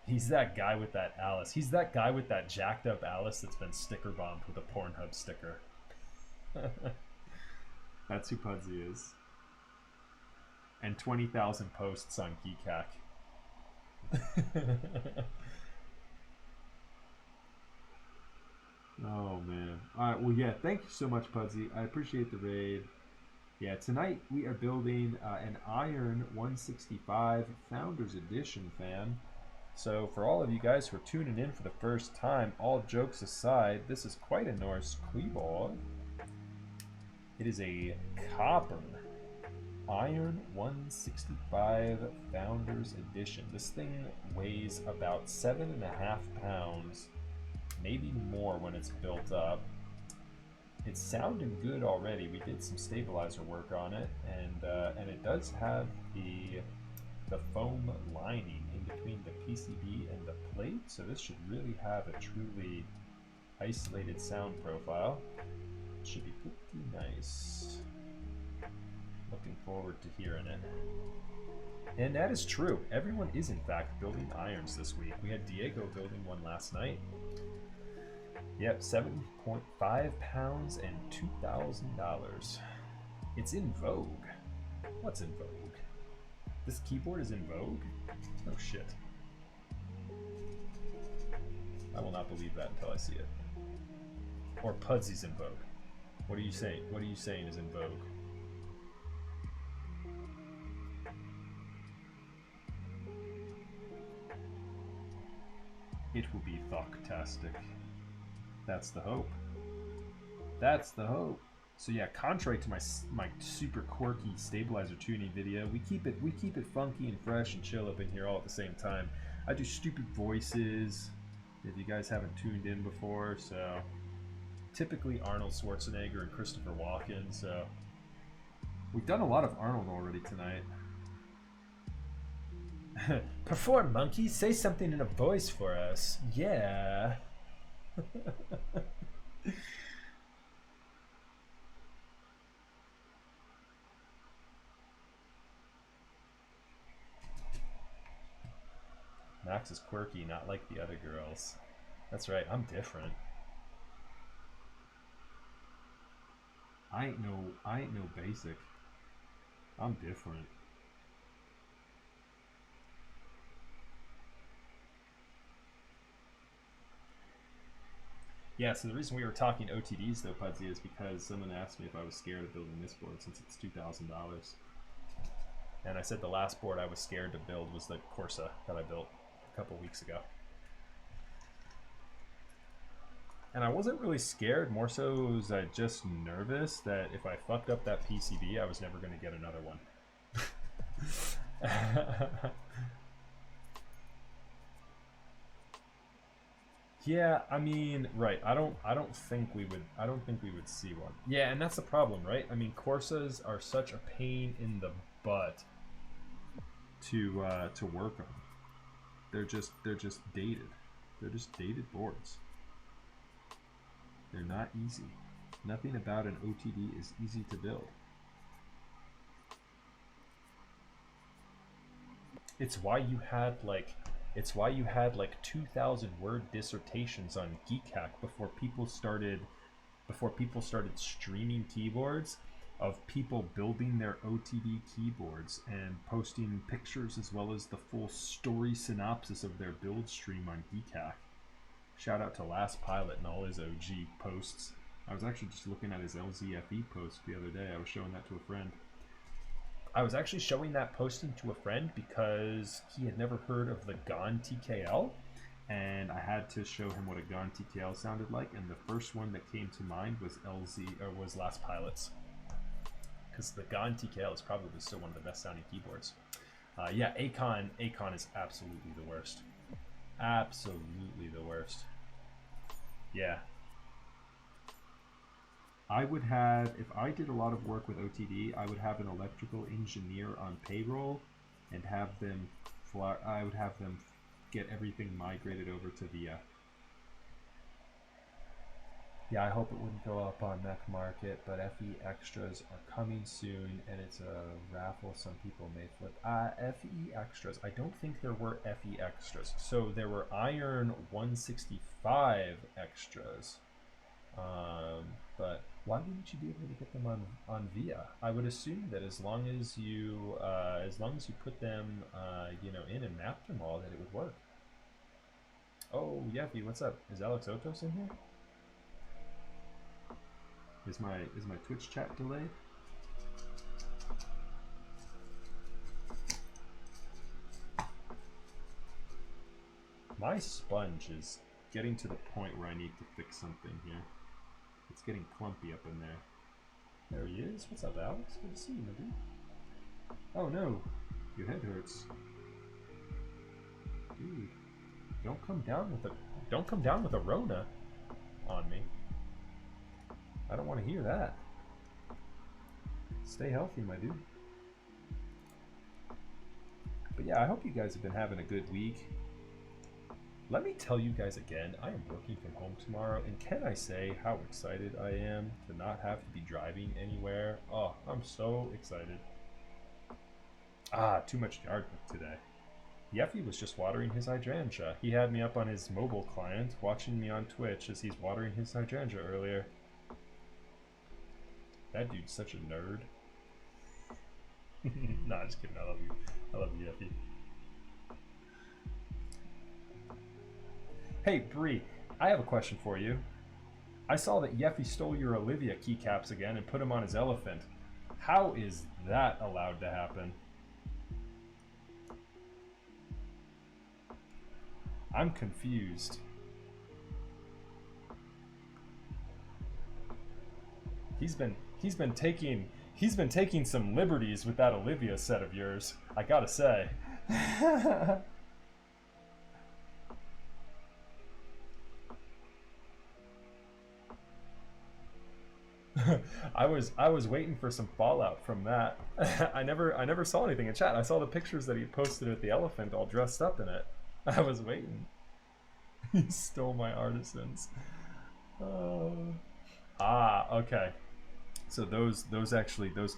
He's that guy with that Alice. He's that guy with that jacked up Alice that's been sticker bombed with a Pornhub sticker. That's who Pudsey is. And 20,000 posts on Geekhack. Oh man. Alright, well yeah, thank you so much, Pudsey. I appreciate the raid. Yeah, tonight we are building an Iron165 Founders Edition, fam. So for all of you guys who are tuning in for the first time, all jokes aside, this is quite a Norse keyboard. It is a copper Iron165 Founders Edition. This thing weighs about 7.5 pounds, maybe more when it's built up. It's sounding good already. We did some stabilizer work on it, and it does have the foam lining in between the PCB and the plate, so this should really have a truly isolated sound profile. It should be pretty nice. Looking forward to hearing it. And that is true. Everyone is in fact building irons this week. We had Diego building one last night. Yep, 7.5 pounds and $2,000. It's in vogue. What's in vogue? This keyboard is in vogue? Oh shit. I will not believe that until I see it. Or Pudsey's in vogue. What are you saying? What are you saying is in vogue? It will be fucktastic. That's the hope. That's the hope. So yeah, contrary to my super quirky stabilizer tuning video, we keep it funky and fresh and chill up in here all at the same time. I do stupid voices, if you guys haven't tuned in before, so typically Arnold Schwarzenegger and Christopher Walken, so we've done a lot of Arnold already tonight. Perform, monkey, say something in a voice for us. Yeah. Max is quirky, not like the other girls. That's right, I'm different. I ain't no basic. I'm different. Yeah, so the reason we were talking OTDs though, Pudsey, is because someone asked me if I was scared of building this board since it's $2,000. And I said the last board I was scared to build was the Corsa that I built a couple weeks ago. And I wasn't really scared, more so was I just nervous that if I fucked up that PCB, I was never going to get another one. Yeah, I mean, right. I don't think we would see one. Yeah, and that's the problem, right? I mean, Corsas are such a pain in the butt to work on. They're just dated. They're just dated boards. They're not easy. Nothing about an OTD is easy to build. It's why you had like 2,000 word dissertations on GeekHack before people started streaming keyboards of people building their OTD keyboards and posting pictures as well as the full story synopsis of their build stream on GeekHack. Shout out to Last Pilot and all his OG posts. I was actually just looking at his LZFE post the other day. I was showing that to a friend. I was actually showing that posting to a friend because he had never heard of the Gone TKL, and I had to show him what a Gone TKL sounded like, and the first one that came to mind was Last Pilot's, because the Gone TKL is probably still one of the best sounding keyboards. Yeah, Acon is absolutely the worst. Absolutely the worst. Yeah. I would have, if I did a lot of work with OTD, I would have an electrical engineer on payroll and have them I would have them get everything migrated over to VIA. Yeah, I hope it wouldn't go up on Mech Market, but FE extras are coming soon, and it's a raffle some people may flip. FE extras. I don't think there were FE extras. So there were Iron165 extras. But why wouldn't you be able to get them on VIA? I would assume that as long as you put them in and mapped them all, that it would work. Oh, Yeffy, what's up? Is Alex Otos in here? Is my Twitch chat delayed? My sponge is getting to the point where I need to fix something here. It's getting clumpy up in there. There he is. What's up, Alex? Good to see you, my dude. Oh no, your head hurts. Dude, don't come down with a Rona on me. I don't want to hear that. Stay healthy, my dude. But yeah, I hope you guys have been having a good week. Let me tell you guys again, I am working from home tomorrow, and can I say how excited I am to not have to be driving anywhere? Oh, I'm so excited. Too much yard work today. Yeffy was just watering his hydrangea. He had me up on his mobile client, watching me on Twitch as he's watering his hydrangea earlier. That dude's such a nerd. Nah, just kidding. I love you. I love you, Yeffy. Hey, Bree, I have a question for you. I saw that Yeffy stole your Olivia keycaps again and put them on his elephant. How is that allowed to happen? I'm confused. He's been taking some liberties with that Olivia set of yours, I gotta say. I was waiting for some fallout from that. I never saw anything in chat. I saw the pictures that he posted at the elephant all dressed up in it. I was waiting. He stole my artisans. Okay. So those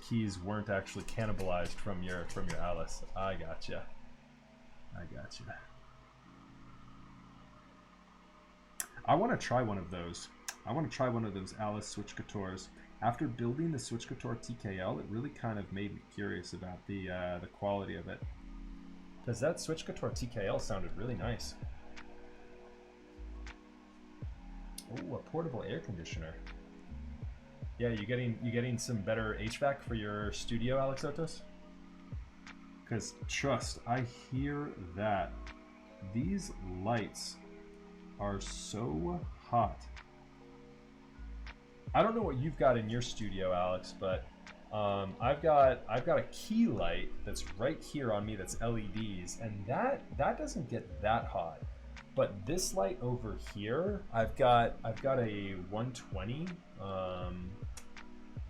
keys weren't actually cannibalized from your Alice. I gotcha. I want to try one of those. I want to try one of those Alice Switch Guitars. After building the Switch Guitar TKL, it really kind of made me curious about the quality of it. Because that Switch Guitar TKL sounded really nice. Oh, a portable air conditioner. Yeah, you getting some better HVAC for your studio, Alex Otos? Because trust, I hear that these lights are so hot. I don't know what you've got in your studio, Alex, but I've got a key light that's right here on me that's LEDs, and that doesn't get that hot. But this light over here, I've got a 120,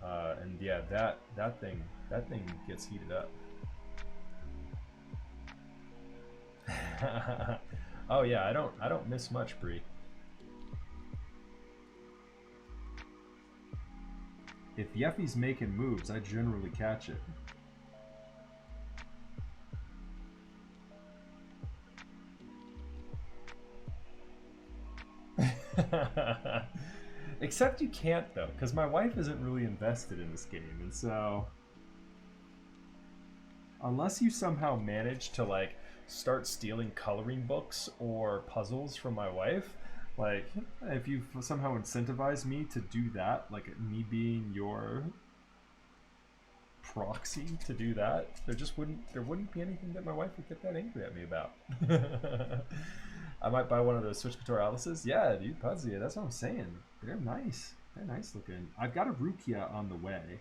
and yeah, that thing gets heated up. Oh yeah, I don't miss much, Bree. If Yeffy's making moves, I generally catch it. Except you can't though, because my wife isn't really invested in this game, and so unless you somehow manage to like start stealing coloring books or puzzles from my wife, like if you somehow incentivize me to do that, like me being your proxy to do that, there wouldn't be anything that my wife would get that angry at me about. I might buy one of those Switch Couture Alice's. Yeah, dude, Pudsey, that's what I'm saying. They're nice. They're nice looking. I've got a Rukia on the way.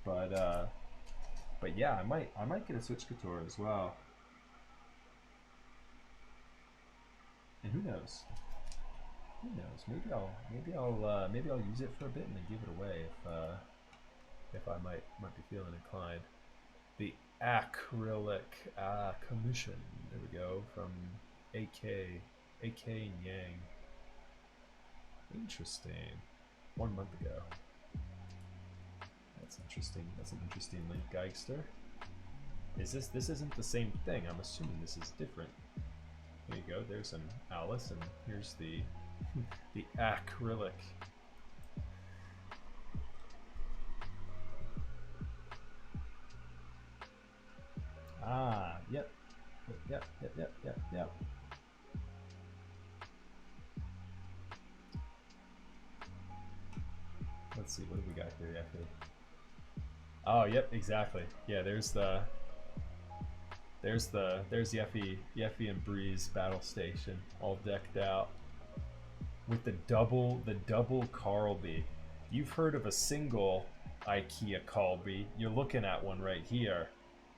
But yeah, I might get a Switch Couture as well. And who knows? Who knows? Maybe I'll use it for a bit and then give it away if I might be feeling inclined. The acrylic commission. There we go, from AK and Yang. Interesting. 1 month ago. That's interesting. That's an interesting link, Geigster. This isn't the same thing? I'm assuming this is different. There you go. There's an Alice, and here's the the acrylic. Ah, yep. Let's see, what do we got here, Yeffy? Oh, yep, exactly. Yeah, there's Yeffy and Bree's battle station, all decked out with the double Carlby. You've heard of a single IKEA Carlby. You're looking at one right here.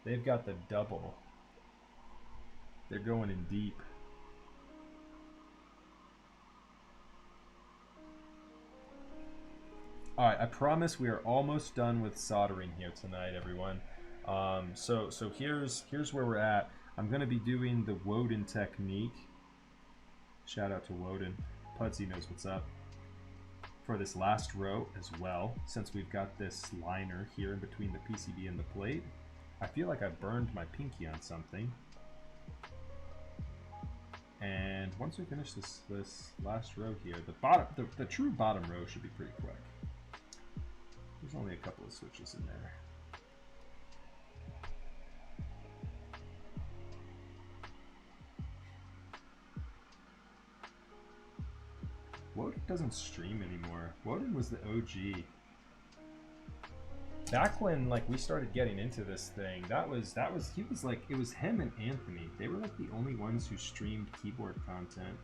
They've got the double. They're going in deep. Alright, I promise we are almost done with soldering here tonight, everyone. So here's where we're at. I'm going to be doing the Woden technique. Shout out to Woden. Pudsey knows what's up. For this last row as well, since we've got this liner here in between the PCB and the plate. I feel like I burned my pinky on something. And once we finish this last row here, the true bottom row should be pretty quick. There's only a couple of switches in there. Woden doesn't stream anymore. Woden was the OG. Back when like we started getting into this thing, it was him and Anthony. They were like the only ones who streamed keyboard content.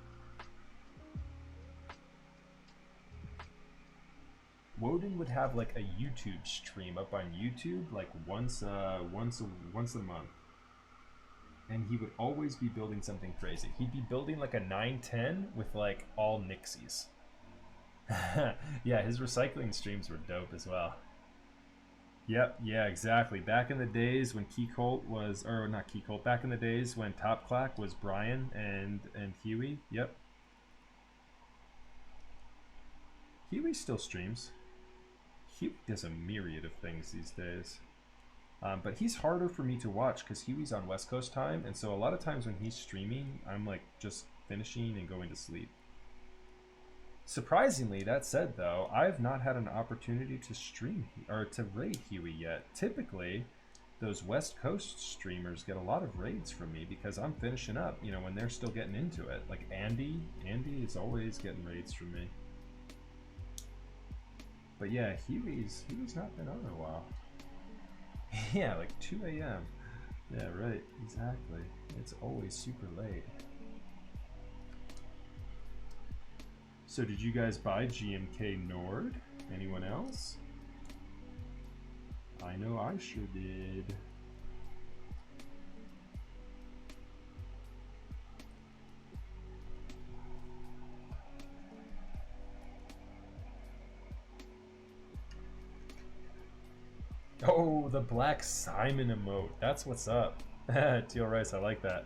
Woden would have like a YouTube stream up on YouTube like once a month. And he would always be building something crazy. He'd be building like a 910 with like all Nixies. Yeah, his recycling streams were dope as well. Yep, yeah, exactly. Back in the days when back in the days when Top Clack was Brian and Huey. Yep. Huey still streams. Huey does a myriad of things these days. But he's harder for me to watch because Huey's on West Coast time, and so a lot of times when he's streaming, I'm like just finishing and going to sleep. Surprisingly, that said though, I've not had an opportunity to stream or to raid Huey yet. Typically, those West Coast streamers get a lot of raids from me because I'm finishing up, you know, when they're still getting into it. Like Andy is always getting raids from me. But yeah, Huey's not been on in a while. Yeah, like 2 a.m. Yeah, right, exactly. It's always super late. So did you guys buy GMK Nord? Anyone else? I know I sure did. Oh, the Black Simon emote. That's what's up. Teal Rice, I like that.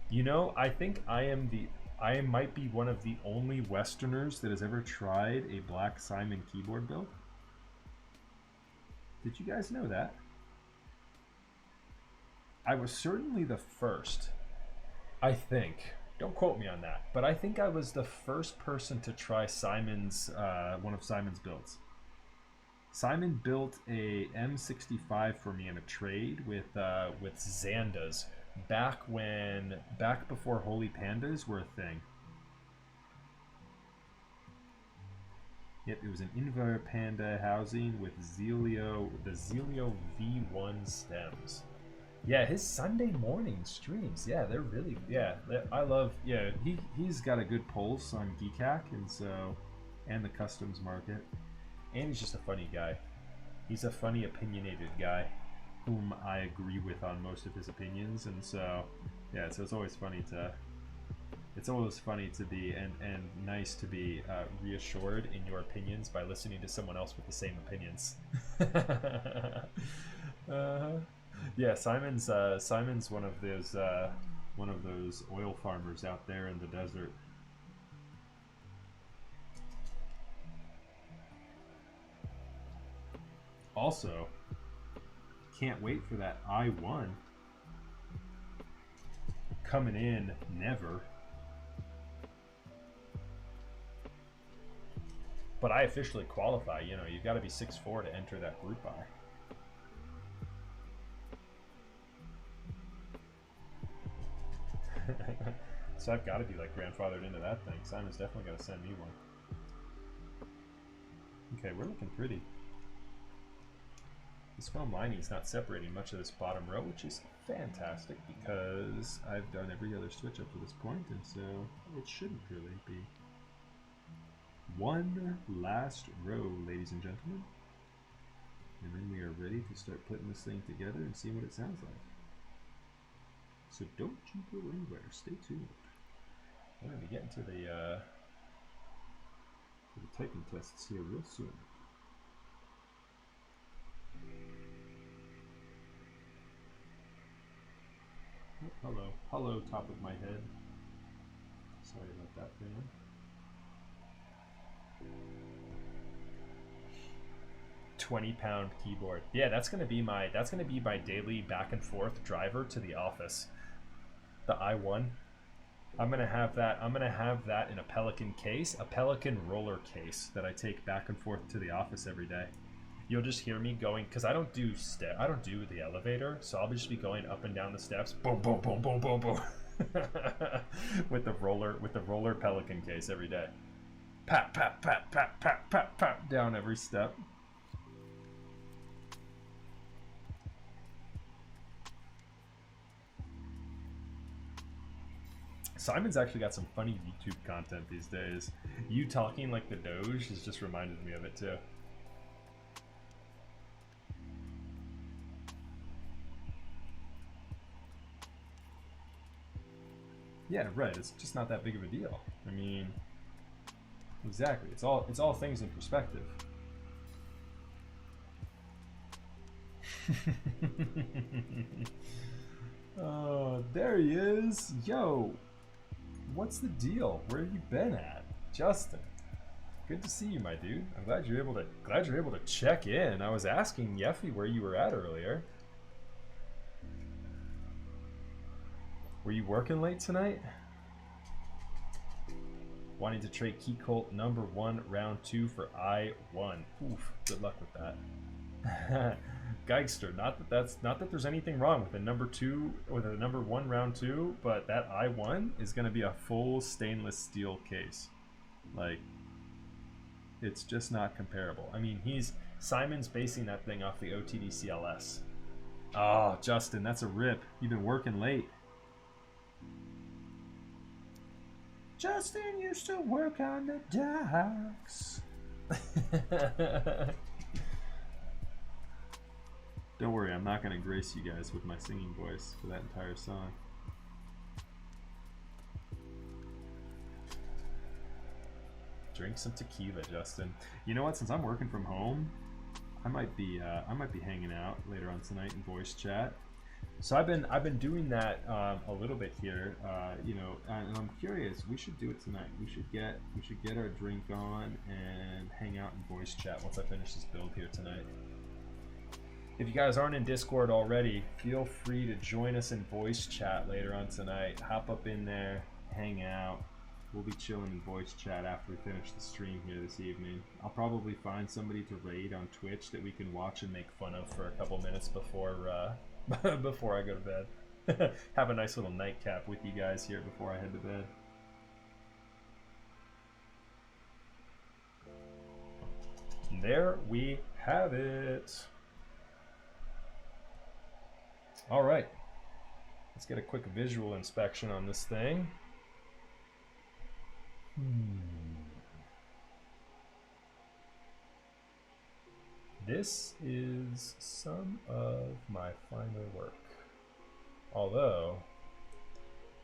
You know, I think I might be one of the only Westerners that has ever tried a Black Simon keyboard build. Did you guys know that? I was certainly the first, I think. Don't quote me on that, but I think I was the first person to try Simon's, one of Simon's builds. Simon built a M65 for me in a trade with Xandas back before Holy Pandas were a thing. Yep, it was an Invar Panda housing with the Zelio V1 stems. Yeah, his Sunday morning streams, yeah, they're really, yeah, I love, yeah, he's got a good pulse on Geekhack, and the customs market. And he's just a funny guy. He's a funny, opinionated guy whom I agree with on most of his opinions, and so, yeah, so it's always funny to be and nice to be reassured in your opinions by listening to someone else with the same opinions. Yeah, Simon's one of those oil farmers out there in the desert. Also, can't wait for that I1 coming in never. But I officially qualify, you know, you've got to be 6'4" to enter that group buy. So I've got to be like grandfathered into that thing. Simon's definitely got to send me one. Okay, we're looking pretty. This foam lining is not separating much of this bottom row, which is fantastic because I've done every other switch up to this point, and so it shouldn't really be. One last row, ladies and gentlemen, and then we are ready to start putting this thing together and see what it sounds like. So don't you go anywhere, stay tuned. I'm going to be getting to the typing tests here real soon. Oh, hello, top of my head. Sorry about that, man. £20 keyboard. Yeah, that's gonna be my daily back and forth driver to the office. The i1. I'm gonna have that in a Pelican case, a Pelican roller case that I take back and forth to the office every day. You'll just hear me going, because I don't do the elevator, so I'll just be going up and down the steps, boom, boom, boom, boom, boom, boom, with the roller Pelican case every day. Pat, pat, pat, pat, pat, pat, pat, down every step. Simon's actually got some funny YouTube content these days. You talking like the Doge has just reminded me of it too. Yeah, right. It's just not that big of a deal. I mean, exactly. It's all things in perspective. Oh, there he is. Yo, what's the deal? Where have you been at, Justin? Good to see you, my dude. I'm glad you're able to check in. I was asking Yeffy where you were at earlier. Were you working late tonight? Wanting to trade Key Colt number 1 round 2 for I1. Oof, good luck with that. Geigster, not that there's anything wrong with the number 2 or the number 1 round 2, but that I1 is going to be a full stainless steel case. Like, it's just not comparable. I mean, Simon's basing that thing off the OTD CLS. Oh, Justin, that's a rip. You've been working late. Justin used to work on the docks. Don't worry, I'm not going to grace you guys with my singing voice for that entire song. Drink some tequila, Justin. You know what? Since I'm working from home, I might be hanging out later on tonight in voice chat. So I've been doing that a little bit here, you know, and I'm curious. We should do it tonight. We should get our drink on and hang out in voice chat once I finish this build here tonight. If you guys aren't in Discord already, feel free to join us in voice chat later on tonight. Hop up in there, hang out. We'll be chilling in voice chat after we finish the stream here this evening. I'll probably find somebody to raid on Twitch that we can watch and make fun of for a couple minutes before before I go to bed. Have a nice little nightcap with you guys here before I head to bed. And there we have it. All right, let's get a quick visual inspection on this thing. This is some of my final work. Although,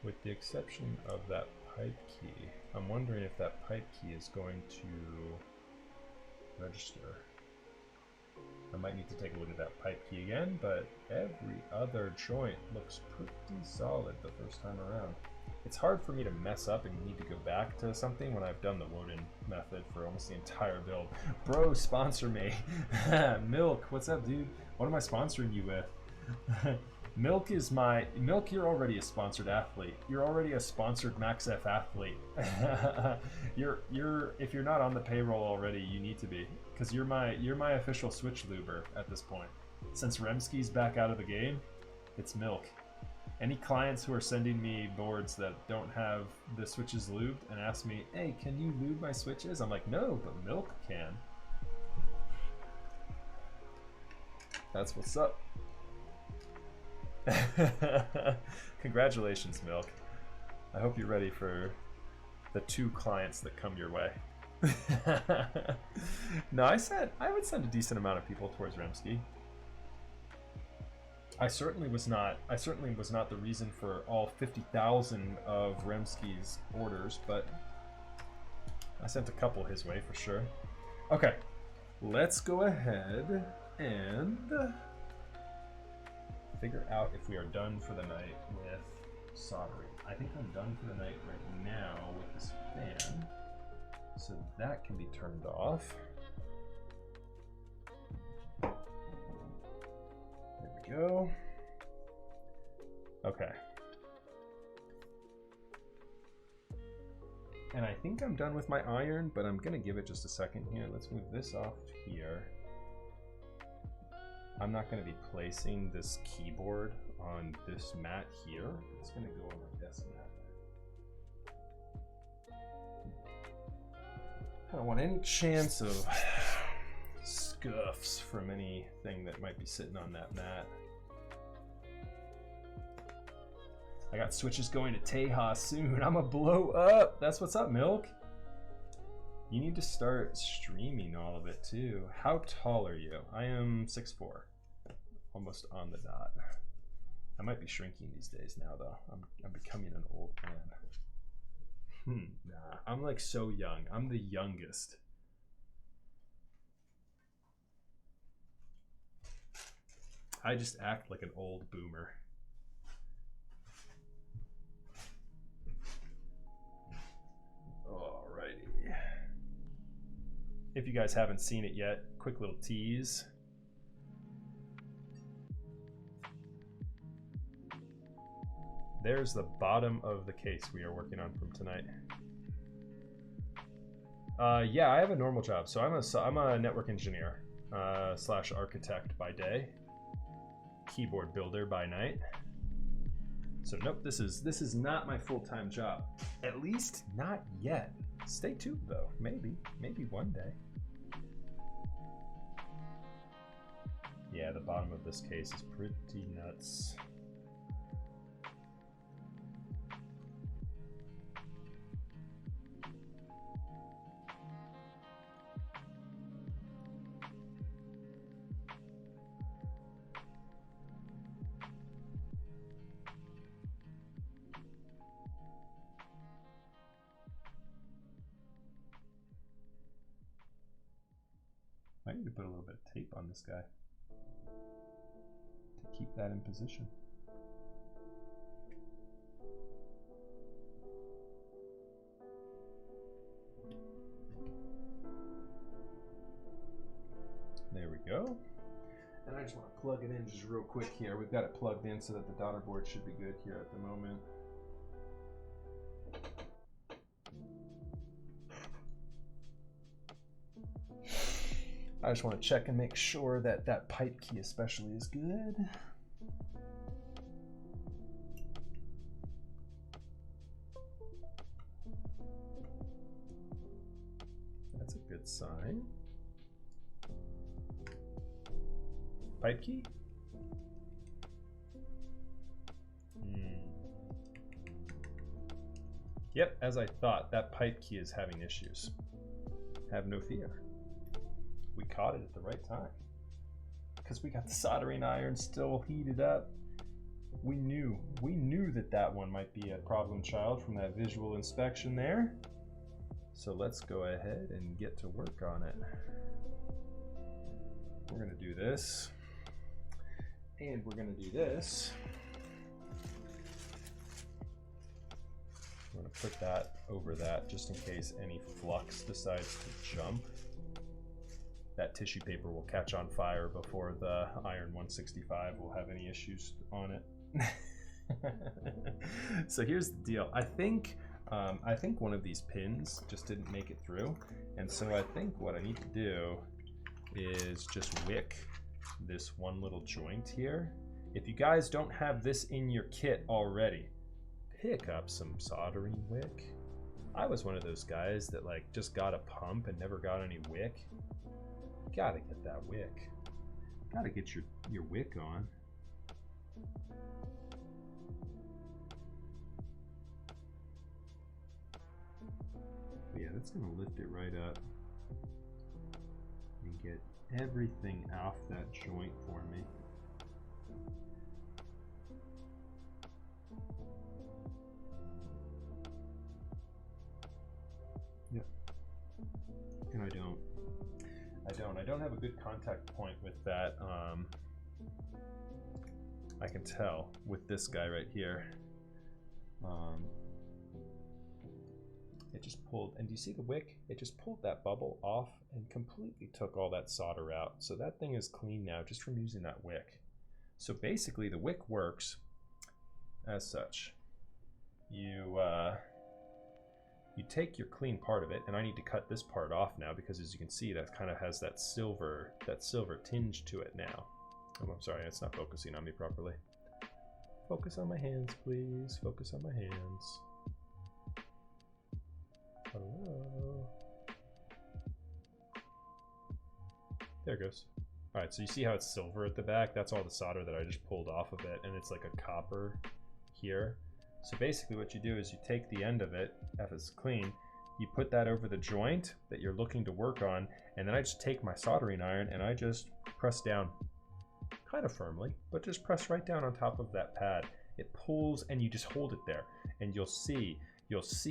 with the exception of that pipe key, I'm wondering if that pipe key is going to register. I might need to take a look at that pipe key again, but every other joint looks pretty solid the first time around. It's hard for me to mess up and need to go back to something when I've done the Woden method for almost the entire build. Bro, sponsor me. Milk, what's up, dude? What am I sponsoring you with? Milk, you're already a sponsored athlete. You're already a sponsored MaxF athlete. If you're not on the payroll already, you need to be, because you're my official Switch luber at this point. Since Remski's back out of the game, it's Milk. Any clients who are sending me boards that don't have the switches lubed and ask me, hey, can you lube my switches? I'm like, no, but Milk can. That's what's up. Congratulations, Milk. I hope you're ready for the 2 clients that come your way. No, I would send a decent amount of people towards Remski. I certainly was not the reason for all 50,000 of Remski's orders, but I sent a couple his way for sure. Okay, let's go ahead and figure out if we are done for the night with soldering. I think I'm done for the night right now with this fan, so that can be turned off. There we go. Okay. And I think I'm done with my iron, but I'm gonna give it just a second here. Let's move this off here. I'm not gonna be placing this keyboard on this mat here. It's gonna go on my desk mat. I don't want any chance of scuffs from anything that might be sitting on that mat. I got switches going to Tejas soon. I'm gonna blow up. That's what's up, Milk. You need to start streaming all of it too. How tall are you? I am 6'4", almost on the dot. I might be shrinking these days now though. I'm becoming an old man. Nah, I'm like so young. I'm the youngest. I just act like an old boomer. Alrighty. If you guys haven't seen it yet, quick little tease. There's the bottom of the case we are working on from tonight. Yeah, I have a normal job, so I'm a network engineer. slash architect by day, keyboard builder by night. So nope, this is not my full-time job. At least not yet. Stay tuned though. Maybe one day. Yeah, the bottom of this case is pretty nuts. I need to put a little bit of tape on this guy to keep that in position. There we go. And I just want to plug it in just real quick here. We've got it plugged in so that the daughter board should be good here at the moment. I just want to check and make sure that that pipe key especially is good. That's a good sign. Pipe key? Yep, as I thought, that pipe key is having issues. Have no fear. We caught it at the right time because we got the soldering iron still heated up. We knew that that one might be a problem child from that visual inspection there. So let's go ahead and get to work on it. We're gonna do this, and we're gonna do this. I'm gonna put that over that just in case any flux decides to jump. That tissue paper will catch on fire before the Iron165 will have any issues on it. So here's the deal. I think one of these pins just didn't make it through, and so I think what I need to do is just wick this one little joint here. If you guys don't have this in your kit already, pick up some soldering wick. I was one of those guys that like just got a pump and never got any wick. Gotta get that wick. Gotta get your wick on. But yeah, that's gonna lift it right up and get everything off that joint for me. Yep. And I don't have a good contact point with that. I can tell with this guy right here. It just pulled, and do you see the wick? It just pulled that bubble off and completely took all that solder out. So that thing is clean now just from using that wick. So basically the wick works as such. You take your clean part of it, and I need to cut this part off now because as you can see that kind of has that silver tinge to it now. Oh, I'm sorry, it's not focusing on me properly. Focus on my hands, please. Focus on my hands. Hello. There it goes. All right, so you see how it's silver at the back? That's all the solder that I just pulled off of it, and it's like a copper here. So basically what you do is you take the end of it, if it's clean, you put that over the joint that you're looking to work on, and then I just take my soldering iron and I just press down, kind of firmly, but just press right down on top of that pad. It pulls and you just hold it there, and you'll see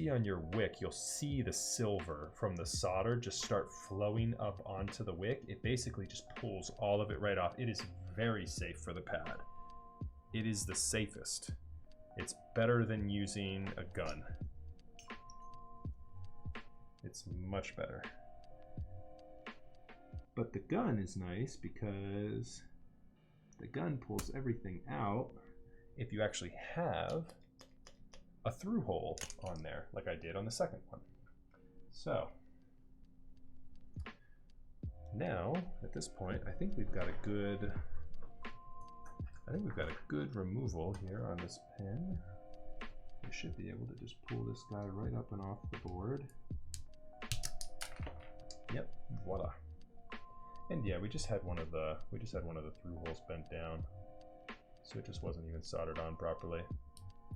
on your wick, you'll see the silver from the solder just start flowing up onto the wick. It basically just pulls all of it right off. It is very safe for the pad. It is the safest. It's better than using a gun. It's much better. But the gun is nice because the gun pulls everything out if you actually have a through hole on there, like I did on the second one. So Now, at this point, I think we've got a good removal here on this pin. We should be able to just pull this guy right up and off the board. Yep, voila. And yeah, we just had one of the through holes bent down, so it just wasn't even soldered on properly.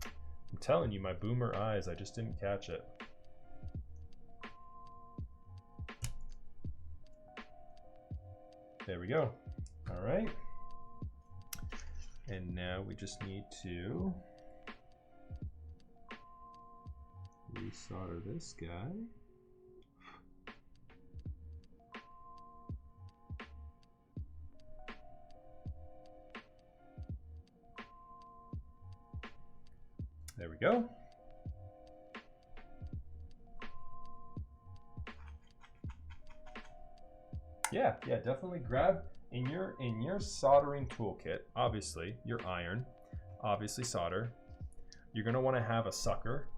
I'm telling you, my boomer eyes, I just didn't catch it. There we go. All right. And now we just need to resolder this guy. There we go. Yeah, definitely grab in your soldering toolkit, obviously your iron, obviously solder. You're gonna want to have a sucker.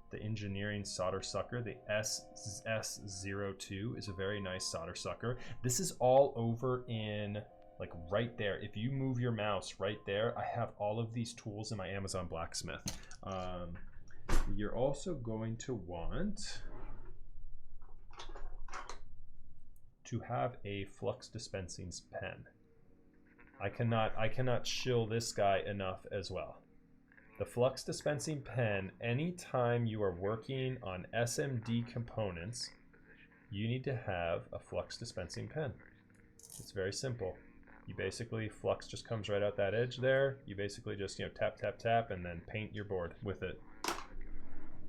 The engineering solder sucker, the SS02 is a very nice solder sucker. This is all over in, like, right there. If you move your mouse right there, I have all of these tools in my Amazon Blacksmith. You're also going to want to have a flux dispensing pen. I cannot shill this guy enough as well. The flux dispensing pen, anytime you are working on SMD components, you need to have a flux dispensing pen. It's very simple. You basically, flux just comes right out that edge there. You basically just, tap, tap, tap, and then paint your board with it.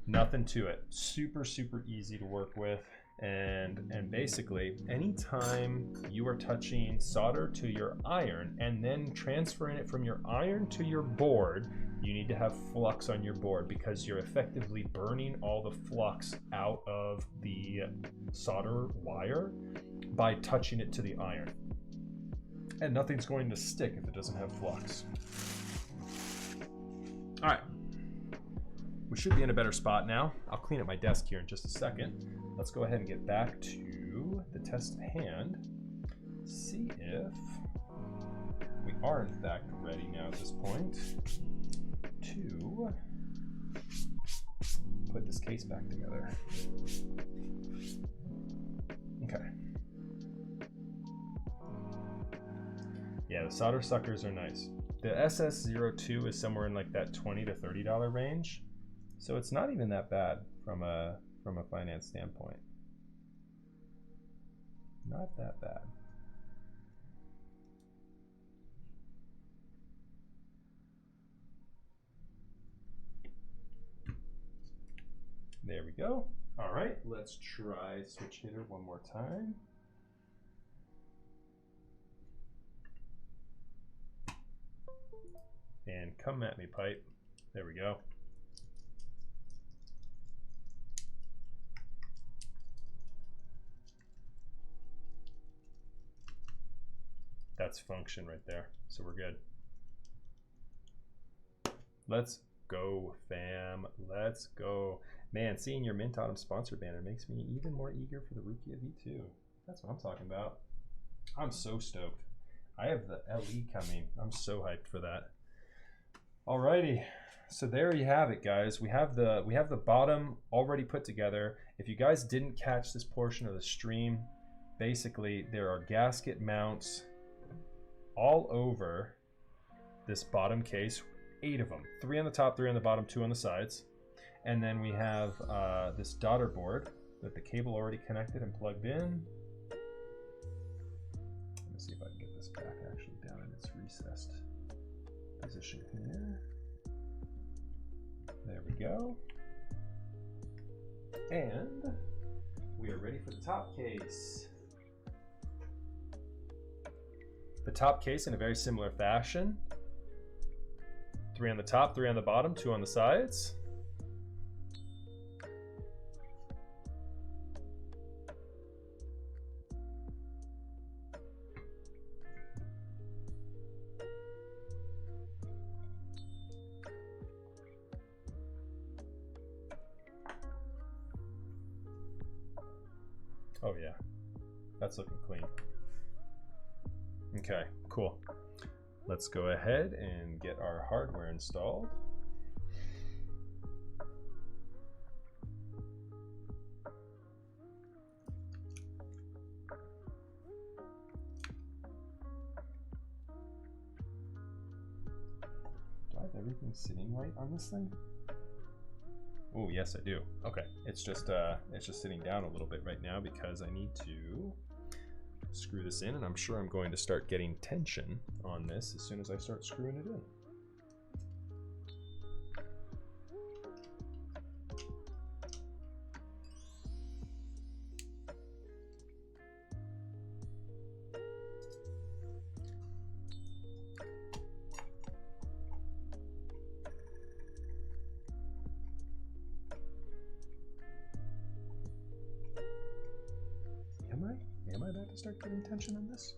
Nothing to it. Super, super easy to work with. And basically, anytime you are touching solder to your iron and then transferring it from your iron to your board, you need to have flux on your board, because you're effectively burning all the flux out of the solder wire by touching it to the iron. And nothing's going to stick if it doesn't have flux. All right. We should be in a better spot now. I'll clean up my desk here in just a second. Let's go ahead and get back to the test at hand. See if we are in fact ready now at this point to put this case back together. Okay. Yeah, the solder suckers are nice. The SS02 is somewhere in like that $20 to $30 range. So it's not even that bad from a finance standpoint. Not that bad. There we go. All right, let's try switch hitter one more time. And come at me, pipe. There we go. That's function right there, so we're good. Let's go, fam. Let's go. Man, seeing your Mint Autumn sponsor banner makes me even more eager for the Rookie of V2. That's what I'm talking about. I'm so stoked. I have the LE coming. I'm so hyped for that. Alrighty, so there you have it, guys. We have the bottom already put together. If you guys didn't catch this portion of the stream, basically there are gasket mounts all over this bottom case, 8 of them, 3 on the top, 3 on the bottom, 2 on the sides. And then we have this daughter board with the cable already connected and plugged in. Let me see if I can get this back actually down in its recessed position here. There we go. And we are ready for the top case. The top case in a very similar fashion. 3 on the top, 3 on the bottom, 2 on the sides. Oh yeah, that's looking clean. Okay, cool. Let's go ahead and get our hardware installed. Do I have everything sitting right on this thing? Oh, yes, I do. Okay, it's just sitting down a little bit right now because I need to screw this in, and I'm sure I'm going to start getting tension on this as soon as I start screwing it in. Am I about to start getting tension on this?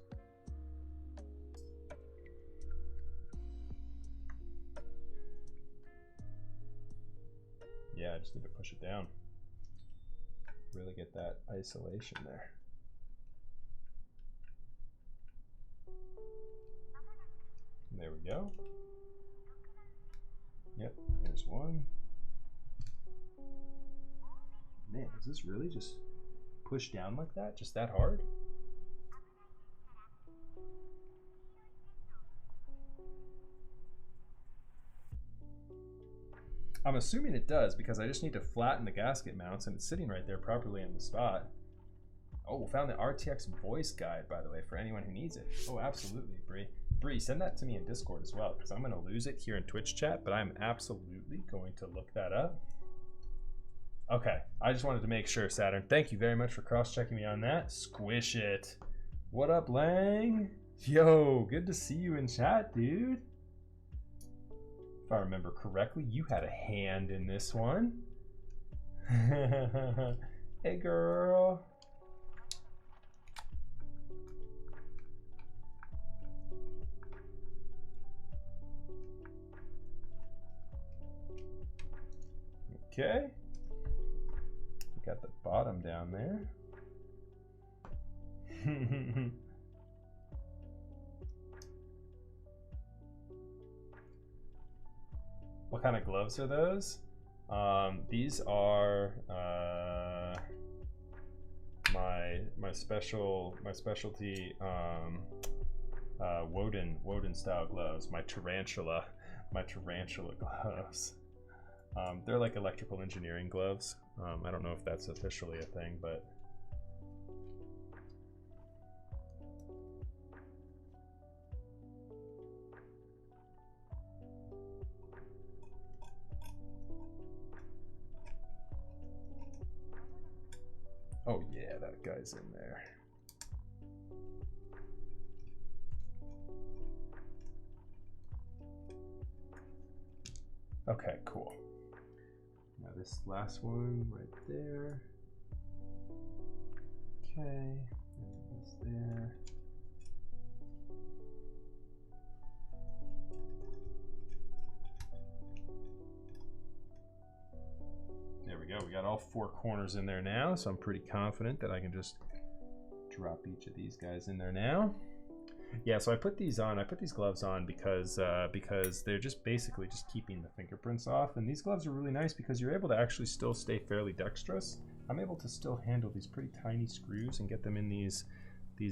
Yeah, I just need to push it down. Really get that isolation there. And there we go. Yep, there's one. Man, is this really just pushed down like that? Just that hard? I'm assuming it does because I just need to flatten the gasket mounts and it's sitting right there properly in the spot. Oh, found the RTX voice guide, by the way, for anyone who needs it. Oh, absolutely, Bree. Bree, send that to me in Discord as well because I'm going to lose it here in Twitch chat, but I'm absolutely going to look that up. Okay, I just wanted to make sure, Saturn. Thank you very much for cross-checking me on that. Squish it. What up, Lang? Yo, good to see you in chat, dude. If I remember correctly, you had a hand in this one. Hey, girl. Okay. We got the bottom down there. What kind of gloves are those? These are my specialty Woden style gloves. My tarantula gloves. They're like electrical engineering gloves. I don't know if that's officially a thing, but oh yeah, that guy's in there. Okay, cool. Now this last one right there. Okay, and this there. There we go. We got all four corners in there now, so I'm pretty confident that I can just drop each of these guys in there now. Yeah, so I put these on. I put these gloves on because they're just basically just keeping the fingerprints off. And these gloves are really nice because you're able to actually still stay fairly dexterous. I'm able to still handle these pretty tiny screws and get them in these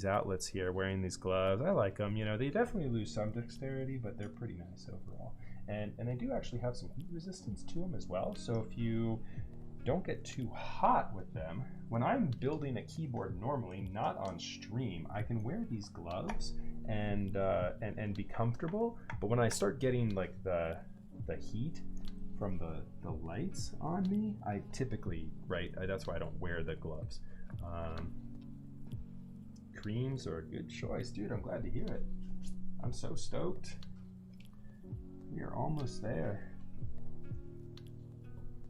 outlets here wearing these gloves. I like them. You know, they definitely lose some dexterity, but they're pretty nice overall. And they do actually have some heat resistance to them as well. So if you don't get too hot with them, when I'm building a keyboard normally, not on stream, I can wear these gloves and be comfortable. But when I start getting like the heat from the lights on me, I typically, that's why I don't wear the gloves. Creams are a good choice, dude. I'm glad to hear it. I'm so stoked. We are almost there.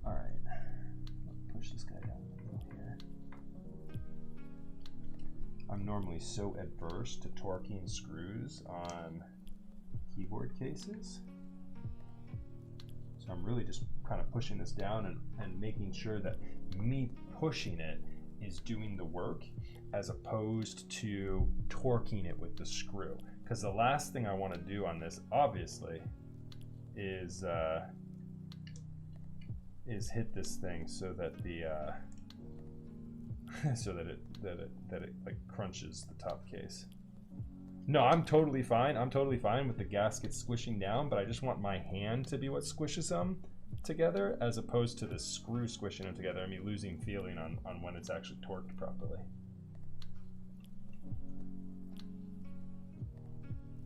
All right. Push this guy down a little here. I'm normally so adverse to torquing screws on keyboard cases. So I'm really just kind of pushing this down and making sure that me pushing it is doing the work as opposed to torquing it with the screw. Because the last thing I want to do on this, obviously, is hit this thing so that the so that it like crunches the top case. No, I'm totally fine. I'm totally fine with the gasket squishing down, but I just want my hand to be what squishes them together, as opposed to the screw squishing them together. I mean, losing feeling on when it's actually torqued properly.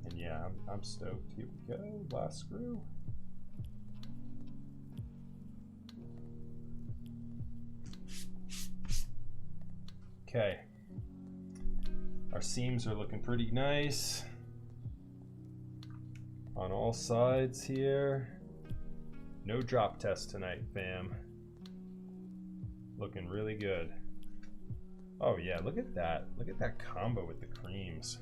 And yeah, I'm stoked. Here we go. Last screw. Okay. Our seams are looking pretty nice on all sides here. No drop test tonight, fam. Looking really good. Oh yeah, look at that. Look at that combo with the creams.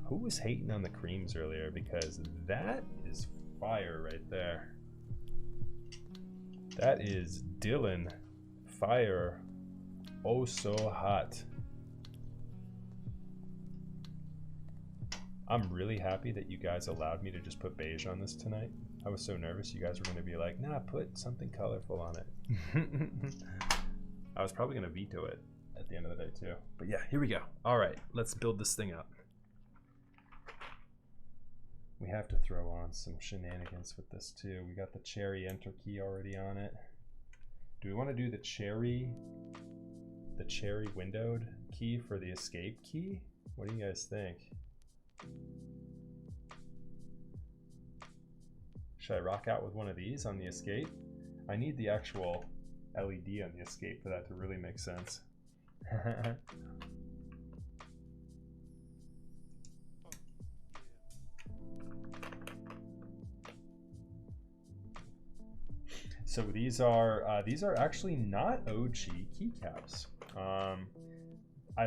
Who was hating on the creams earlier? Because that is fire right there. That is Dylan fire. Oh, so hot. I'm really happy that you guys allowed me to just put beige on this tonight. I was so nervous you guys were going to be like, nah, put something colorful on it. I was probably going to veto it at the end of the day too. But yeah, here we go. All right, let's build this thing up. We have to throw on some shenanigans with this too. We got the cherry enter key already on it. Do we want to do the cherry windowed key for the escape key? What do you guys think? Should I rock out with one of these on the escape? I need the actual LED on the escape for that to really make sense. So these are actually not OG keycaps. I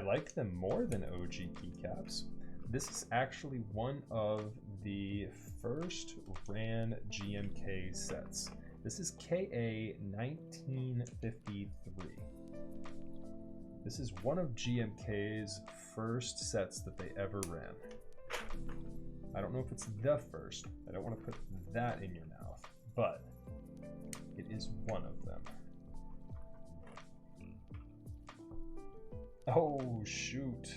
like them more than OG keycaps. This is actually one of the first ran GMK sets. This is KA 1953. This is one of GMK's first sets that they ever ran. I don't know if it's the first. I don't want to put that in your mouth, but it is one of them. Oh, shoot.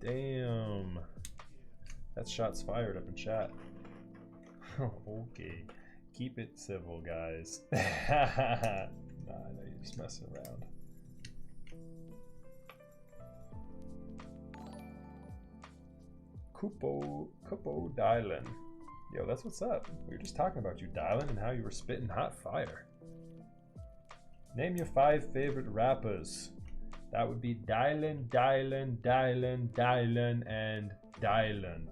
Damn. That's shots fired up in chat. Okay. Keep it civil, guys. Nah, I know you're just messing around. Kupo Dylan. Yo, that's what's up. We were just talking about you, Dylan, and how you were spitting hot fire. Name your 5 favorite rappers. That would be Dylan, Dylan, Dylan, Dylan, and Dylan.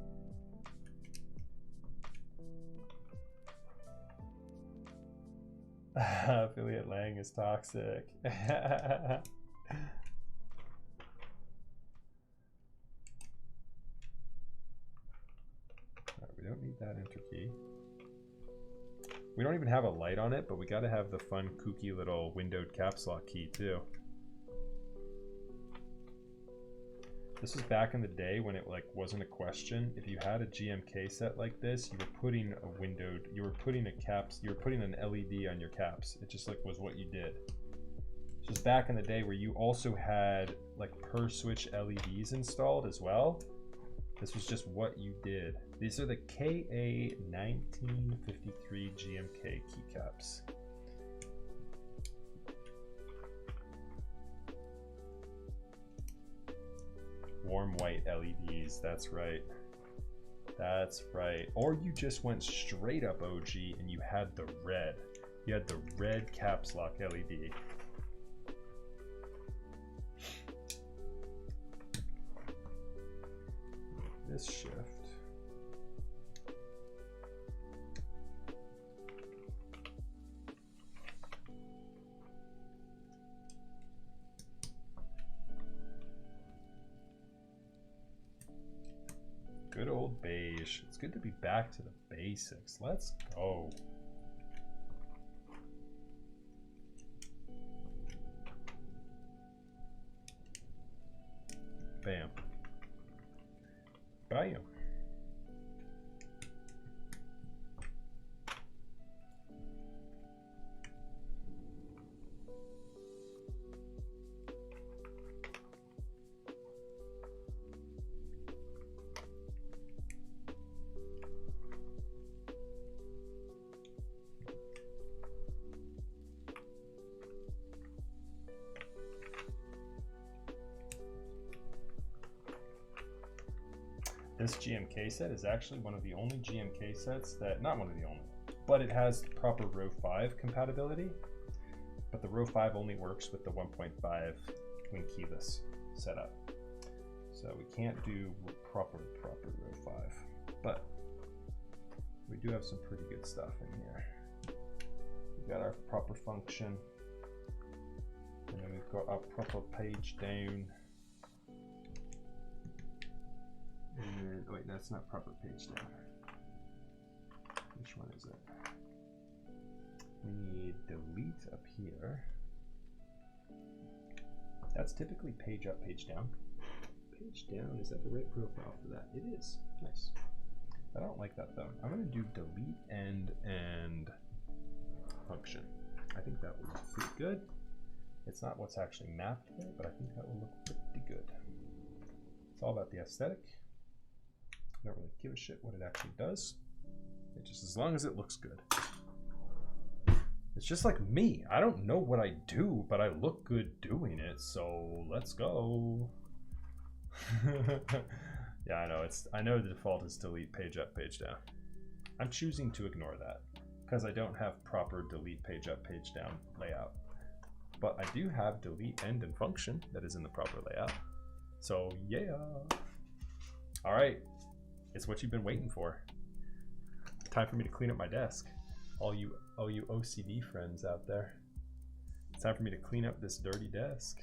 Affiliate Lang is toxic. Right, we don't need that enter key. We don't even have a light on it, but we gotta have the fun, kooky little windowed caps lock key too. This was back in the day when it like wasn't a question. If you had a GMK set like this, you were putting a windowed, you were putting an LED on your caps. It just like was what you did. This was back in the day where you also had like per switch LEDs installed as well. This was just what you did. These are the KA 1953 GMK keycaps. Warm white LEDs, that's right. That's right. Or you just went straight up OG and you had the red. You had the red caps lock LED. This shift. Good old beige. It's good to be back to the basics. Let's go. Bam. Praiu. This GMK set is actually one of the only GMK sets that, not one of the only, but it has proper row 5 compatibility, but the row 5 only works with the 1.5 when keyless setup. So we can't do proper row 5, but we do have some pretty good stuff in here. We've got our proper function, and then we've got our proper page down. And then, oh wait, that's not proper page down. Which one is it? We need delete up here. That's typically page up, page down. Page down, is that the right profile for that? It is. Nice. I don't like that though. I'm gonna do delete end and function. I think that will look pretty good. It's not what's actually mapped there, but I think that will look pretty good. It's all about the aesthetic. I don't really give a shit what it actually does. It just, as long as it looks good. It's just like me. I don't know what I do, but I look good doing it, so let's go. Yeah, I know. I know the default is delete page up, page down. I'm choosing to ignore that because I don't have proper delete page up, page down layout. But I do have delete end and function that is in the proper layout. So yeah. All right. It's what you've been waiting for. Time for me to clean up my desk. All you OCD friends out there. It's time for me to clean up this dirty desk.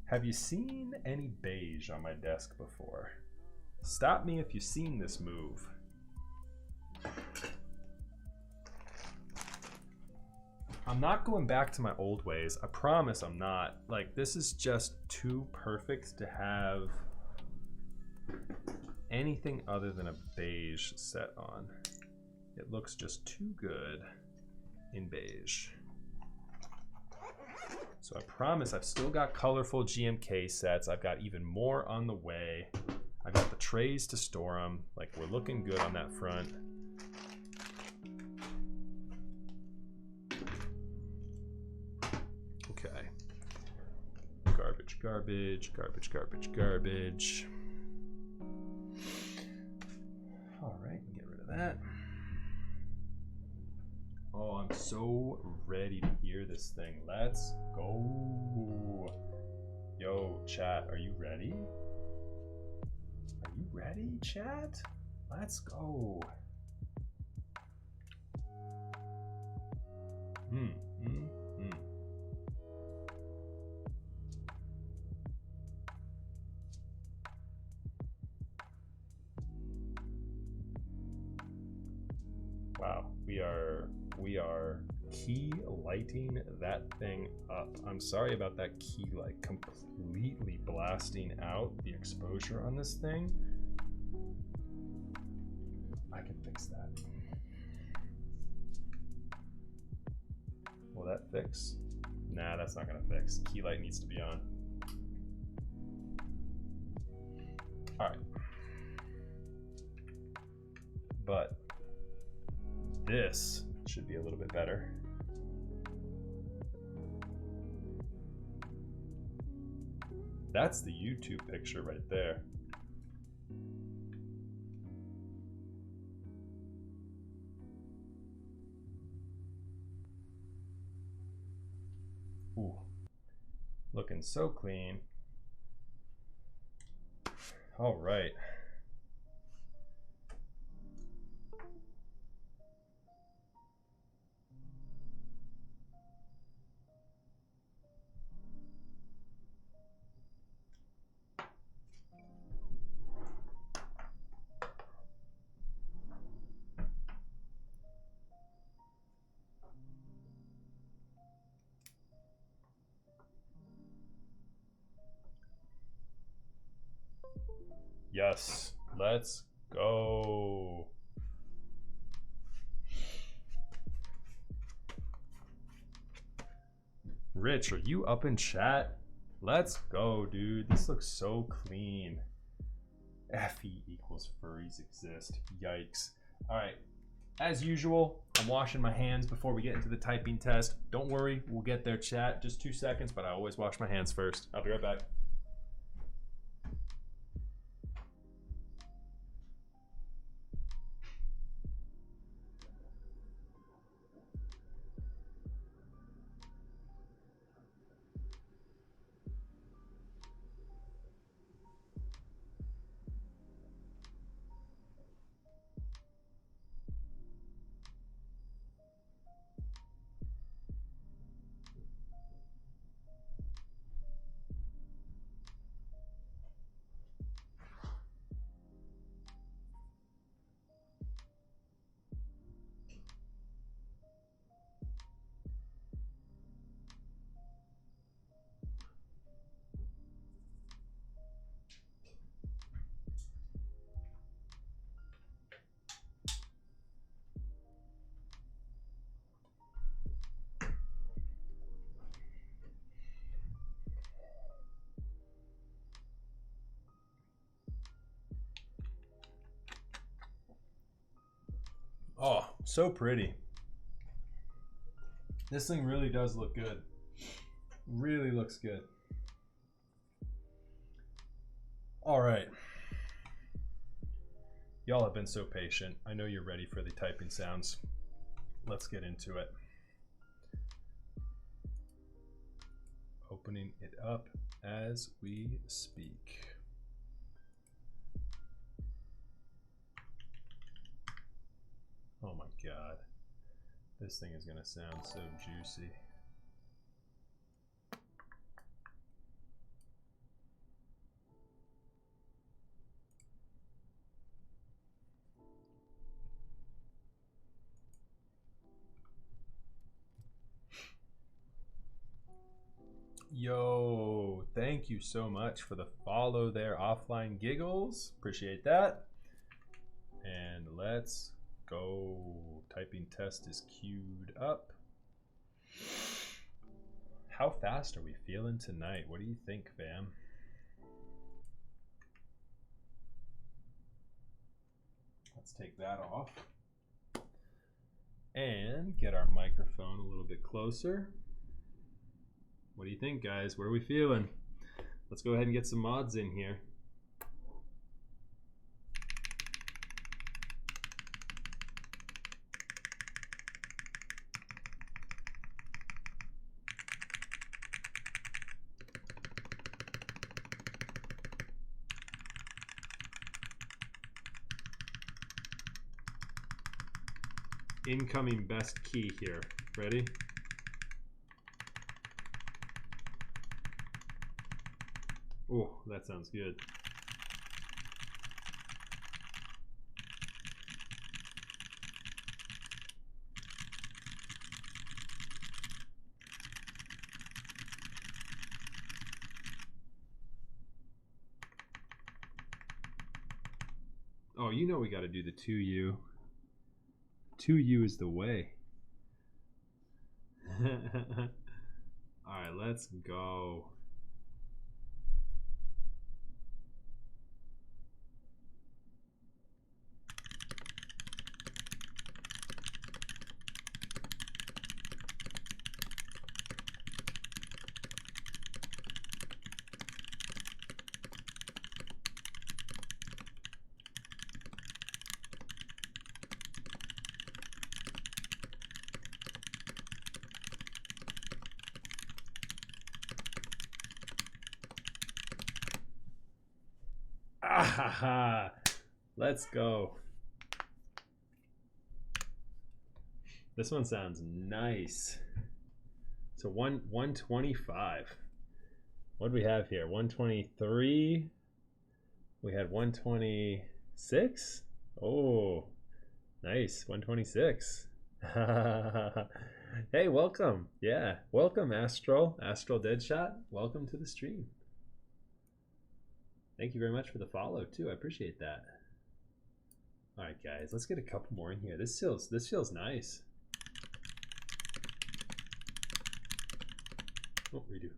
Have you seen any beige on my desk before? Stop me if you've seen this move. I'm not going back to my old ways. I promise I'm not. Like, this is just too perfect to have anything other than a beige set on. It looks just too good in beige. So I promise I've still got colorful GMK sets. I've got even more on the way. I got the trays to store them. Like, we're looking good on that front. Okay. Garbage, garbage, garbage, garbage, garbage. All right, get rid of that. Oh, I'm so ready to hear this thing. Let's go. Yo, chat, are you ready? Are you ready, chat? Let's go. Wow, we are key lighting that thing up. I'm sorry about that key light completely blasting out the exposure on this thing. I can fix that. Will that fix? Nah, that's not gonna fix. Key light needs to be on. All right. But this should be a little bit better. That's the YouTube picture right there. Ooh, looking so clean. All right. Yes, let's go. Rich, are you up in chat? Let's go, dude. This looks so clean. FE equals furries exist. Yikes. All right. As usual, I'm washing my hands before we get into the typing test. Don't worry, we'll get there, chat. Just 2 seconds, but I always wash my hands first. I'll be right back. Oh, so pretty. This thing really does look good. Really looks good. All right. Y'all have been so patient. I know you're ready for the typing sounds. Let's get into it. Opening it up as we speak. Oh my God. This thing is gonna sound so juicy. Yo, thank you so much for the follow there, Offline Giggles. Appreciate that. And let's go. Typing test is queued up. How fast are we feeling tonight? What do you think, fam? Let's take that off. And get our microphone a little bit closer. What do you think, guys? Where are we feeling? Let's go ahead and get some mods in here. Incoming best key here. Ready? Oh, that sounds good. Oh, you know we got to do the 2U. 2U is the way. All right, let's go. Ah, let's go. This one sounds nice. So 125. What do we have here? 123. We had 126. Oh, nice. 126. Hey, welcome. Yeah, welcome, Astral Deadshot. Welcome to the stream. Thank you very much for the follow too. I appreciate that. All right, guys, let's get a couple more in here. This feels nice. Oh, redo.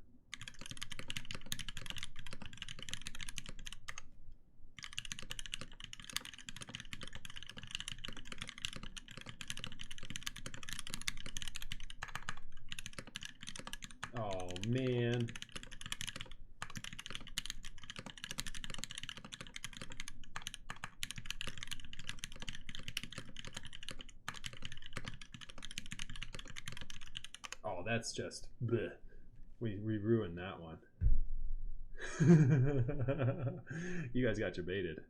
Oh man. Oh, that's just bleh. We ruined that one. You guys got your baited.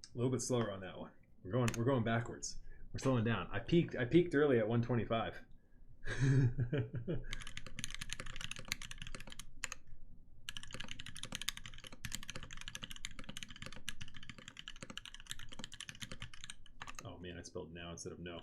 A little bit slower on that one. We're going backwards. We're slowing down. I peaked early at 125. Oh man, I spelled now instead of no.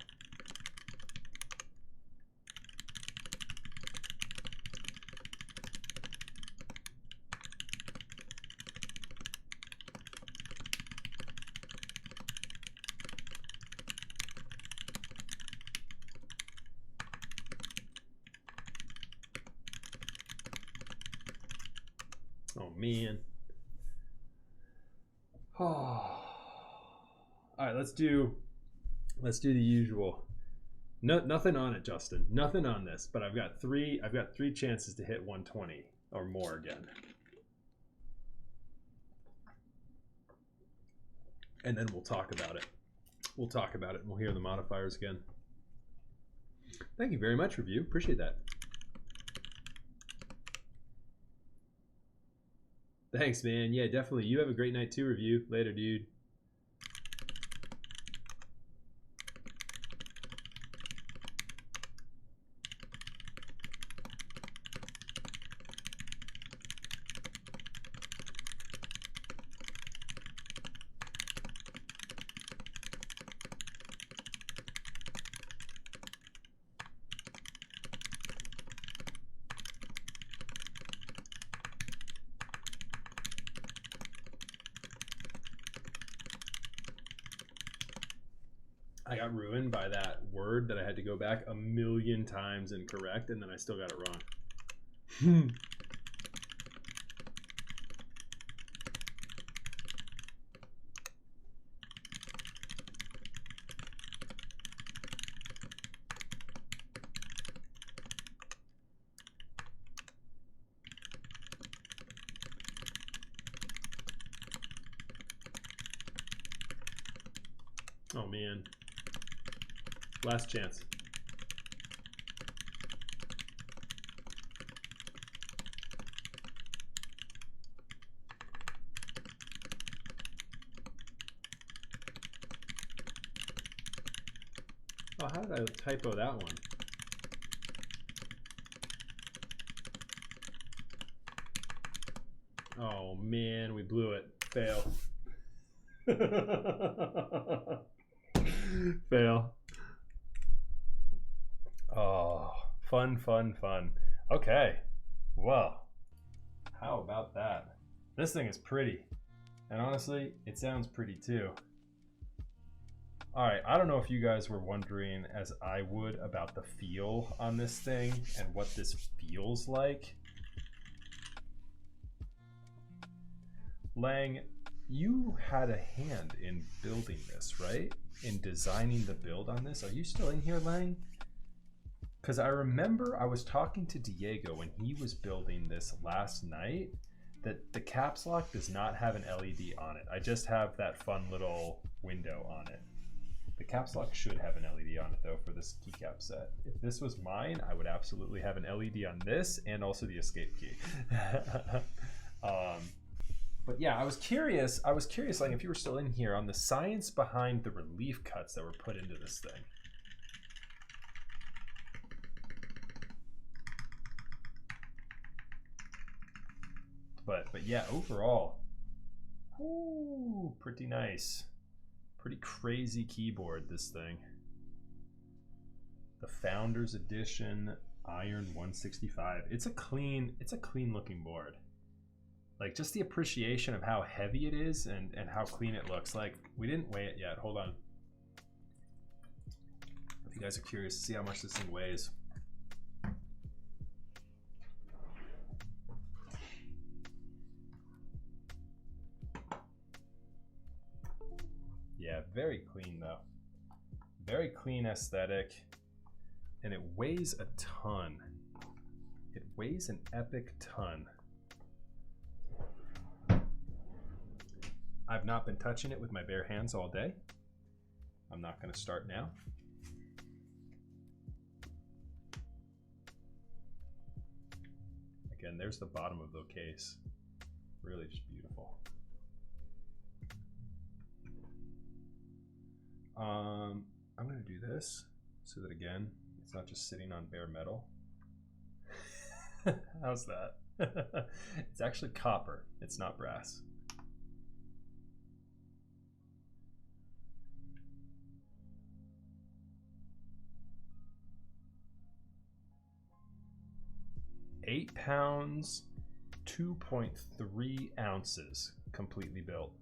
Oh man. Oh. All right, let's do the usual. Nothing on it, Justin. Nothing on this, but I've got three chances to hit 120 or more again. And then we'll talk about it. We'll talk about it and we'll hear the modifiers again. Thank you very much, Review. Appreciate that. Thanks, man. Yeah, definitely. You have a great night too, Review. Later, dude. I got ruined by that word that I had to go back a million times and correct, and then I still got it wrong. Oh man. Last chance. Oh, how did I typo that one? Oh man, we blew it. Fail. Fail. Oh, fun. Okay. Well, how about that? This thing is pretty. And honestly, it sounds pretty too. All right, I don't know if you guys were wondering, as I would, about the feel on this thing and what this feels like. Lang, you had a hand in building this, right? In designing the build on this. Are you still in here, Lang? Because I remember I was talking to Diego when he was building this last night that the caps lock does not have an LED on it. I just have that fun little window on it. The caps lock should have an LED on it though for this keycap set. If this was mine, I would absolutely have an LED on this and also the escape key. But yeah, I was curious like if you were still in here on the science behind the relief cuts that were put into this thing. But yeah, overall, ooh, pretty nice. Pretty crazy keyboard, this thing. The Founders Edition Iron165. It's a clean looking board. Like just the appreciation of how heavy it is and how clean it looks. Like we didn't weigh it yet. Hold on. If you guys are curious to see how much this thing weighs. Yeah, very clean though. Very clean aesthetic. And it weighs a ton. It weighs an epic ton. I've not been touching it with my bare hands all day. I'm not going to start now. Again, there's the bottom of the case. Really just beautiful. I'm going to do this so that again, it's not just sitting on bare metal. How's that? It's actually copper. It's not brass. £8, 2.3 ounces, completely built.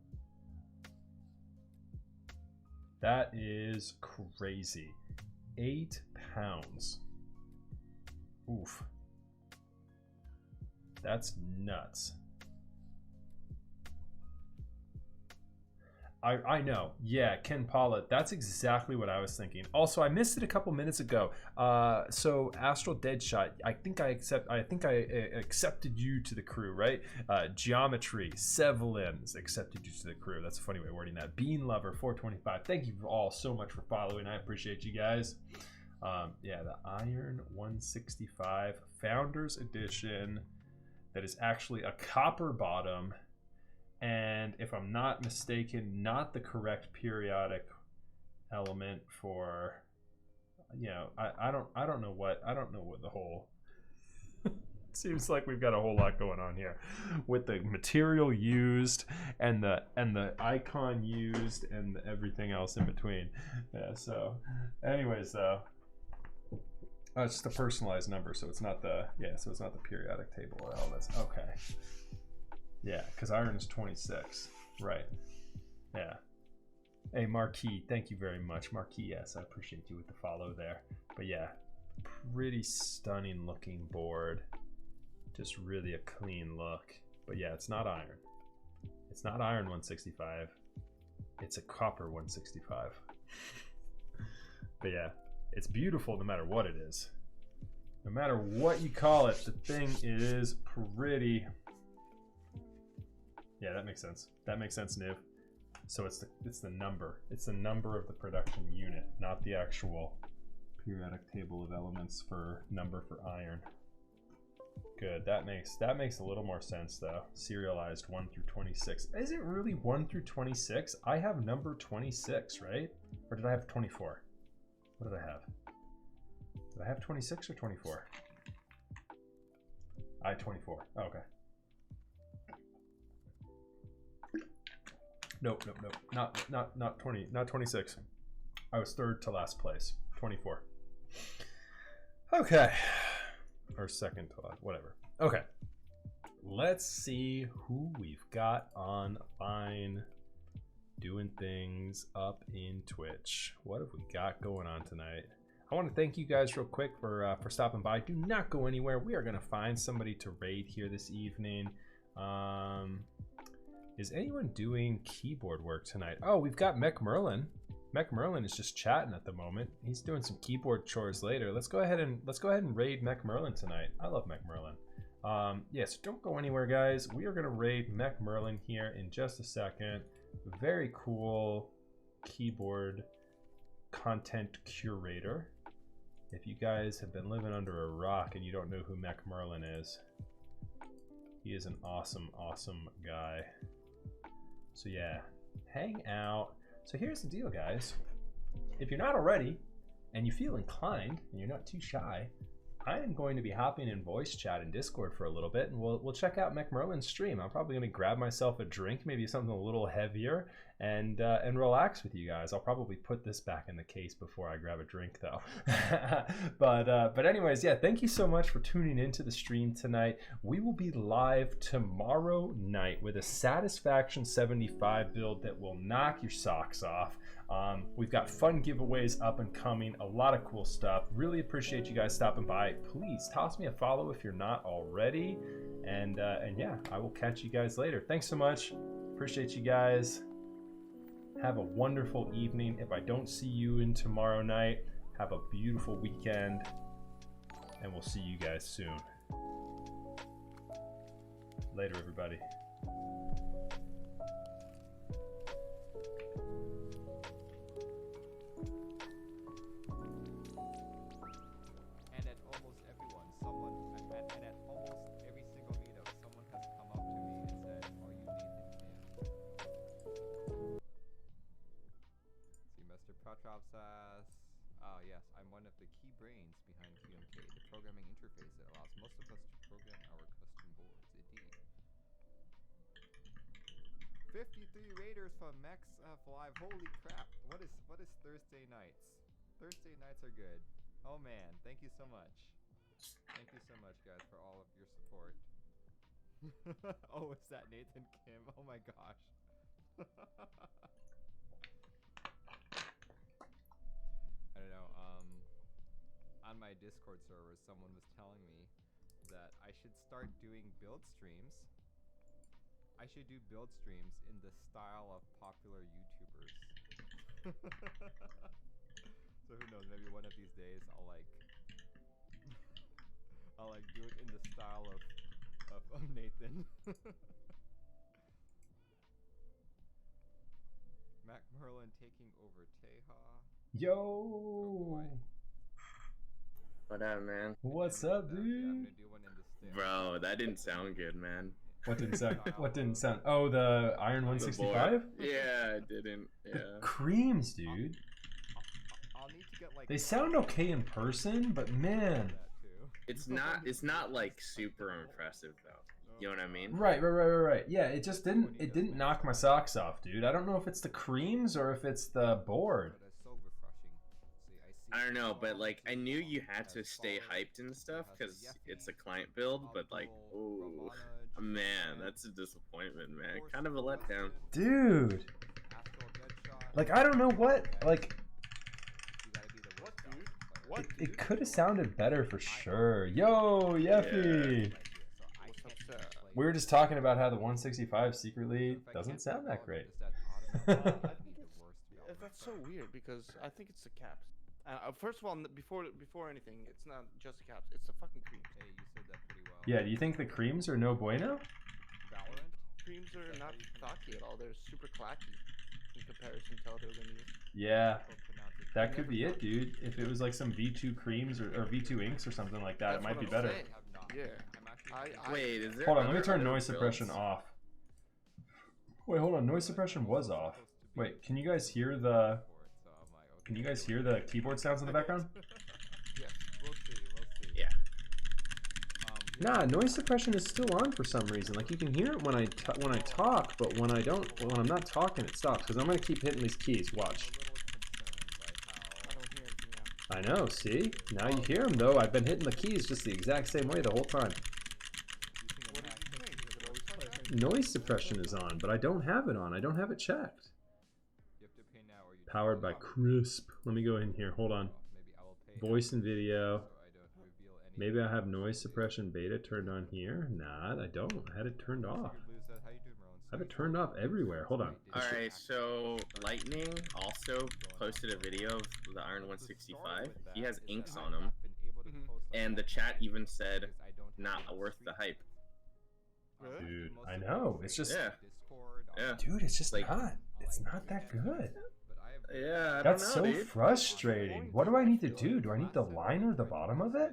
That is crazy. 8 pounds. Oof. That's nuts. I know. Yeah, Ken Pollitt. That's exactly what I was thinking. Also, I missed it a couple minutes ago. So Astral Deadshot. I think I accepted you to the crew, right? Geometry. Sevlin's accepted you to the crew. That's a funny way of wording that. Bean Lover 425. Thank you all so much for following. I appreciate you guys. Yeah, the Iron165 Founders Edition. That is actually a copper bottom. And if I'm not mistaken, not the correct periodic element for, you know, I don't know what the whole seems like we've got a whole lot going on here with the material used and the icon used and everything else in between. Yeah, so anyways though, it's just a personalized number, so it's not the periodic table of elements. Okay. Yeah, because iron is 26. Right. Yeah. Hey, Marquis, thank you very much. Marquis, yes, I appreciate you with the follow there. But yeah, pretty stunning looking board. Just really a clean look. But yeah, it's not iron. It's not Iron165. It's a copper 165. But yeah, it's beautiful no matter what it is. No matter what you call it, the thing is pretty... Yeah, that makes sense. That makes sense, Niv. So it's the number. It's the number of the production unit, not the actual periodic table of elements for number for iron. Good. That makes a little more sense though. Serialized 1 through 26. Is it really 1 through 26? I have number 26, right? Or did I have 24? What did I have? Did I have 26 or 24? I had 24. Oh, okay. Nope. Not 20, not 26. I was third to last place. 24. Okay. Or second to last, whatever. Okay. Let's see who we've got online doing things up in Twitch. What have we got going on tonight? I want to thank you guys real quick for stopping by. Do not go anywhere. We are going to find somebody to raid here this evening. Is anyone doing keyboard work tonight? Oh, we've got Mech Merlin. Mech Merlin is just chatting at the moment. He's doing some keyboard chores later. Let's go ahead and raid Mech Merlin tonight. I love Mech Merlin. Yes, don't go anywhere, guys. We are gonna raid Mech Merlin here in just a second. Very cool keyboard content curator. If you guys have been living under a rock and you don't know who Mech Merlin is, he is an awesome, awesome guy. So yeah, hang out. So here's the deal, guys. If you're not already, and you feel inclined, and you're not too shy, I am going to be hopping in voice chat and Discord for a little bit, and we'll check out Mech Merlin's stream. I'm probably going to grab myself a drink, maybe something a little heavier, and relax with you guys. I'll probably put this back in the case before I grab a drink, though. But anyways, yeah, thank you so much for tuning into the stream tonight. We will be live tomorrow night with a Satisfaction 75 build that will knock your socks off. We've got fun giveaways up and coming, a lot of cool stuff. Really appreciate you guys stopping by. Please toss me a follow if you're not already. And yeah, I will catch you guys later. Thanks so much. Appreciate you guys. Have a wonderful evening. If I don't see you in tomorrow night, have a beautiful weekend. And we'll see you guys soon. Later, everybody. Says, yes, I'm one of the key brains behind QMK, the programming interface that allows most of us to program our custom boards. Indeed. 53 raiders from Mex Live. Holy crap! What is Thursday nights? Thursday nights are good. Oh man, thank you so much. Thank you so much, guys, for all of your support. Oh, it's that Nathan Kim. Oh my gosh. I don't know, on my Discord server, someone was telling me that I should start doing build streams. I should do build streams in the style of popular YouTubers. So who knows, maybe one of these days I'll do it in the style of Nathan. Mac Merlin taking over Teja. Yo! Oh, what up, man? What's up, dude? Yeah, I'm gonna do one in the Bro, that didn't sound good, man. What didn't sound? What didn't sound? Oh, the Iron165? Yeah, it didn't. Yeah. The creams, dude. I'll need to get, like, They sound okay in person, but man. It's not like super impressive though. You know what I mean? Right. Yeah, it just didn't knock my socks off, dude. I don't know if it's the creams or if it's the board. I don't know, but like I knew you had to stay hyped and stuff because it's a client build, but like, oh man, that's a disappointment, man. Kind of a letdown. Dude. Like, I don't know what, like, it could have sounded better for sure. Yo, Yeffy! Yeah. We were just talking about how the 165 secretly doesn't sound that great. That's so weird because I think it's the caps. First of all, before anything, it's not just the caps. It's the fucking creams. Hey, you said that pretty well. Yeah, do you think the creams are no bueno? Valorant? Creams are not cocky at all. They're super clacky in comparison to other lineage. Yeah, that could be it, dude. If it was like some V2 creams or V2 inks or something like that, it might be better. Yeah. Wait, is there? Hold on, let me turn noise suppression off. Wait, hold on, noise suppression was off. Wait, can you guys hear the keyboard sounds in the background? Yes, we'll see. Yeah. Nah, noise suppression is still on for some reason. Like, you can hear it when I talk, but when I'm not talking, it stops. Because I'm gonna keep hitting these keys. Watch. I don't hear anything now. I know. See? Now you hear them though. I've been hitting the keys just the exact same way the whole time. What did you think? Is it always like that? Noise suppression is on, but I don't have it on. I don't have it checked. Powered by Crisp. Let me go in here. Hold on. Voice and video. Maybe I have noise suppression beta turned on here. Nah, I don't. I had it turned off. I have it turned off everywhere. Hold on. Alright, so Lightning also posted a video of the Iron165. He has inks on him. And the chat even said, not worth the hype. Dude, I know. It's just... Yeah. Dude, it's just like, not. It's not that good. Yeah, I That's don't know, so dude. frustrating. What do I need to do? Do I need the line or the bottom of it?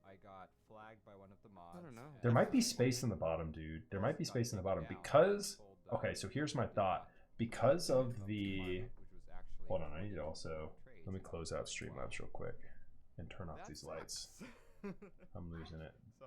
I got flagged by one of the mods. I don't know. There might be space in the bottom, dude. There might be space in the bottom because... Okay, so here's my thought. Because of the... Hold on, I need to also... Let me close out Streamlabs real quick and turn off these lights. I'm losing it. So